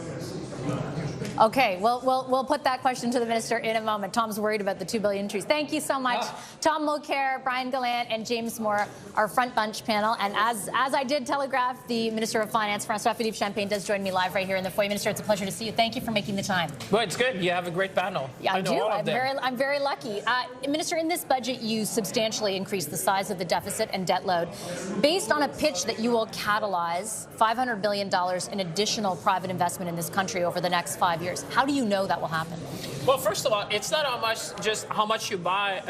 Speaker 3: Okay, we'll put that question to the minister in a moment. Tom's worried about the 2 billion trees. Thank you so much. Tom Mulcair, Brian Gallant, and James Moore, our front bench panel. And as I did telegraph, the Minister of Finance, François-Philippe Champagne, does join me live right here in the foyer. Minister, it's a pleasure to see you. Thank you for making the time.
Speaker 4: Well, it's good. You have a great panel.
Speaker 3: Yeah, I do. I'm very lucky. Minister, in this budget, you substantially increased the size of the deficit and debt load. Based on a pitch that you will catalyze $500 billion in additional private investment in this country over the next 5 years, how do you know that will happen?
Speaker 4: Well, first of all, it's not how much you buy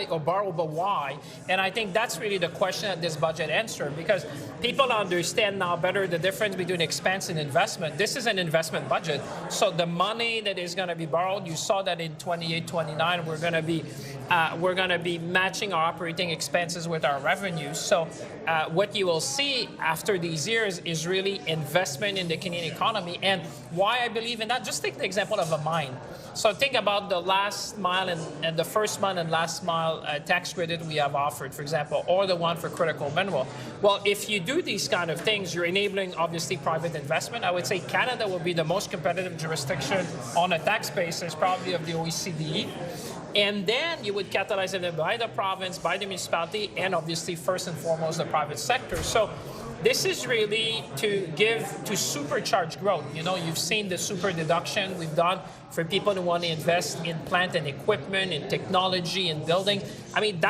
Speaker 4: or borrow, but why. And I think that's really the question that this budget answers, because people understand now better the difference between expense and investment. This is an investment budget. So the money that is going to be borrowed, you saw that in 28-29, we're going to be matching our operating expenses with our revenues. So what you will see after these years is really investment in the Canadian economy. And why I believe in that, just take the example of a mine. So think about the last mile and the first mile and last mile tax credit we have offered, for example, or the one for critical mineral. Well, if you do these kind of things, you're enabling, obviously, private investment. I would say Canada will be the most competitive jurisdiction on a tax basis, probably of the OECD. And then you would catalyze it by the province, by the municipality, and obviously, first and foremost, the private sector. So this is really to supercharge growth. You know, you've seen the super deduction we've done for people who want to invest in plant and equipment, in technology, in building. I mean,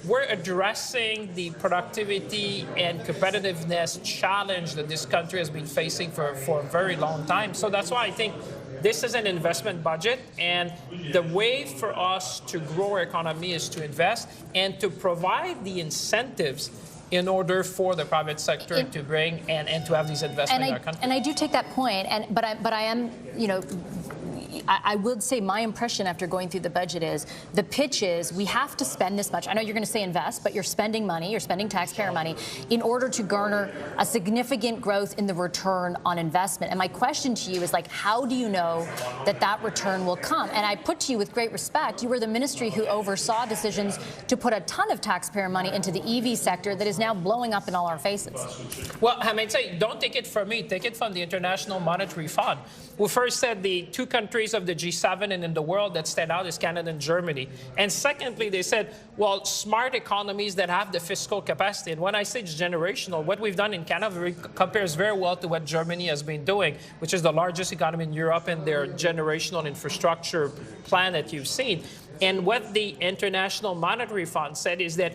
Speaker 4: we're addressing the productivity and competitiveness challenge that this country has been facing for a very long time. So that's why I think this is an investment budget, and the way for us to grow our economy is to invest and to provide the incentives in order for the private sector to bring and to have these investments in our country.
Speaker 3: And I do take that point, but I am, you know, I would say my impression after going through the budget is the pitch is we have to spend this much. I know you're going to say invest, but you're spending money, you're spending taxpayer money in order to garner a significant growth in the return on investment. And my question to you is, like, how do you know that that return will come? And I put to you with great respect, you were the ministry who oversaw decisions to put a ton of taxpayer money into the EV sector that is now blowing up in all our faces.
Speaker 4: Well, I mean, don't take it from me, take it from the International Monetary Fund, who first said the two countries of the G7 and in the world that stand out is Canada and Germany. And secondly, they said, well, smart economies that have the fiscal capacity. And when I say it's generational, what we've done in Canada compares very well to what Germany has been doing, which is the largest economy in Europe, and their generational infrastructure plan that you've seen. And what the International Monetary Fund said is that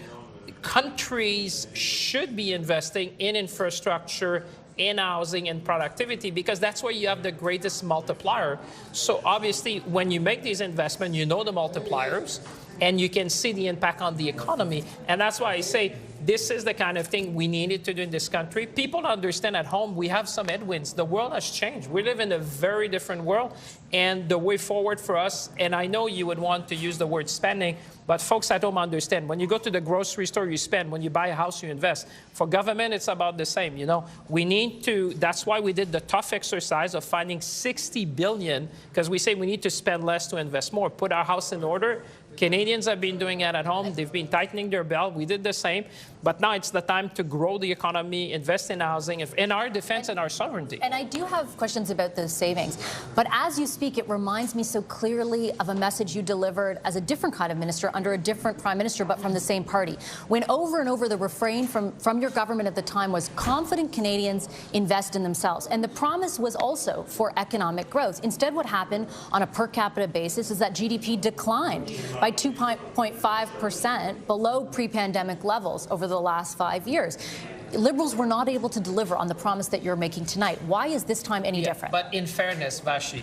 Speaker 4: countries should be investing in infrastructure, in housing and productivity, because that's where you have the greatest multiplier. So obviously, when you make these investments, you know the multipliers, and you can see the impact on the economy. And that's why I say this is the kind of thing we needed to do in this country. People understand at home we have some headwinds. The world has changed. We live in a very different world, and the way forward for us, and I know you would want to use the word spending, but folks at home understand. When you go to the grocery store, you spend. When you buy a house, you invest. For government, it's about the same. You know, we need to, that's why we did the tough exercise of finding $60 billion, because we say we need to spend less to invest more, put our house in order. Canadians have been doing it at home. They've been tightening their belt. We did the same. But now it's the time to grow the economy, invest in housing, in our defense and our sovereignty.
Speaker 3: And I do have questions about those savings. But as you speak, it reminds me so clearly of a message you delivered as a different kind of minister under a different prime minister, but from the same party. When over and over the refrain from your government at the time was confident Canadians invest in themselves. And the promise was also for economic growth. Instead, what happened on a per capita basis is that GDP declined by by 2.5% below pre-pandemic levels over the last 5 years. Liberals were not able to deliver on the promise that you're making tonight. Why is this time any different?
Speaker 4: But in fairness, Vashi,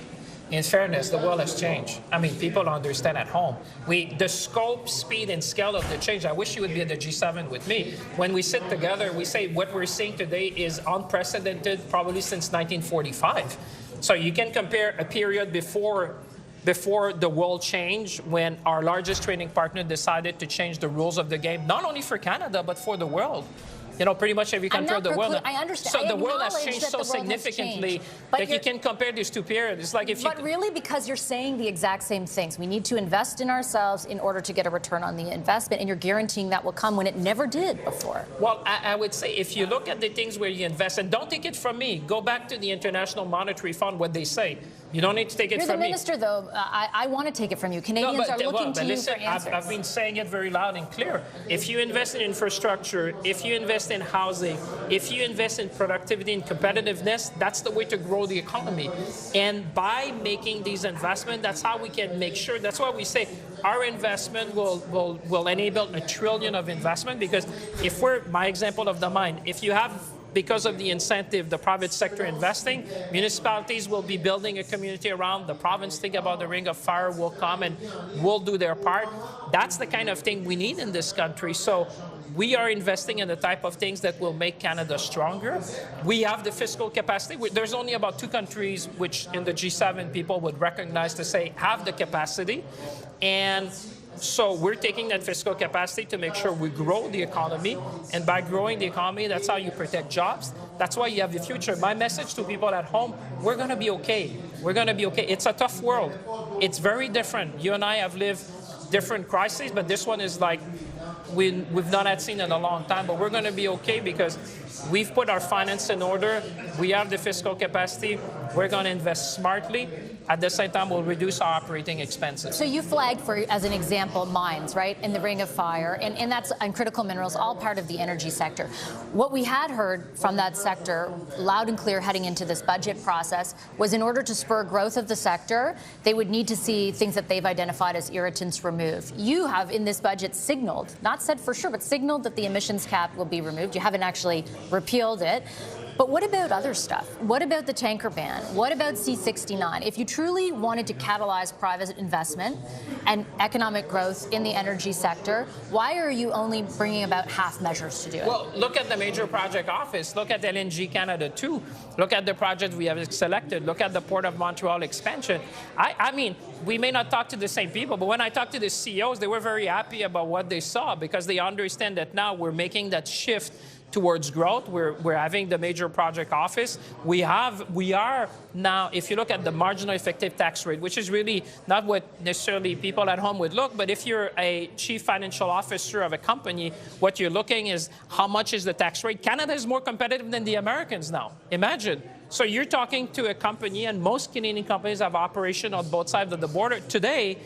Speaker 4: in fairness, the world has changed. I mean, people understand at home. The scope, speed, and scale of the change, I wish you would be at the G7 with me. When we sit together, we say what we're seeing today is unprecedented, probably since 1945. So you can compare a period before the world changed, when our largest trading partner decided to change the rules of the game, not only for Canada, but for the world. You know, pretty much every country of the world.
Speaker 3: I understand.
Speaker 4: So the world has changed so significantly that you can compare these two periods. It's like if you.
Speaker 3: But really, because you're saying the exact same things. We need to invest in ourselves in order to get a return on the investment, and you're guaranteeing that will come when it never did before.
Speaker 4: Well, I would say if you look at the things where you invest, and don't take it from me, go back to the International Monetary Fund, what they say. You don't need to take it from me.
Speaker 3: You're the minister, though. I want to take it from you. Canadians are looking to you for answers.
Speaker 4: I've been saying it very loud and clear. If you invest in infrastructure, if you invest in housing, if you invest in productivity and competitiveness, that's the way to grow the economy. And by making these investments, that's how we can make sure. That's why we say our investment will enable $1 trillion of investment. Because if my example of the mine, if you have, because of the incentive, the private sector investing, municipalities will be building a community around. The province think about the Ring of Fire will come and will do their part. That's the kind of thing we need in this country. So we are investing in the type of things that will make Canada stronger. We have the fiscal capacity. There's only about 2 countries which in the G7 people would recognize to say have the capacity. And so we're taking that fiscal capacity to make sure we grow the economy. And by growing the economy, that's how you protect jobs. That's why you have the future. My message to people at home, we're going to be okay. We're going to be okay. It's a tough world. It's very different. You and I have lived different crises, but this one is like we've not had seen in a long time. But we're going to be okay because we've put our finance in order. We have the fiscal capacity. We're going to invest smartly. At the same time, we'll reduce our operating expenses.
Speaker 3: So you flagged, for, as an example, mines, right, in the Ring of Fire, and that's and critical minerals, all part of the energy sector. What we had heard from that sector, loud and clear heading into this budget process, was in order to spur growth of the sector, they would need to see things that they've identified as irritants removed. You have, in this budget, signaled, not said for sure, but signaled that the emissions cap will be removed. You haven't actually repealed it. But what about other stuff? What about the tanker ban? What about C-69? If you truly wanted to catalyze private investment and economic growth in the energy sector, why are you only bringing about half measures to do it?
Speaker 4: Well, look at the major project office. Look at LNG Canada 2. Look at the projects we have selected. Look at the Port of Montreal expansion. I mean, we may not talk to the same people, but when I talked to the CEOs, they were very happy about what they saw because they understand that now we're making that shift towards growth. We're having the major project office. We are now, if you look at the marginal effective tax rate, which is really not what necessarily people at home would look, but if you're a chief financial officer of a company, what you're looking is how much is the tax rate. Canada is more competitive than the Americans now. Imagine. So you're talking to a company, and most Canadian companies have operation on both sides of the border. Today,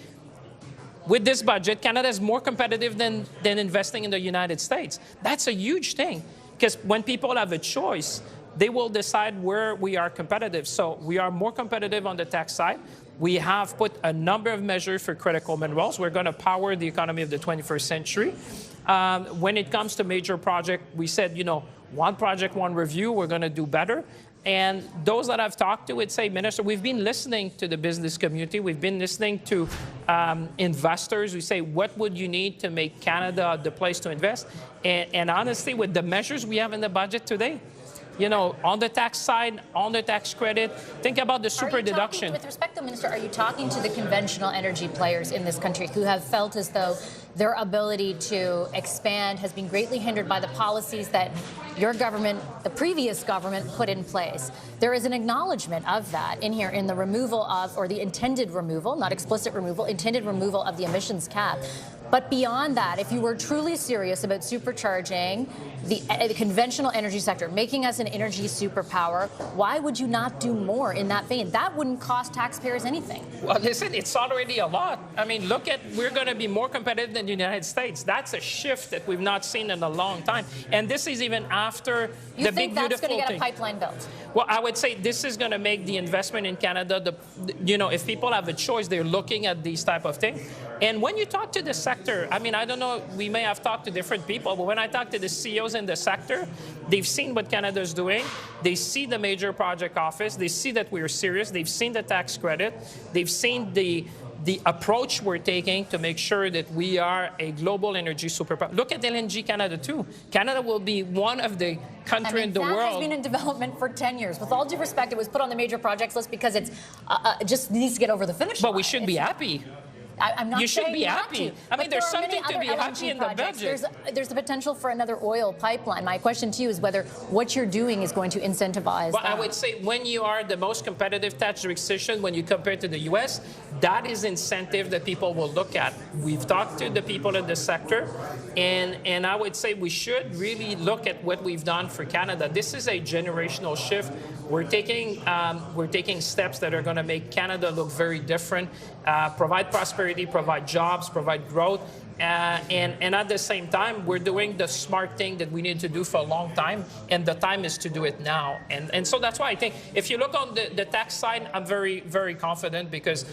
Speaker 4: with this budget, Canada is more competitive than investing in the United States. That's a huge thing, because when people have a choice, they will decide where we are competitive. So we are more competitive on the tax side. We have put a number of measures for critical minerals. We're going to power the economy of the 21st century. When it comes to major project, we said, you know, one project, one review, we're going to do better. And those that I've talked to would say, Minister, we've been listening to the business community. We've been listening to investors. We say, what would you need to make Canada the place to invest? And honestly, with the measures we have in the budget today, you know, on the tax side, on the tax credit, think about the super deduction.
Speaker 3: With respect to Minister, are you talking to the conventional energy players in this country who have felt as though their ability to expand has been greatly hindered by the policies that your government, the previous government, put in place? There is an acknowledgement of that in here in the removal of, or the intended removal, not explicit removal, intended removal of the emissions cap. But beyond that, if you were truly serious about supercharging the conventional energy sector, making us an energy superpower, why would you not do more in that vein? That wouldn't cost taxpayers anything.
Speaker 4: Well, listen, it's already a lot. I mean, look at, we're going to be more competitive than the United States. That's a shift that we've not seen in a long time. And this is even after the big, beautiful thing. You think that's going to get a pipeline built? Well, I would say this is going to make the investment in Canada, you know, if people have a choice, they're looking at these type of things. And when you talk to the sector, I mean, I don't know, we may have talked to different people, but when I talk to the CEOs in the sector, they've seen what Canada's doing. They see the major project office. They see that we're serious. They've seen the tax credit. They've seen the approach we're taking to make sure that we are a global energy superpower. Look at LNG Canada too. Canada will be one of the countries in the world.
Speaker 3: That has been in development for 10 years. With all due respect, it was put on the major projects list because it's just needs to get over the finish line.
Speaker 4: But we should be happy.
Speaker 3: I'm not
Speaker 4: you should
Speaker 3: saying
Speaker 4: be happy. I mean, there's something to be happy in the budget.
Speaker 3: There's the potential for another oil pipeline. My question to you is whether what you're doing is going to incentivize that.
Speaker 4: I would say when you are the most competitive tax jurisdiction, when you compare to the U.S., that is incentive that people will look at. We've talked to the people in the sector, and I would say we should really look at what we've done for Canada. This is a generational shift. We're taking steps that are going to make Canada look very different, provide prosperity, provide jobs, provide growth. And at the same time, we're doing the smart thing that we need to do for a long time, and the time is to do it now. And so that's why I think if you look on the tax side, I'm very, very confident because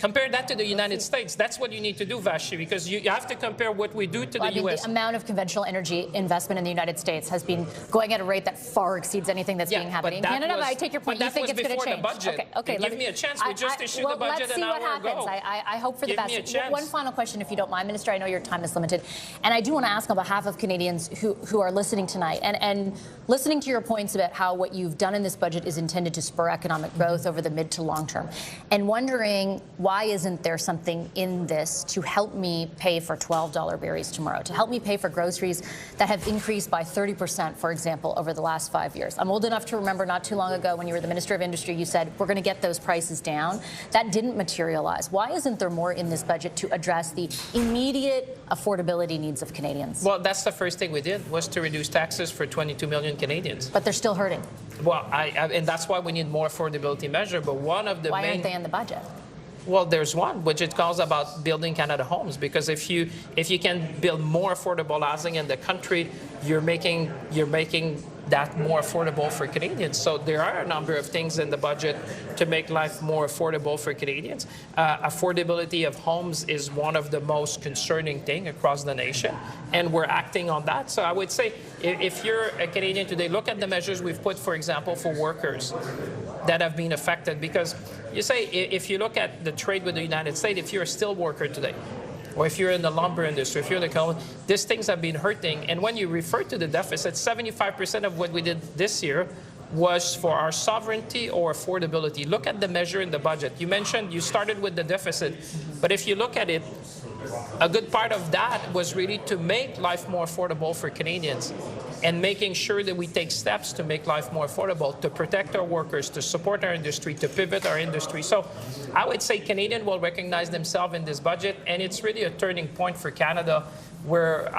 Speaker 4: compare that to the United States. That's what you need to do, Vashi, because you have to compare what we do to the U.S.
Speaker 3: The amount of conventional energy investment in the United States has been going at a rate that far exceeds anything that's being happening in Canada. But I take your point. You think it's going to change.
Speaker 4: Okay. Give me a chance. We just issued the budget an hour ago.
Speaker 3: Let's see what happens. I hope for the best.
Speaker 4: Give me a chance.
Speaker 3: One final question, if you don't mind, Minister. I know your time is limited. And I do want to ask on behalf of Canadians who are listening tonight and listening to your points about how what you've done in this budget is intended to spur economic growth over the mid to long term, and wondering why isn't there something in this to help me pay for $12 berries tomorrow, to help me pay for groceries that have increased by 30%, for example, over the last 5 years. I'm old enough to remember not too long ago when you were the Minister of Industry, you said, we're going to get those prices down. That didn't materialize. Why isn't there more in this budget to address the immediate affordability needs of Canadians?
Speaker 4: Well, that's the first thing we did, was to reduce taxes for 22 million Canadians.
Speaker 3: But they're still hurting.
Speaker 4: Well, and that's why we need more affordability measure. But one of the
Speaker 3: Why aren't they in the budget?
Speaker 4: Well, there's one, which it calls about building Canada homes, because if you can build more affordable housing in the country, you're making that more affordable for Canadians. So there are a number of things in the budget to make life more affordable for Canadians. Affordability of homes is one of the most concerning things across the nation, and we're acting on that. So I would say if you're a Canadian today, look at the measures we've put, for example, for workers that have been affected. Because you say, if you look at the trade with the United States, if you're a steel worker today, or if you're in the lumber industry, if you're in the coal, these things have been hurting. And when you refer to the deficit, 75% of what we did this year was for our sovereignty or affordability. Look at the measure in the budget. You mentioned you started with the deficit, but if you look at it, a good part of that was really to make life more affordable for Canadians and making sure that we take steps to make life more affordable, to protect our workers, to support our industry, to pivot our industry. So I would say Canadians will recognize themselves in this budget, and it's really a turning point for Canada where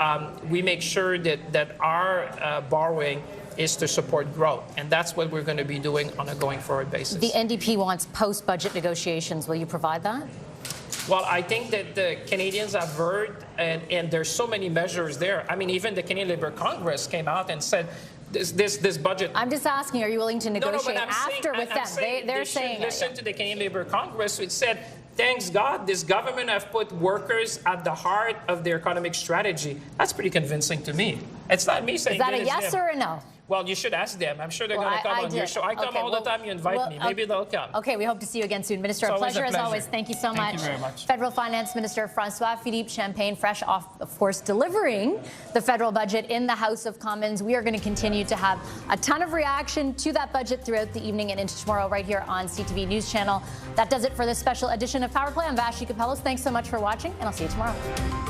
Speaker 4: we make sure that our borrowing is to support growth. And that's what we're going to be doing on a going forward basis.
Speaker 3: The NDP wants post-budget negotiations. Will you provide that?
Speaker 4: Well, I think that the Canadians have heard, and there's so many measures there. I mean, even the Canadian Labour Congress came out and said, this budget.
Speaker 3: I'm just asking, are you willing to negotiate after with them? They're saying
Speaker 4: listen to the Canadian Labour Congress, which said, thanks God, this government have put workers at the heart of their economic strategy. That's pretty convincing to me. It's not me saying
Speaker 3: that. Is that a yes or a no?
Speaker 4: Well, you should ask them. I'm sure they're going to come on your show. I come all the time you invite me. Maybe they'll come.
Speaker 3: Okay, we hope to see you again soon. Minister, a pleasure as always. Thank you so much.
Speaker 4: Thank you very much.
Speaker 3: Federal Finance Minister François-Philippe Champagne, fresh off, of course, delivering the federal budget in the House of Commons. We are going to continue to have a ton of reaction to that budget throughout the evening and into tomorrow right here on CTV News Channel. That does it for this special edition of Power Play. I'm Vashi Kapelos. Thanks so much for watching, and I'll see you tomorrow.